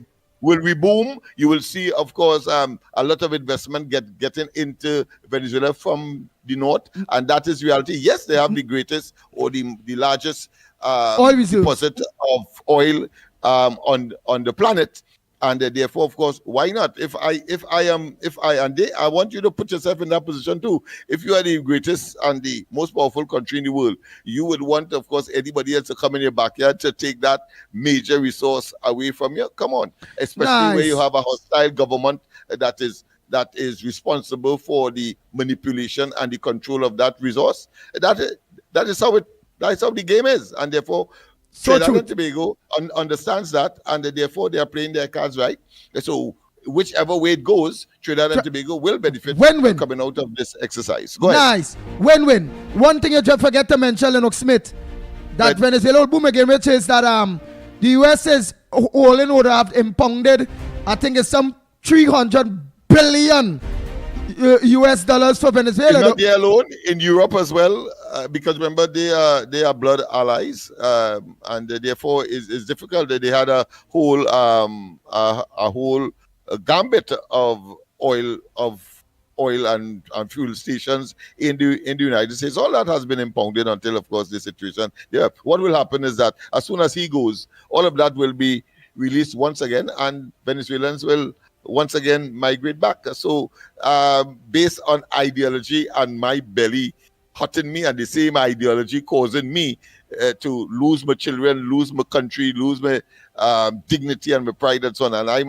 Will reboom. You will see, of course, a lot of investment getting into Venezuela from the north, and that is reality. Yes, they have the greatest or the largest deposit of oil on the planet, and therefore, of course, why not? I want you to put yourself in that position too. If you are the greatest and the most powerful country in the world, you would want, of course, anybody else to come in your backyard to take that major resource away from you. Come on, especially where you have a hostile government that is that is responsible for the manipulation and the control of that resource. That is how the game is, and therefore Trinidad and Tobago understands that, and therefore they are playing their cards right. So whichever way it goes, Trinidad and Tobago will benefit from coming out of this exercise. Go ahead. Nice. Win-win. One thing you just forget to mention, Lennox Smith, that Venezuela will boom again, which is that the US is all in order have impounded, I think it's some 300 billion US dollars for Venezuela. It's not there alone, in Europe as well, because remember they are blood allies, and therefore it's difficult. They had a whole gambit of oil and fuel stations in the United States. All that has been impounded until, of course, the situation. Yeah, what will happen is that as soon as he goes, all of that will be released once again, and Venezuelans will once again migrate back. So based on ideology and my belly hurting me, and the same ideology causing me to lose my children, lose my country, lose my dignity and my pride and so on, and I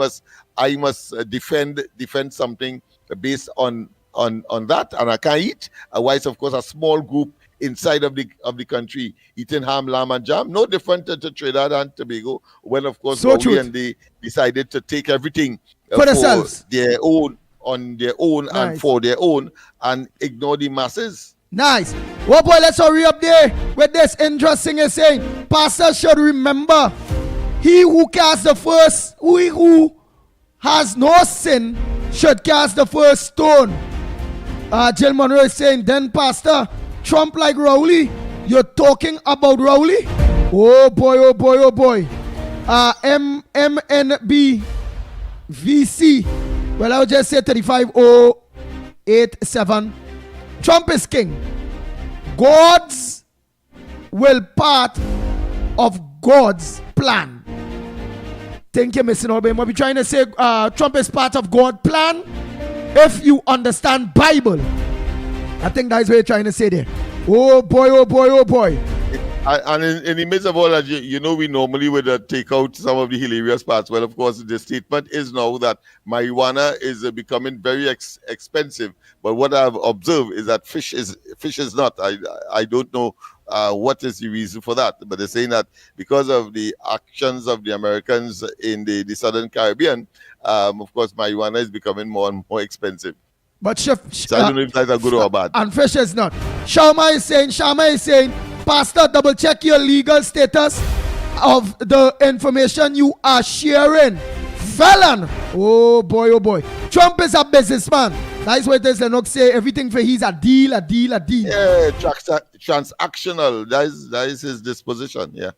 must defend something based on that, and I can't eat. Otherwise, of course, a small group inside of the country eating ham, lamb, and jam, no different to Trinidad and Tobago, when of course Rowley and they decided to take everything for themselves, their own, on their own, and for their own, and ignore the masses. Nice. Well, boy, let's hurry up there with this interesting is saying, Pastor should remember, he who casts the first, he who has no sin should cast the first stone. Jill Monroe is saying, then Pastor, Trump like Rowley? You're talking about Rowley? Oh boy, oh boy, oh boy. MNB VC. Well, I'll just say 35087. Trump is king. God's will part of God's plan. Thank you, Mr. Norbert. What we trying to say, Trump is part of God's plan. If you understand Bible, I think that's what you're trying to say there. Oh boy, oh boy, oh boy. And in the midst of all that, we normally would take out some of the hilarious parts. Well, of course, the statement is now that marijuana is becoming very expensive. But what I've observed is that fish is not. I don't know what is the reason for that. But they're saying that because of the actions of the Americans in the Southern Caribbean, of course, marijuana is becoming more and more expensive. But so I don't know if that's a good or bad. And fish is not. Shama is saying, Pastor, double check your legal status of the information you are sharing. Felon. Oh boy, oh boy. Trump is a businessman. That's why there's Lennox say everything for he's a deal. Yeah, transactional. That is his disposition. Yeah.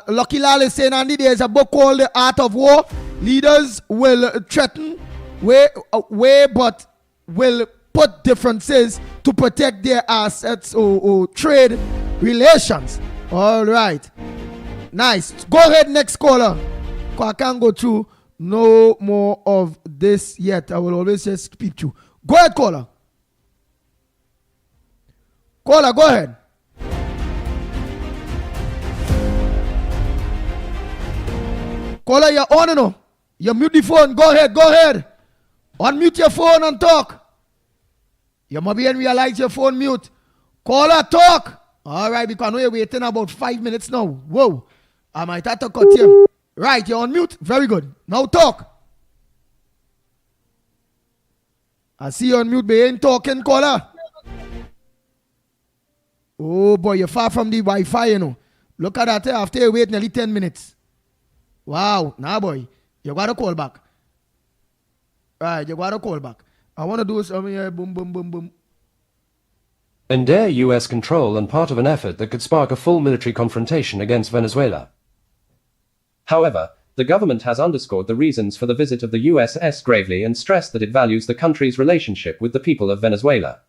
Lucky Lal is saying, Andy, there's a book called The Art of War. Leaders will threaten but will put differences to protect their assets or trade relations. All right. Nice. Go ahead, next caller. I can't go through no more of this yet. I will always just speak to you. Go ahead, caller. Caller, go ahead. Caller, you're on or no? You mute the phone. Go ahead. Unmute your phone and talk. You might be and realize your phone mute. Caller, talk. All right, because we're waiting about 5 minutes now. Whoa. I might have to cut you. Right, you're on mute. Very good. Now talk. I see you on mute, but you ain't talking, caller. Oh boy, you're far from the Wi-Fi, Look at that after you wait nearly 10 minutes. Wow. Nah, boy. You got to call back. Right, you got to call back. I want to do something here. Boom, boom, boom, boom. Endare U.S. control and part of an effort that could spark a full military confrontation against Venezuela. However, the government has underscored the reasons for the visit of the USS gravely and stressed that it values the country's relationship with the people of Venezuela.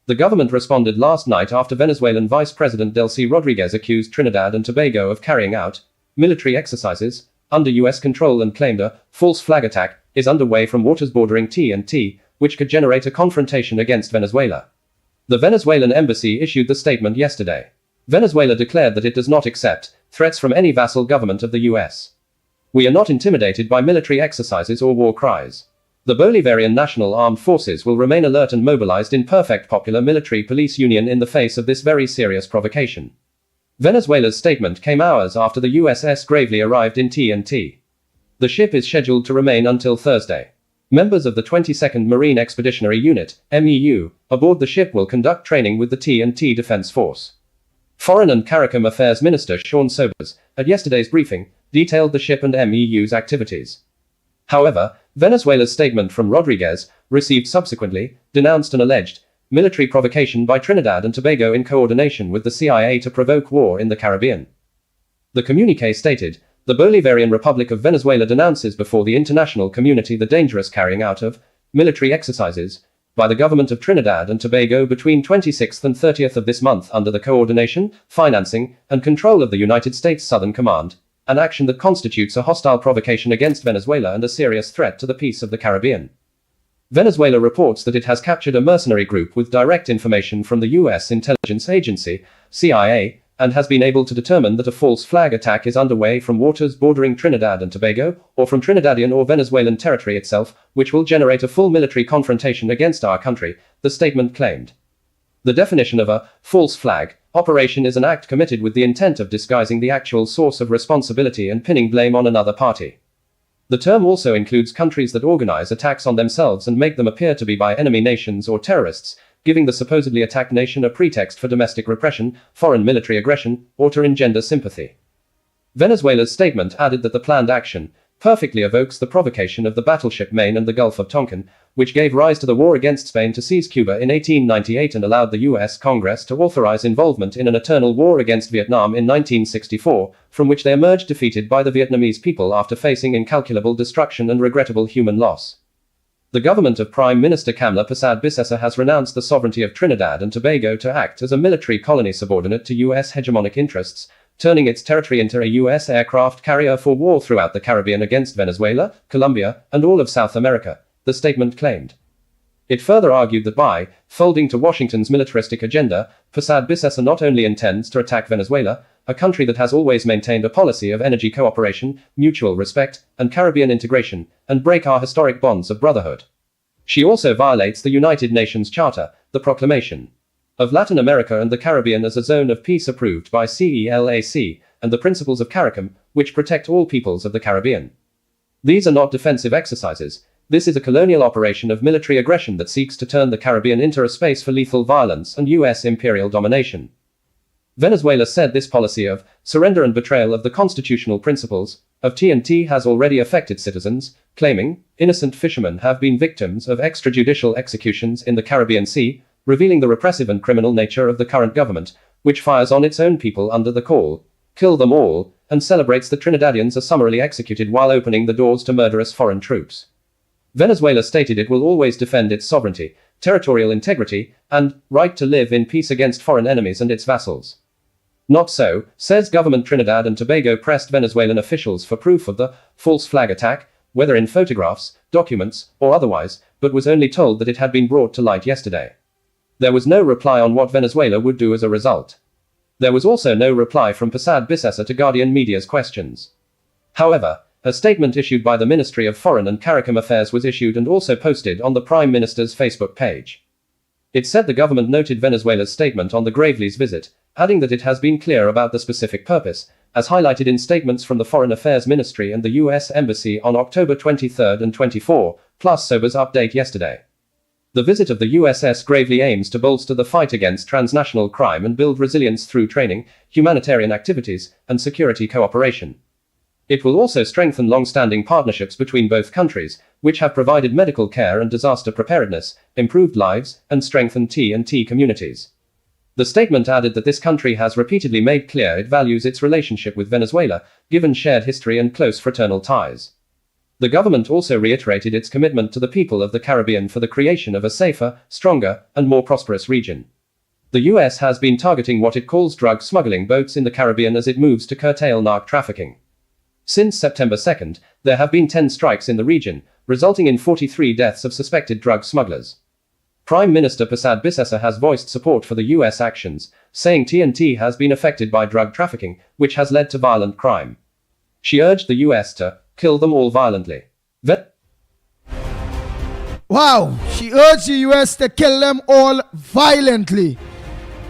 The government responded last night after Venezuelan Vice President Delcy Rodriguez accused Trinidad and Tobago of carrying out military exercises under U.S. control and claimed a false flag attack is underway from waters bordering TNT, which could generate a confrontation against Venezuela. The Venezuelan embassy issued the statement yesterday. Venezuela declared that it does not accept threats from any vassal government of the U.S. We are not intimidated by military exercises or war cries. The Bolivarian National Armed Forces will remain alert and mobilized in perfect popular military police union in the face of this very serious provocation. Venezuela's statement came hours after the USS Gravely arrived in TNT. The ship is scheduled to remain until Thursday. Members of the 22nd Marine Expeditionary Unit, MEU, aboard the ship will conduct training with the TNT Defense Force. Foreign and CARICOM Affairs Minister Sean Sobers, at yesterday's briefing, detailed the ship and MEU's activities. However, Venezuela's statement from Rodriguez, received subsequently, denounced an alleged military provocation by Trinidad and Tobago in coordination with the CIA to provoke war in the Caribbean. The communiqué stated, "The Bolivarian Republic of Venezuela denounces before the international community the dangerous carrying out of military exercises by the government of Trinidad and Tobago between 26th and 30th of this month under the coordination, financing, and control of the United States Southern Command, an action that constitutes a hostile provocation against Venezuela and a serious threat to the peace of the Caribbean." Venezuela reports that it has captured a mercenary group with direct information from the U.S. intelligence agency, CIA, and has been able to determine that a false flag attack is underway from waters bordering Trinidad and Tobago, or from Trinidadian or Venezuelan territory itself, which will generate a full military confrontation against our country, the statement claimed. The definition of a false flag operation is an act committed with the intent of disguising the actual source of responsibility and pinning blame on another party. The term also includes countries that organize attacks on themselves and make them appear to be by enemy nations or terrorists, giving the supposedly attacked nation a pretext for domestic repression, foreign military aggression, or to engender sympathy. Venezuela's statement added that the planned action perfectly evokes the provocation of the battleship Maine and the Gulf of Tonkin, which gave rise to the war against Spain to seize Cuba in 1898 and allowed the U.S. Congress to authorize involvement in an eternal war against Vietnam in 1964, from which they emerged defeated by the Vietnamese people after facing incalculable destruction and regrettable human loss. The government of Prime Minister Kamla Persad-Bissessar has renounced the sovereignty of Trinidad and Tobago to act as a military colony subordinate to U.S. hegemonic interests, turning its territory into a U.S. aircraft carrier for war throughout the Caribbean against Venezuela, Colombia, and all of South America, the statement claimed. It further argued that by folding to Washington's militaristic agenda, Persad-Bissessar not only intends to attack Venezuela, a country that has always maintained a policy of energy cooperation, mutual respect, and Caribbean integration, and break our historic bonds of brotherhood. She also violates the United Nations Charter, the proclamation of Latin America and the Caribbean as a zone of peace approved by CELAC, and the principles of CARICOM, which protect all peoples of the Caribbean. These are not defensive exercises. This is a colonial operation of military aggression that seeks to turn the Caribbean into a space for lethal violence and U.S. imperial domination. Venezuela said this policy of surrender and betrayal of the constitutional principles of TNT has already affected citizens, claiming innocent fishermen have been victims of extrajudicial executions in the Caribbean Sea, revealing the repressive and criminal nature of the current government, which fires on its own people under the call, "Kill them all," and celebrates that Trinidadians are summarily executed while opening the doors to murderous foreign troops. Venezuela stated it will always defend its sovereignty, territorial integrity, and right to live in peace against foreign enemies and its vassals. Not so, says government. Trinidad and Tobago pressed Venezuelan officials for proof of the false flag attack, whether in photographs, documents, or otherwise, but was only told that it had been brought to light yesterday. There was no reply on what Venezuela would do as a result. There was also no reply from Persad-Bissessar to Guardian Media's questions. However, a statement issued by the Ministry of Foreign and CARICOM Affairs was issued and also posted on the Prime Minister's Facebook page. It said the government noted Venezuela's statement on the Gravely's visit, adding that it has been clear about the specific purpose, as highlighted in statements from the Foreign Affairs Ministry and the U.S. Embassy on October 23 and 24, plus Sober's update yesterday. The visit of the USS Gravely aims to bolster the fight against transnational crime and build resilience through training, humanitarian activities, and security cooperation. It will also strengthen long-standing partnerships between both countries, which have provided medical care and disaster preparedness, improved lives, and strengthened TNT communities. The statement added that this country has repeatedly made clear it values its relationship with Venezuela, given shared history and close fraternal ties. The government also reiterated its commitment to the people of the Caribbean for the creation of a safer, stronger, and more prosperous region. The U.S. has been targeting what it calls drug smuggling boats in the Caribbean as it moves to curtail narc trafficking. Since September 2, there have been 10 strikes in the region, resulting in 43 deaths of suspected drug smugglers. Prime Minister Persad-Bissessar has voiced support for the U.S. actions, saying TNT has been affected by drug trafficking, which has led to violent crime. She urged the U.S. to kill them all violently. Wow, she urged the US to kill them all violently.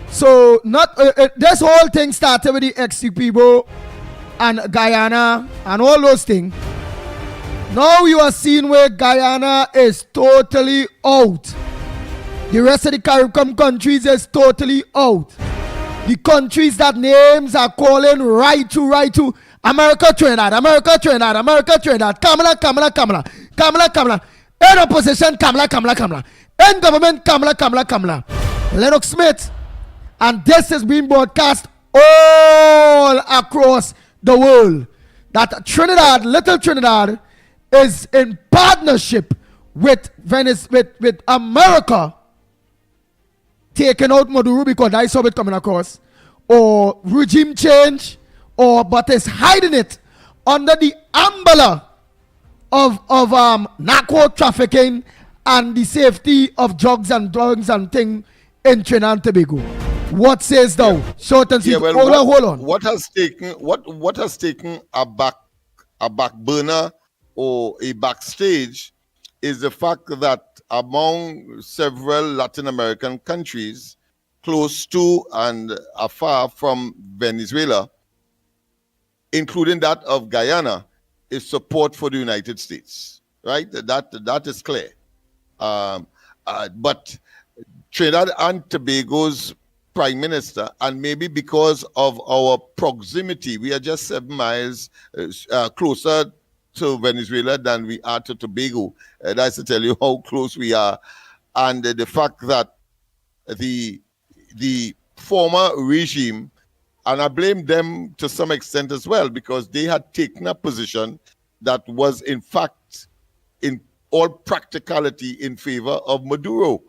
So not this whole thing started with the XCPBO and Guyana and all those things. Now you are seeing where Guyana is totally out. The rest of the Caribbean countries is totally out. The countries that names are calling right to America, Trinidad, America, Trinidad, America, Trinidad, Kamala. In opposition, Kamala. In government, Kamala. Lennox Smith. And this is being broadcast all across the world. That Trinidad, little Trinidad, is in partnership with Venice, with America, taking out Maduro because I saw it coming across, or regime change, but is hiding it under the umbrella of narco trafficking and the safety of drugs and things in Trinidad and Tobago. What says thou? Short and sweet. Hold on. What has taken a back burner or a backstage is the fact that among several Latin American countries close to and afar from Venezuela, including that of Guyana, is support for the United States, right? That is clear. But Trinidad and Tobago's Prime Minister, and maybe because of our proximity, we are just 7 miles closer to Venezuela than we are to Tobago. That's to tell you how close we are. And the fact that the former regime, and I blame them to some extent as well, because they had taken a position that was in fact, in all practicality, in favor of Maduro.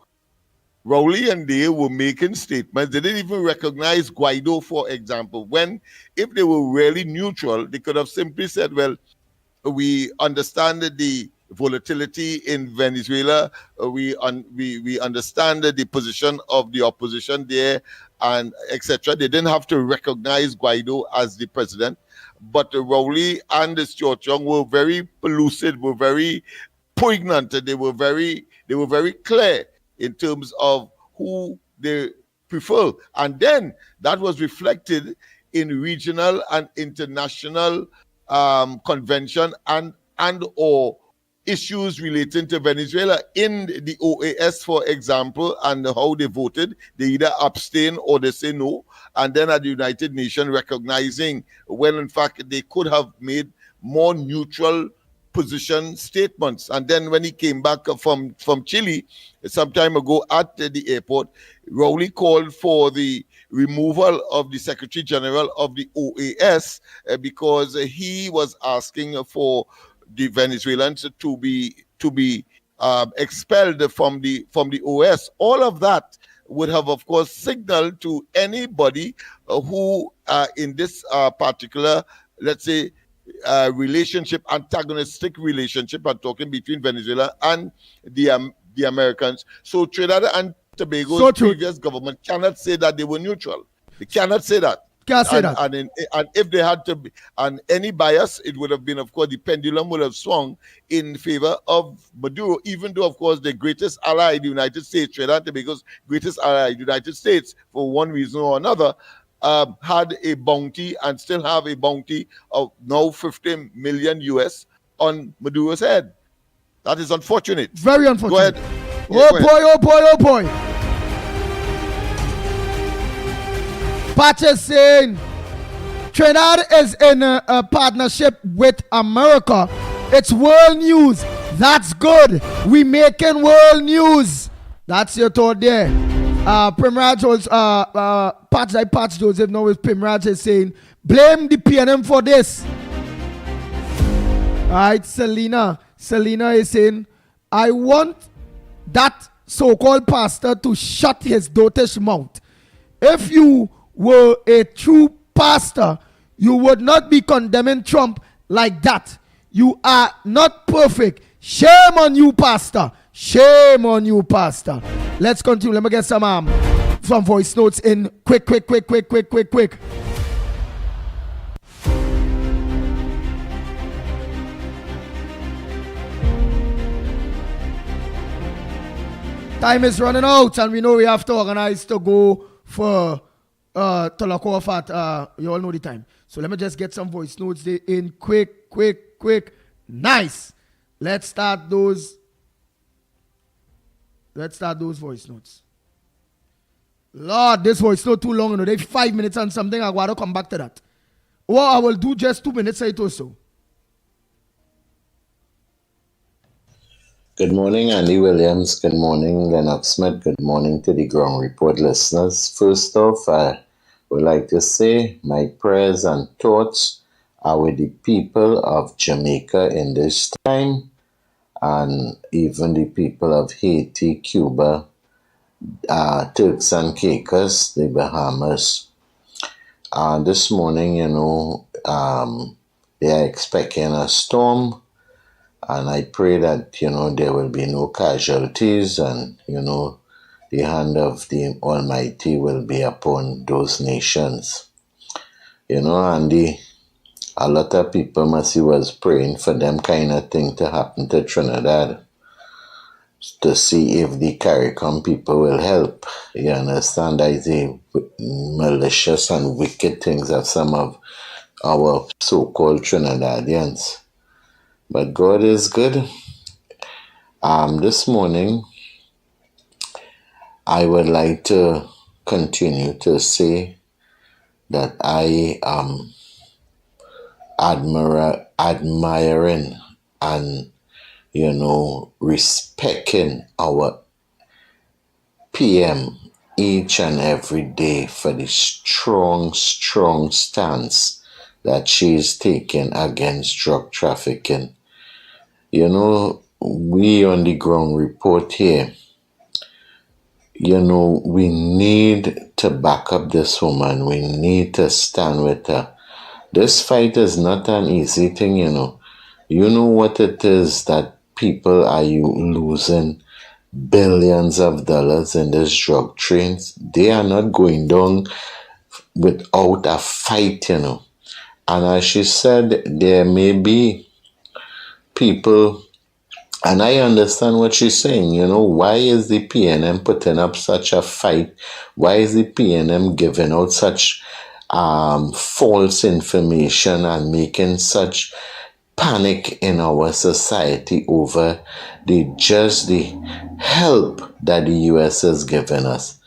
Rowley and they were making statements. They didn't even recognize Guaido, for example, when if they were really neutral, they could have simply said, well, we understand the volatility in Venezuela. We understand the position of the opposition there, and etc. They didn't have to recognize Guaido as the president. But Rowley and Stuart Young were very lucid, were very poignant. They were very clear in terms of who they prefer. And then that was reflected in regional and international convention and or issues relating to Venezuela in the OAS, for example, and how they voted. They either abstain or they say no. And then at the United Nations, recognizing when in fact they could have made more neutral position statements. And then when he came back from Chile some time ago at the airport, Rowley called for the removal of the Secretary General of the OAS because he was asking for the Venezuelans to be expelled from the OAS. All of that would have, of course, signaled to anybody who in this particular, let's say, antagonistic relationship, I'm talking between Venezuela and the Americans. So Trinidad and Tobago's previous government cannot say that they were neutral. They cannot say that. Can't say that. And if they had to be, and any bias, it would have been, of course, the pendulum would have swung in favor of Maduro, even though, of course, the greatest ally, the United States, Trinidad and Tobago's greatest ally, the United States, for one reason or another, had a bounty and still have a bounty of now 50 million US on Maduro's head. That is unfortunate. Very unfortunate. Go ahead. Oh boy. Patch is saying Trinidad is in a partnership with America. It's world news. That's good. We making world news. That's your thought there. Primraj was Patch Joseph now with Primraj is saying blame the PNM for this. Alright, Selena is saying I want that so-called pastor to shut his dotish mouth. If you were a true pastor, you would not be condemning Trump like that. You are not perfect. Shame on you, pastor. Shame on you, pastor. Let's continue. Let me get some voice notes in quick. Time is running out, and we know we have to organize to go for to lock off at you all know the time. So let me just get some voice notes there in quick. Nice. Let's start those voice notes. Lord, this voice note too long, you know. They 5 minutes and something. I gotta come back to that. Well, I will do just 2 minutes or so. Good morning, Andy Williams. Good morning, Lennox Smith. Good morning to the Ground Report listeners. First off, I would like to say my prayers and thoughts are with the people of Jamaica in this time, and even the people of Haiti, Cuba, Turks and Caicos, the Bahamas. This morning, they are expecting a storm. And I pray that, there will be no casualties and, the hand of the Almighty will be upon those nations. Andy, a lot of people must was praying for them kind of thing to happen to Trinidad to see if the CARICOM people will help. You understand? I see malicious and wicked things of some of our so-called Trinidadians. But God is good. This morning, I would like to continue to say that I am admiring and, respecting our PM each and every day for the strong stance that she is taking against drug trafficking. We on the Ground Report here, we need to back up this woman. We need to stand with her. This fight is not an easy thing, You know what it is that people are losing billions of dollars in this drug trains. They are not going down without a fight, And as she said, there may be people, and I understand what she's saying, why is the PNM putting up such a fight? Why is the PNM giving out such false information and making such panic in our society over the help that the US has given us?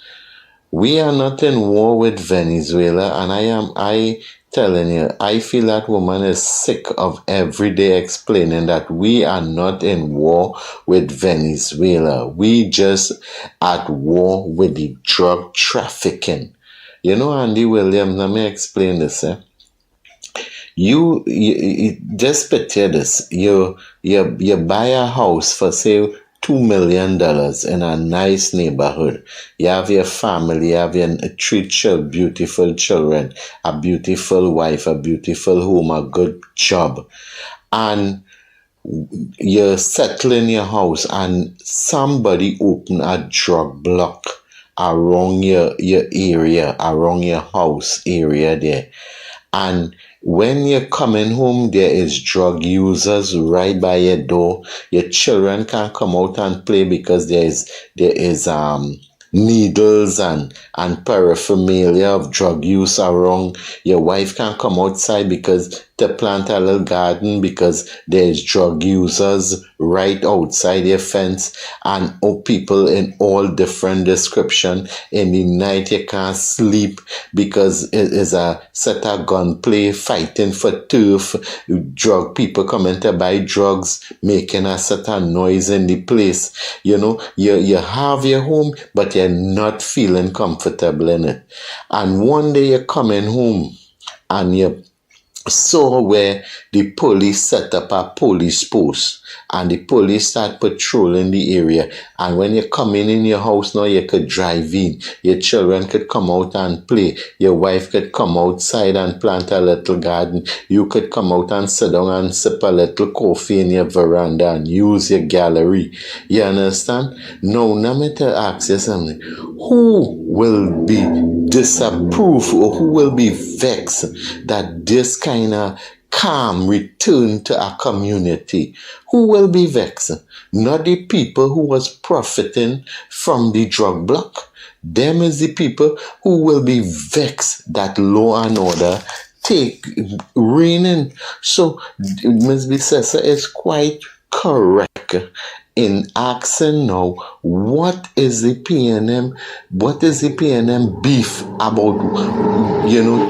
We are not in war with Venezuela, and I telling you, I feel that woman is sick of every day explaining that we are not in war with Venezuela. We just at war with the drug trafficking. Andy Williams, let me explain this. You just picture this. You buy a house for, say, $2 million in a nice neighborhood. You have your family, you have your 3 beautiful children, a beautiful wife, a beautiful home, a good job. And you're settling your house and somebody open a drug block around your area, around your house area there. And when you're coming home, there is drug users right by your door. Your children can't come out and play because there is needles and paraphernalia of drug use around. Your wife can't come outside because to plant a little garden because there's drug users right outside your fence and people in all different description. In the night you can't sleep because it is a set of gunplay fighting for turf. Drug people coming to buy drugs, making a certain noise in the place. You have your home, but you're not feeling comfortable in it. And one day you're coming home and you saw where the police set up a police post and the police start patrolling the area. And when you come in your house now, you could drive in. Your children could come out and play. Your wife could come outside and plant a little garden. You could come out and sit down and sip a little coffee in your veranda and use your gallery. You understand? Now, let me ask you something. Who will be disapproved or who will be vexed that this kind of calm return to our community, who will be vexed? Not the people who was profiting from the drug block. Them is the people who will be vexed that law and order take reigning. So Ms. Bissessa is quite correct in asking now, what is the PNM beef about,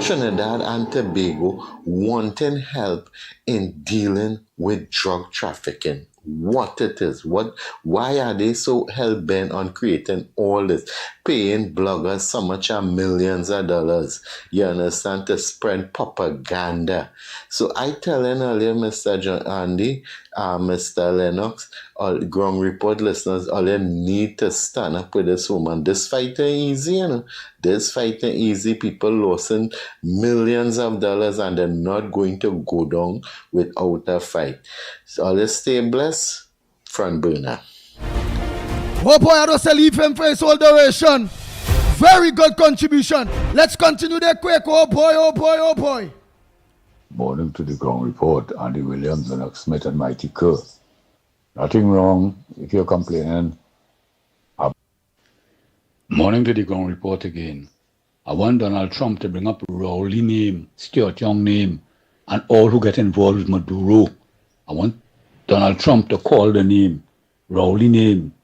Trinidad and Tobago wanting help in dealing with drug trafficking? What it is, why are they so hell-bent on creating all this, paying bloggers so much millions of dollars, you understand, to spread propaganda? So I telling earlier, Mr. John Andy, Mr. Lennox, all ground report listeners, all you need to stand up with this woman. This fight ain't easy, This fight ain't easy. People losing millions of dollars and they're not going to go down without a fight. So let's stay blessed. Front burner. Oh boy, I just leave him for his whole duration. Very good contribution. Let's continue that quick. Oh boy, oh boy, oh boy. Morning to the ground report, Andy Williams, Lennox Smith, and Mickie Kerr. Nothing wrong if you're complaining. Morning to the ground report again. I want Donald Trump to bring up Rowley name, Stuart Young name, and all who get involved with Maduro. I want Donald Trump to call the name, Rowley name.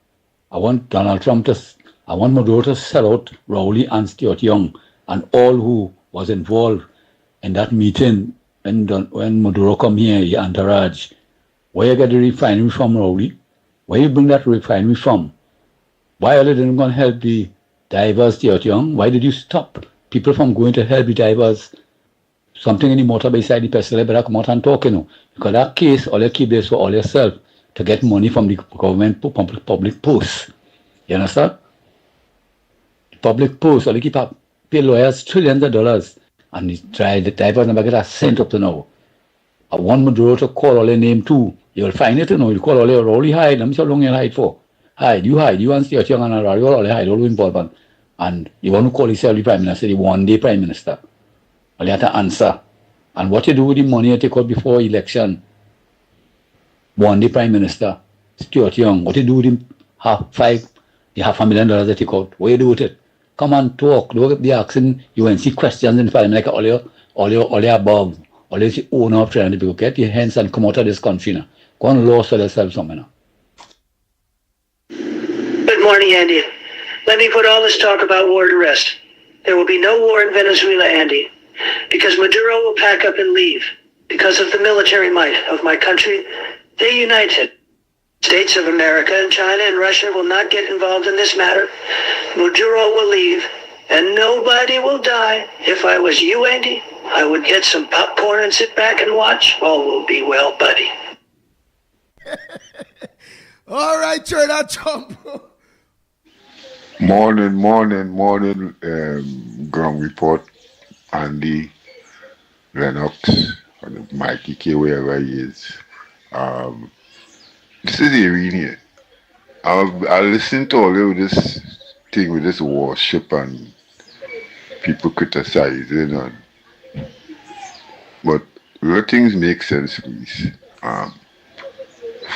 I want Maduro to sell out Rowley and Stuart Young and all who was involved in that meeting when Maduro come here, your entourage. Where you get the refinery from, Rowley? Where you bring that refinery from? Why are they not going to help the divers, Stuart Young? Why did you stop people from going to help the divers? Something in the motor beside the person, they better come out and talk, Because that case, all you keep this for all yourself to get money from the government public posts. You understand? The public posts, all you keep up, pay lawyers trillions of dollars. And the divers never get a cent up to now. I want Maduro to call all their name too. You'll find it, You call all their Rowley hide. Let me see how long you'll hide for. Hide. You and Stuart Young and Arario, all hide, all involved. And you want to call yourself the Prime Minister, the one-day Prime Minister. All you have to answer. And what you do with the money you take out before election, one-day Prime Minister, Stuart Young, what you do with him, $500,000 you take out, what you do with it? Come and talk. Don't be asking UNC questions in Parliament like all your above, all your owner of Trinidad people. Get your hands and come out of this country now. Go and law for yourself somewhere now. Good morning, Andy. Let me put all this talk about war to rest. There will be no war in Venezuela, Andy, because Maduro will pack up and leave. Because of the military might of my country, they united. States of America and China and Russia will not get involved in this matter. Maduro will leave, and nobody will die. If I was you, Andy, I would get some popcorn and sit back and watch. All will be well, buddy. All right, Trinidad Trump. Morning, ground report, Andy, Lennox, and Mickie K, wherever he is. This is Irene. I listened to all of this thing with this warship and people criticizing, but real things make sense, please.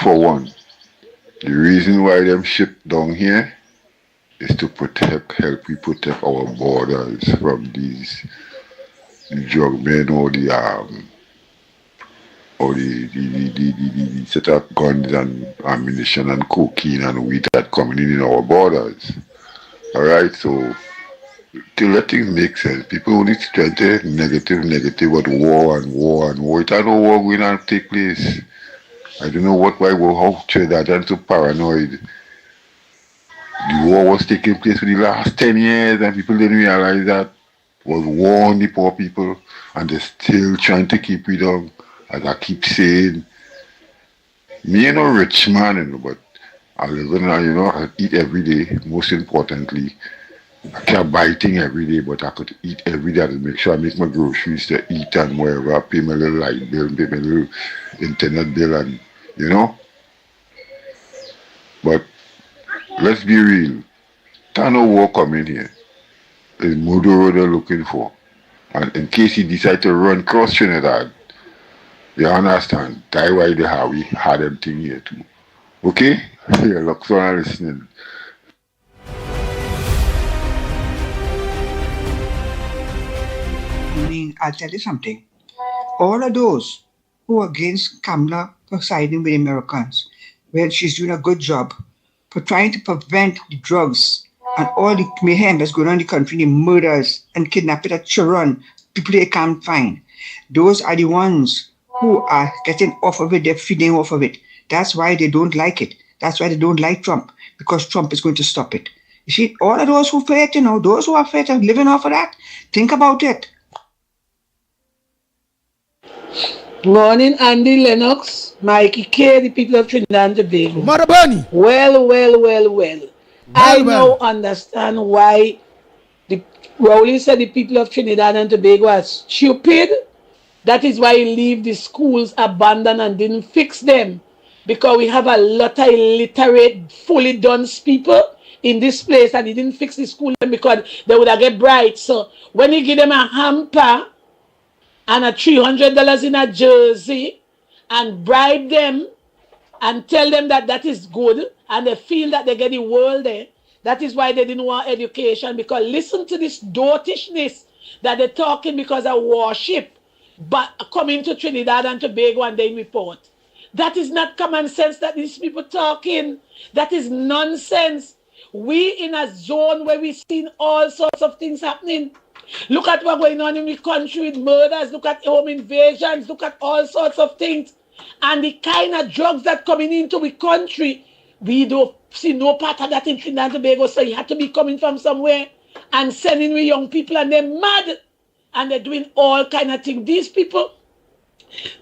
For one, the reason why them ship down here is to help we protect our borders from these drug men or the set of guns and ammunition and cocaine and weed that coming in our borders. Alright, so to let things make sense, people only try to negative, but war. It ain't no war going to take place. I don't know how Trinidad and so paranoid. The war was taking place for the last 10 years and people didn't realize that was war on the poor people and they're still trying to keep it down. As I keep saying, me ain't no rich man, but I live in, I eat every day. Most importantly, I can't buy things every day, but I could eat every day to make sure I make my groceries to eat and wherever I pay my little light bill, pay my little internet bill, and But let's be real. There's no war coming here. It's Maduro they're looking for. And in case he decide to run cross Trinidad, You understand? That's why we had them thing here too. Okay? Yeah, look, so I'm listening. I mean, I'll tell you something. All of those who are against Kamala for siding with Americans, well, she's doing a good job for trying to prevent the drugs and all the mayhem that's going on in the country, the murders and kidnapping of children, people they can't find. Those are the ones who are getting off of it, they're feeding off of it. That's why they don't like it. That's why they don't like Trump, because Trump is going to stop it. You see, all of those who fight, those who are fight are living off of that. Think about it. Morning, Andy, Lennox, Mickie, Kerr, the people of Trinidad and Tobago. Mother Bunny. Well. I now understand why Rowley said the people of Trinidad and Tobago are stupid. That is why he leave the schools abandoned and didn't fix them. Because we have a lot of illiterate, fully done people in this place, and he didn't fix the school because they would have get bright. So when he give them a hamper and a $300 in a jersey and bribe them and tell them that that is good, and they feel that they get the world there, that is why they didn't want education. Because listen to this dotishness that they're talking because of worship, but coming to Trinidad and Tobago and they report. That is not common sense that these people talking. That is nonsense. We in a zone where we've seen all sorts of things happening. Look at what's going on in the country with murders. Look at home invasions. Look at all sorts of things. And the kind of drugs that coming into the country, we don't see no part of that in Trinidad and Tobago. So you have to be coming from somewhere and sending with young people, and they're mad. And they're doing all kind of things. These people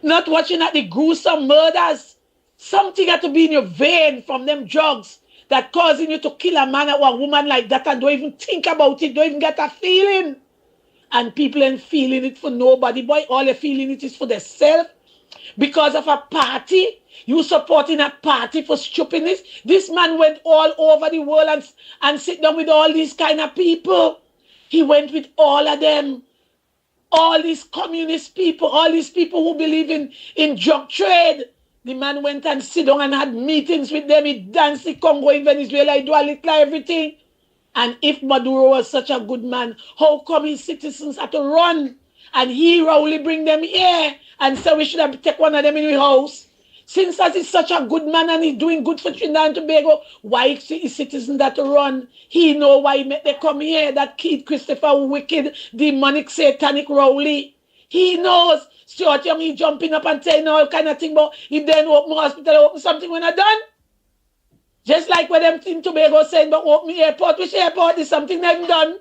not watching at the gruesome murders. Something had to be in your vein from them drugs that causing you to kill a man or a woman like that and don't even think about it, don't even get a feeling. And people ain't feeling it for nobody. Boy, all they're feeling it is for themselves. Because of a party, you supporting a party for stupidness. This man went all over the world and sit down with all these kind of people. He went with all of them. All these communist people, all these people who believe in drug trade. The man went and sit down and had meetings with them. He danced the Congo in Venezuela. He do a little everything. And if Maduro was such a good man, how come his citizens had to run? And he only bring them here and say we should have take one of them in the house. Since as he's such a good man and he's doing good for Trinidad and Tobago, why his citizens that to run? He know why they come here, that kid Christopher wicked, demonic, satanic Rowley. He knows. Stuart Young, he jumping up and saying all kind of thing, but if they don't open hospital, open something when I done. Just like what them in Tobago saying, but open airport, which airport is something they've done.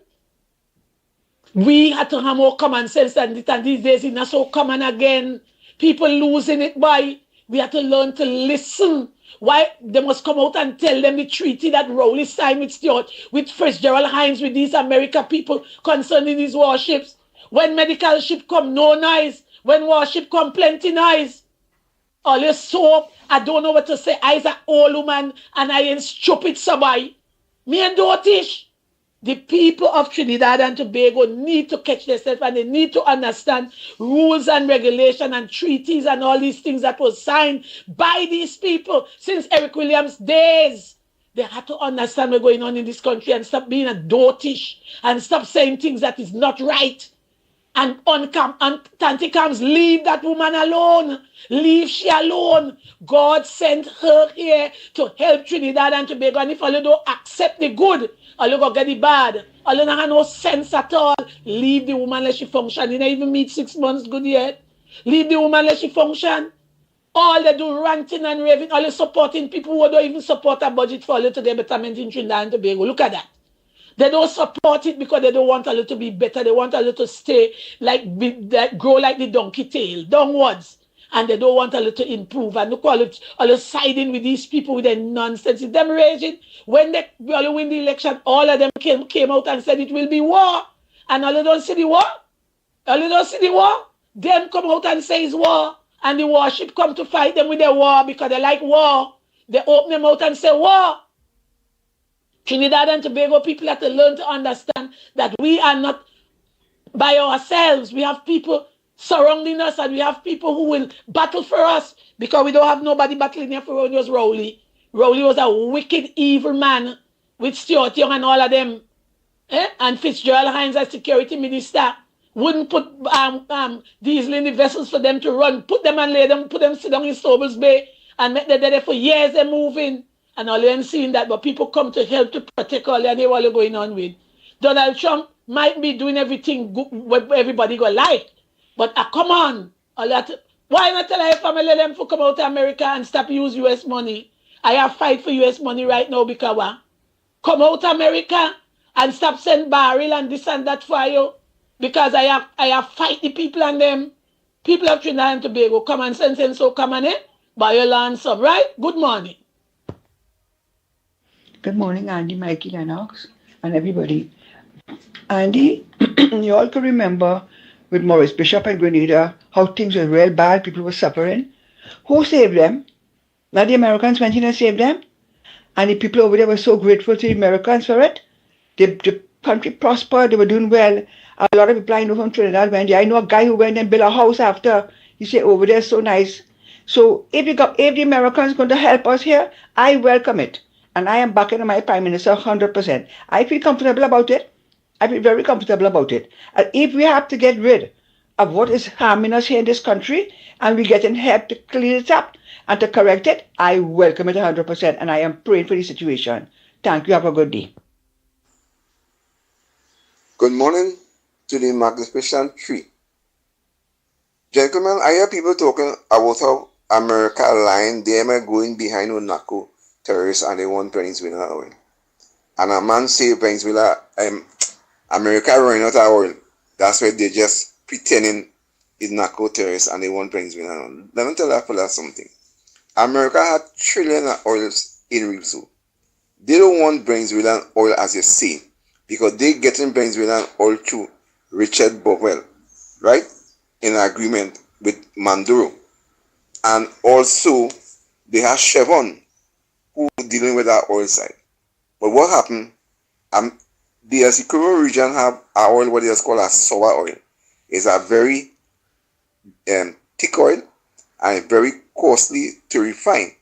We had to have more common sense than this, and these days it's not so common again. People losing it by. We have to learn to listen. Why they must come out and tell them the treaty that Rowley signed with Stuart, with Fitzgerald Hines, with these American people concerning these warships. When medical ship come, no noise. When warship come, plenty noise. All your soap, I don't know what to say. I's an old woman and I ain't stupid somebody. Me and Dotish. The people of Trinidad and Tobago need to catch themselves and they need to understand rules and regulation and treaties and all these things that was signed by these people since Eric Williams' days. They had to understand what's going on in this country and stop being a dotish and stop saying things that is not right. And Tanti comes, leave that woman alone. Leave she alone. God sent her here to help Trinidad and Tobago. And if you don't accept the good, or you go get the bad, or you don't have no sense at all, leave the woman let she function. You don't even meet 6 months good yet. Leave the woman let she function. All they do ranting and raving, all you supporting people who don't even support a budget for a little betterment in Trinidad and Tobago. Look at that. They don't support it because they don't want a little to be better. They want a little to stay grow like the donkey tail, downwards. And they don't want a little to improve. And look all you siding with these people with their nonsense. It's them raging. When they win the election, all of them came out and said it will be war. And all you don't see the war. All you don't see the war. Them come out and say it's war. And the warship come to fight them with their war because they like war. They open them out and say war. Trinidad and Tobago people have to learn to understand that we are not by ourselves. We have people surrounding us, and we have people who will battle for us because we don't have nobody battling here for us. Rowley. Rowley was a wicked, evil man with Stuart Young and all of them. And Fitzgerald Hines as security minister wouldn't put diesel in the vessels for them to run, put them and lay them, put them sit down in Sobers Bay and make them there for years. They're moving. And all you ain't seeing that, but people come to help to protect all and hear what you're going on with. Donald Trump might be doing everything good, what everybody go like. But come on. Why not tell your family them to come out to America and stop use US money? I have fight for US money right now because come out to America and stop send barrel and this and that for you. Because I have fight the people and them. People of Trinidad and Tobago come and send so come on buy your land some, right? Good morning. Good morning, Andy, Mikey, Lennox, and everybody. Andy, you all can remember with Maurice Bishop and Grenada how things were real bad, people were suffering. Who saved them? Not the Americans went in and saved them. And the people over there were so grateful to the Americans for it. The country prospered, they were doing well. A lot of people I know from Trinidad went there. I know a guy who went and built a house after. He said, over there, so nice. So if the Americans are going to help us here, I welcome it. And I am backing my Prime Minister 100%. I feel comfortable about it. I feel very comfortable about it. And if we have to get rid of what is harming us here in this country, and we're getting help to clean it up and to correct it, I welcome it 100%. And I am praying for the situation. Thank you. Have a good day. Good morning to the Magnificent Tree. Gentlemen, I hear people talking about how America lying, they are going behind Unaco terrorists and they want Venezuela oil. And a man say Venezuela, America running out of oil. That's why they're just pretending it's narco terrorists and they want Venezuela oil. Let me tell that fella something. America had trillions of oils in reserve. They don't want Venezuelan oil as you say, because they're getting Venezuelan oil through Richard Bovell, right? In agreement with Maduro. And also, they have Chevron, who are dealing with our oil side. But what happened, the Essequibo region have our oil, what is called a sour oil. It's a very thick oil and very costly to refine.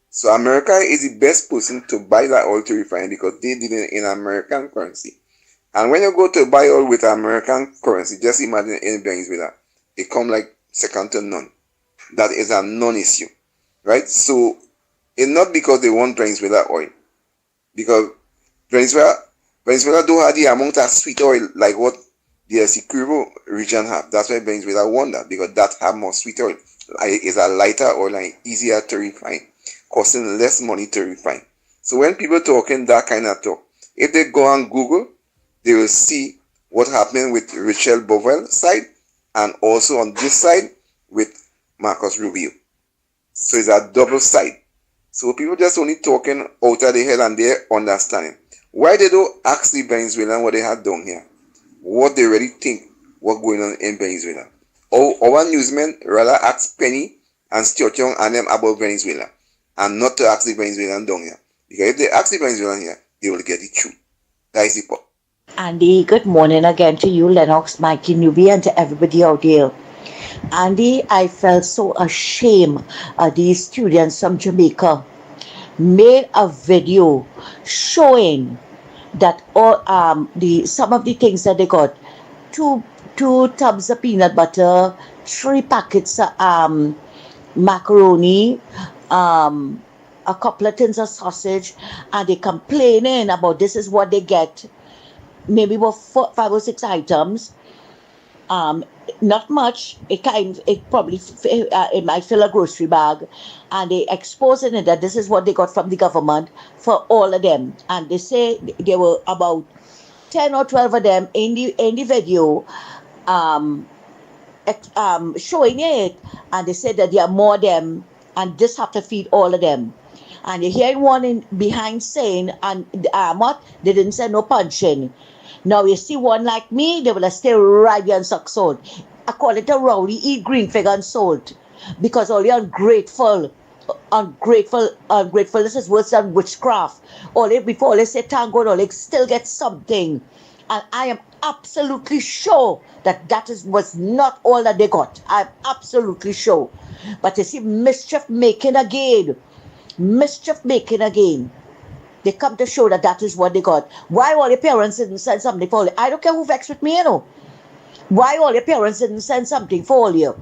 So America is the best person to buy that oil to refine because they did it in American currency. And when you go to buy oil with American currency, just imagine in Venezuela, it come like second to none. That is a non-issue, right? So it's not because they want Venezuela oil, because Venezuela don't have the amount of sweet oil like what the Essequibo region have. That's why Venezuela won that, because that have more sweet oil. It's a lighter oil and easier to refine, costing less money to refine. So when people talking that kind of talk, if they go on Google, they will see what happened with Richelle Bovell's side and also on this side with Marcus Rubio. So it's a double side. So people just only talking out of the head and they're understanding. Why they don't ask the Venezuelan what they had done here? What they really think what's going on in Venezuela? Our newsmen rather ask Penny and Stuart Young and them about Venezuela and not to ask the Venezuelan down here. Because if they ask the Venezuelan here, they will get the truth. That is the point. Andy, good morning again to you, Lennox, Mikey, Newbie, and to everybody out here. Andy, I felt so ashamed these students from Jamaica made a video showing that all some of the things that they got, two tubs of peanut butter, 3 packets of macaroni, a couple of tins of sausage, and they complaining about this is what they get. Maybe about 5 or 6 items. Not much. It probably it might fill a grocery bag, and they exposing it that this is what they got from the government for all of them. And they say there were about 10 or 12 of them in the video, showing it, and they said that there are more of them, and this have to feed all of them. And you hear one behind saying, and what they didn't say no punching. Now you see one like me, they will stay right here and suck salt. I call it a rowdy, eat green fig and salt. Because all the ungratefulness is worse than witchcraft. Before they say thank God, they still get something. And I am absolutely sure that was not all that they got. I'm absolutely sure. But you see, mischief making again. Mischief making again. They come to show that is what they got. Why all your parents didn't send something for you? I don't care who vexed with me, you know. Why all your parents didn't send something for all you?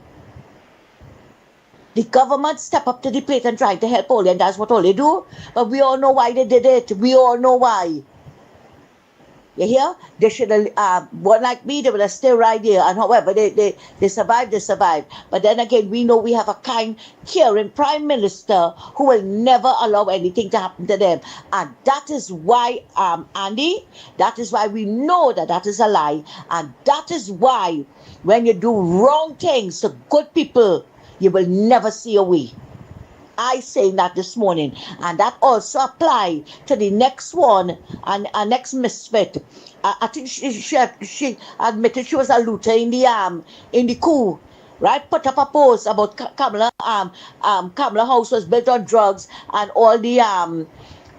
The government step up to the plate and try to help all you, and that's what all they do. But we all know why they did it. We all know why. You hear? They should have, one like me, they would have stayed right there. And however, they survived, they survived. But then again, we know we have a kind, caring prime minister who will never allow anything to happen to them. And that is why, Andy, that is why we know that is a lie. And that is why when you do wrong things to good people, you will never see a way. I say that this morning, and that also apply to the next one and next misfit. I think she admitted she was a looter in the coup, right? Put up a post about Kamala. Kamala house was built on drugs, and all the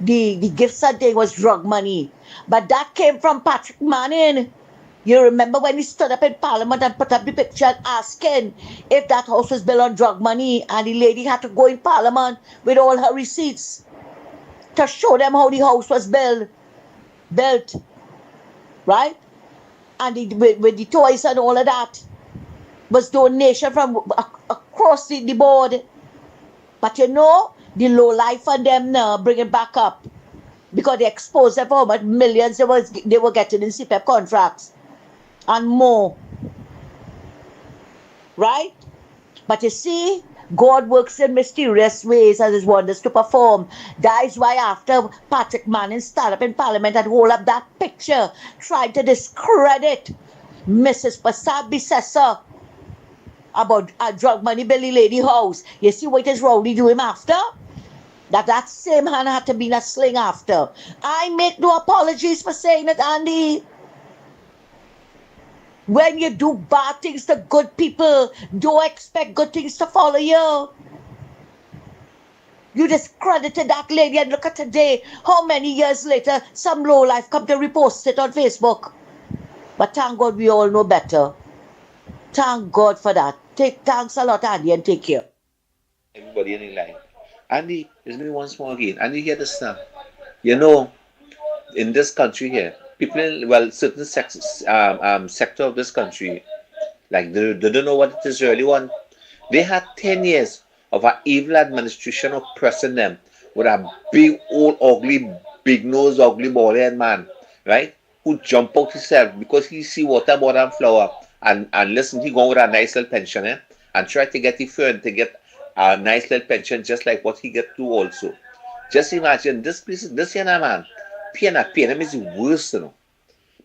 gifts that day was drug money. But that came from Patrick Manning. You remember when he stood up in Parliament and put up the picture and asking if that house was built on drug money, and the lady had to go in Parliament with all her receipts to show them how the house was built, right? And with the toys and all of that was donation from across the board. But you know, the low life on them now bring it back up because they exposed them for how much millions they were getting in CPEP contracts. And more. Right? But you see, God works in mysterious ways and his wonders to perform. That is why after Patrick Manning stood up in Parliament and hold up that picture, trying to discredit Mrs. Prasad Bissessa about a drug money Billy Lady house. You see what is Rowdy do him after? That same hand had to be a sling after. I make no apologies for saying it, Andy. When you do bad things to good people, don't expect good things to follow you. You discredited that lady, and look at today, how many years later, some lowlife come to repost it on Facebook. But thank God we all know better. Thank God for that. Thanks a lot, Andy, and take care. Everybody in the line. Andy, it's me once more again. Andy, hear this now. You know, in this country here, people, certain sector of this country, like they don't know what it is really want. They had 10 years of an evil administration oppressing them with a big, old, ugly, big nose, ugly, bald-headed man, right? Who jump out himself because he see water, water and flower, and listen, he go with a nice little pension, and try to get the firm to get a nice little pension just like what he get too also. Just imagine this young man, PNM is the worst, you know.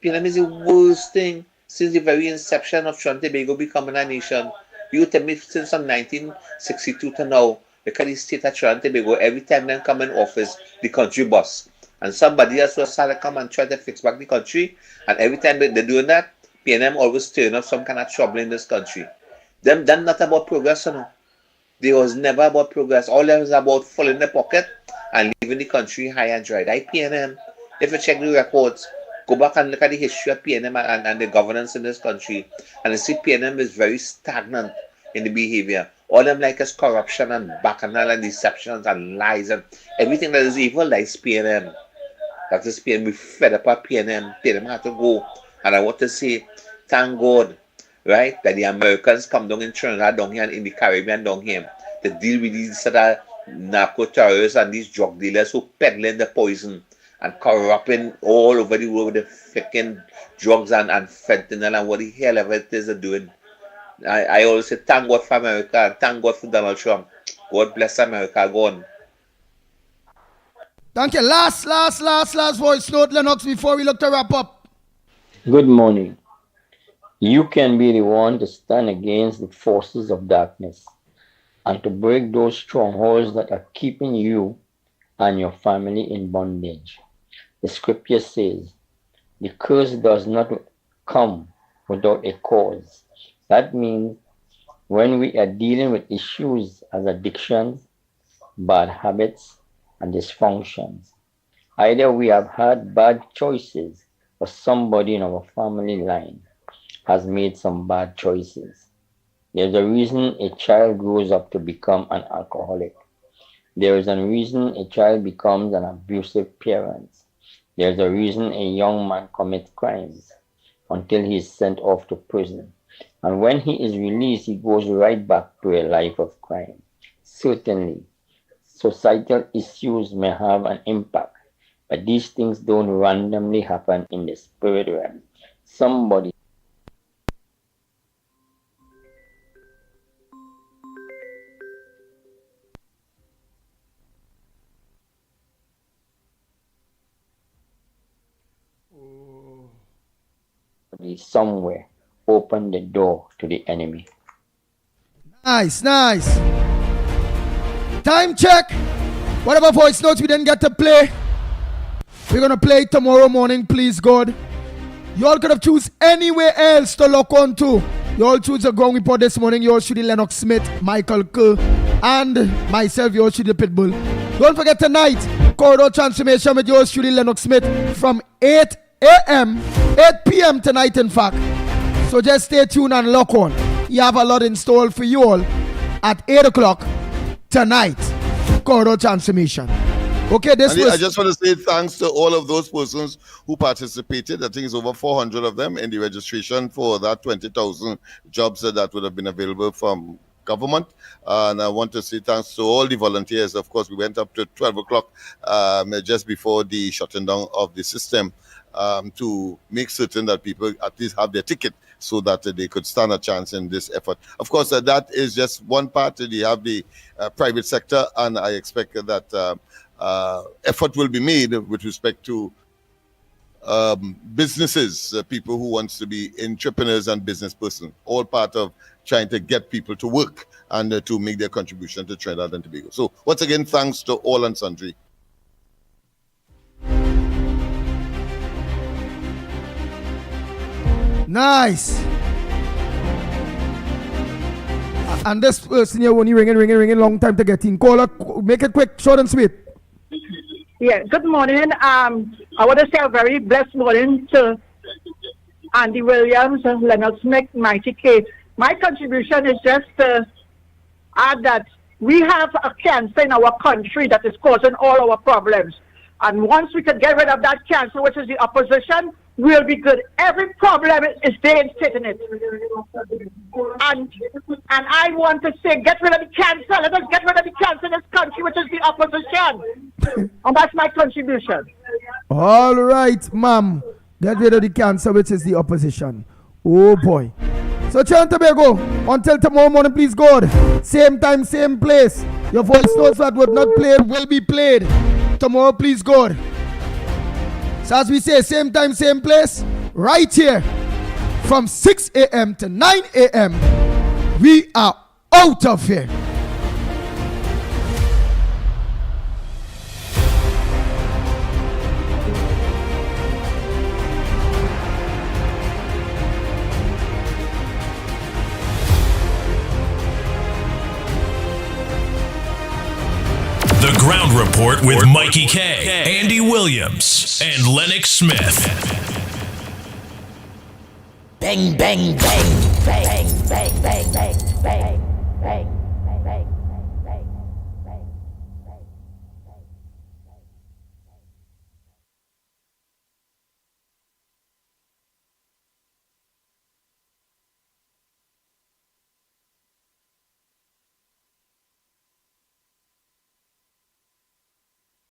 PNM is the worst thing since the very inception of Trinidad and Tobago becoming a nation. You tell me since from 1962 to now, look at the state of Trinidad and Tobago, every time they come in office, the country bust. And somebody else will start to come and try to fix back the country, and every time they're doing that, PNM always turn up some kind of trouble in this country. Them not about progress, you know. They was never about progress. All that was about filling the pocket and leaving the country high and dry. That PNM, if you check the records, go back and look at the history of PNM and the governance in this country, and you see PNM is very stagnant in the behavior. All them like is corruption and bacchanal and deceptions and lies and everything that is evil, that is PNM. That is PNM. We fed up at PNM. PNM had to go. And I want to say, thank God, right, that the Americans come down in Trinidad down here and in the Caribbean down here to deal with these sort of narco terrorists and these drug dealers who peddling the poison and corrupting all over the world with the freaking drugs and fentanyl and what the hell ever it is they're doing. I always say thank God for America and thank God for Donald Trump. God bless America. Go on. Thank you. Last voice note, Lennox, before we look to wrap up. Good morning. You can be the one to stand against the forces of darkness and to break those strongholds that are keeping you and your family in bondage. The scripture says, the curse does not come without a cause. That means when we are dealing with issues as addictions, bad habits, and dysfunctions, either we have had bad choices or somebody in our family line has made some bad choices. There's a reason a child grows up to become an alcoholic. There is a reason a child becomes an abusive parent. There's a reason a young man commits crimes until he is sent off to prison. And when he is released, he goes right back to a life of crime. Certainly, societal issues may have an impact, but these things don't randomly happen in the spirit realm. Somebody somewhere open the door to the enemy. Nice. Time check. Whatever voice notes we didn't get to play, we're gonna play it tomorrow morning, please God. You all could have choose anywhere else to lock on to. You all choose a ground report this morning. You all shoot the Lennox Smith, Michael Kerr, and myself. You all shoot the Pitbull. Don't forget tonight, Corridor Transformation with yours truly, Lennox Smith, from 8 p.m. tonight, in fact. So just stay tuned and lock on. You have a lot installed for you all at 8 o'clock tonight. Corridor Transformation. Okay, I just want to say thanks to all of those persons who participated. I think it's over 400 of them in the registration for that 20,000 jobs that would have been available from government. And I want to say thanks to all the volunteers. Of course, we went up to 12 o'clock just before the shutting down of the system to make certain that people at least have their ticket so that they could stand a chance in this effort. Of course, that is just one part. You have the private sector, and I expect that effort will be made with respect to businesses, people who wants to be entrepreneurs and business person, all part of trying to get people to work and to make their contribution to Trinidad and Tobago. So once again, thanks to all and sundry. Nice. And this person here only ringing, long time to get in. Caller, make it quick, short and sweet. Yeah, good morning. I want to say a very blessed morning to Andy Williams, Lennox Smith, Mickie. My contribution is just to add that we have a cancer in our country that is causing all our problems. And once we can get rid of that cancer, which is the opposition, we'll be good. Every problem is there in sitting it. And I want to say, get rid of the cancer. Let us get rid of the cancer in this country, which is the opposition. And that's my contribution. All right, ma'am. Get rid of the cancer, which is the opposition. Oh, boy. So, Trinidad Tobago, until tomorrow morning, please, God. Same time, same place. Your voice notes that were not played will be played. Tomorrow, please, God. So as we say, same time, same place, right here, from 6 a.m. to 9 a.m., we are out of here. The Ground Report with Mickie K, Andy Williams, and Lennox Smith. Bang, bang, bang, bang, bang, bang, bang, bang, bang.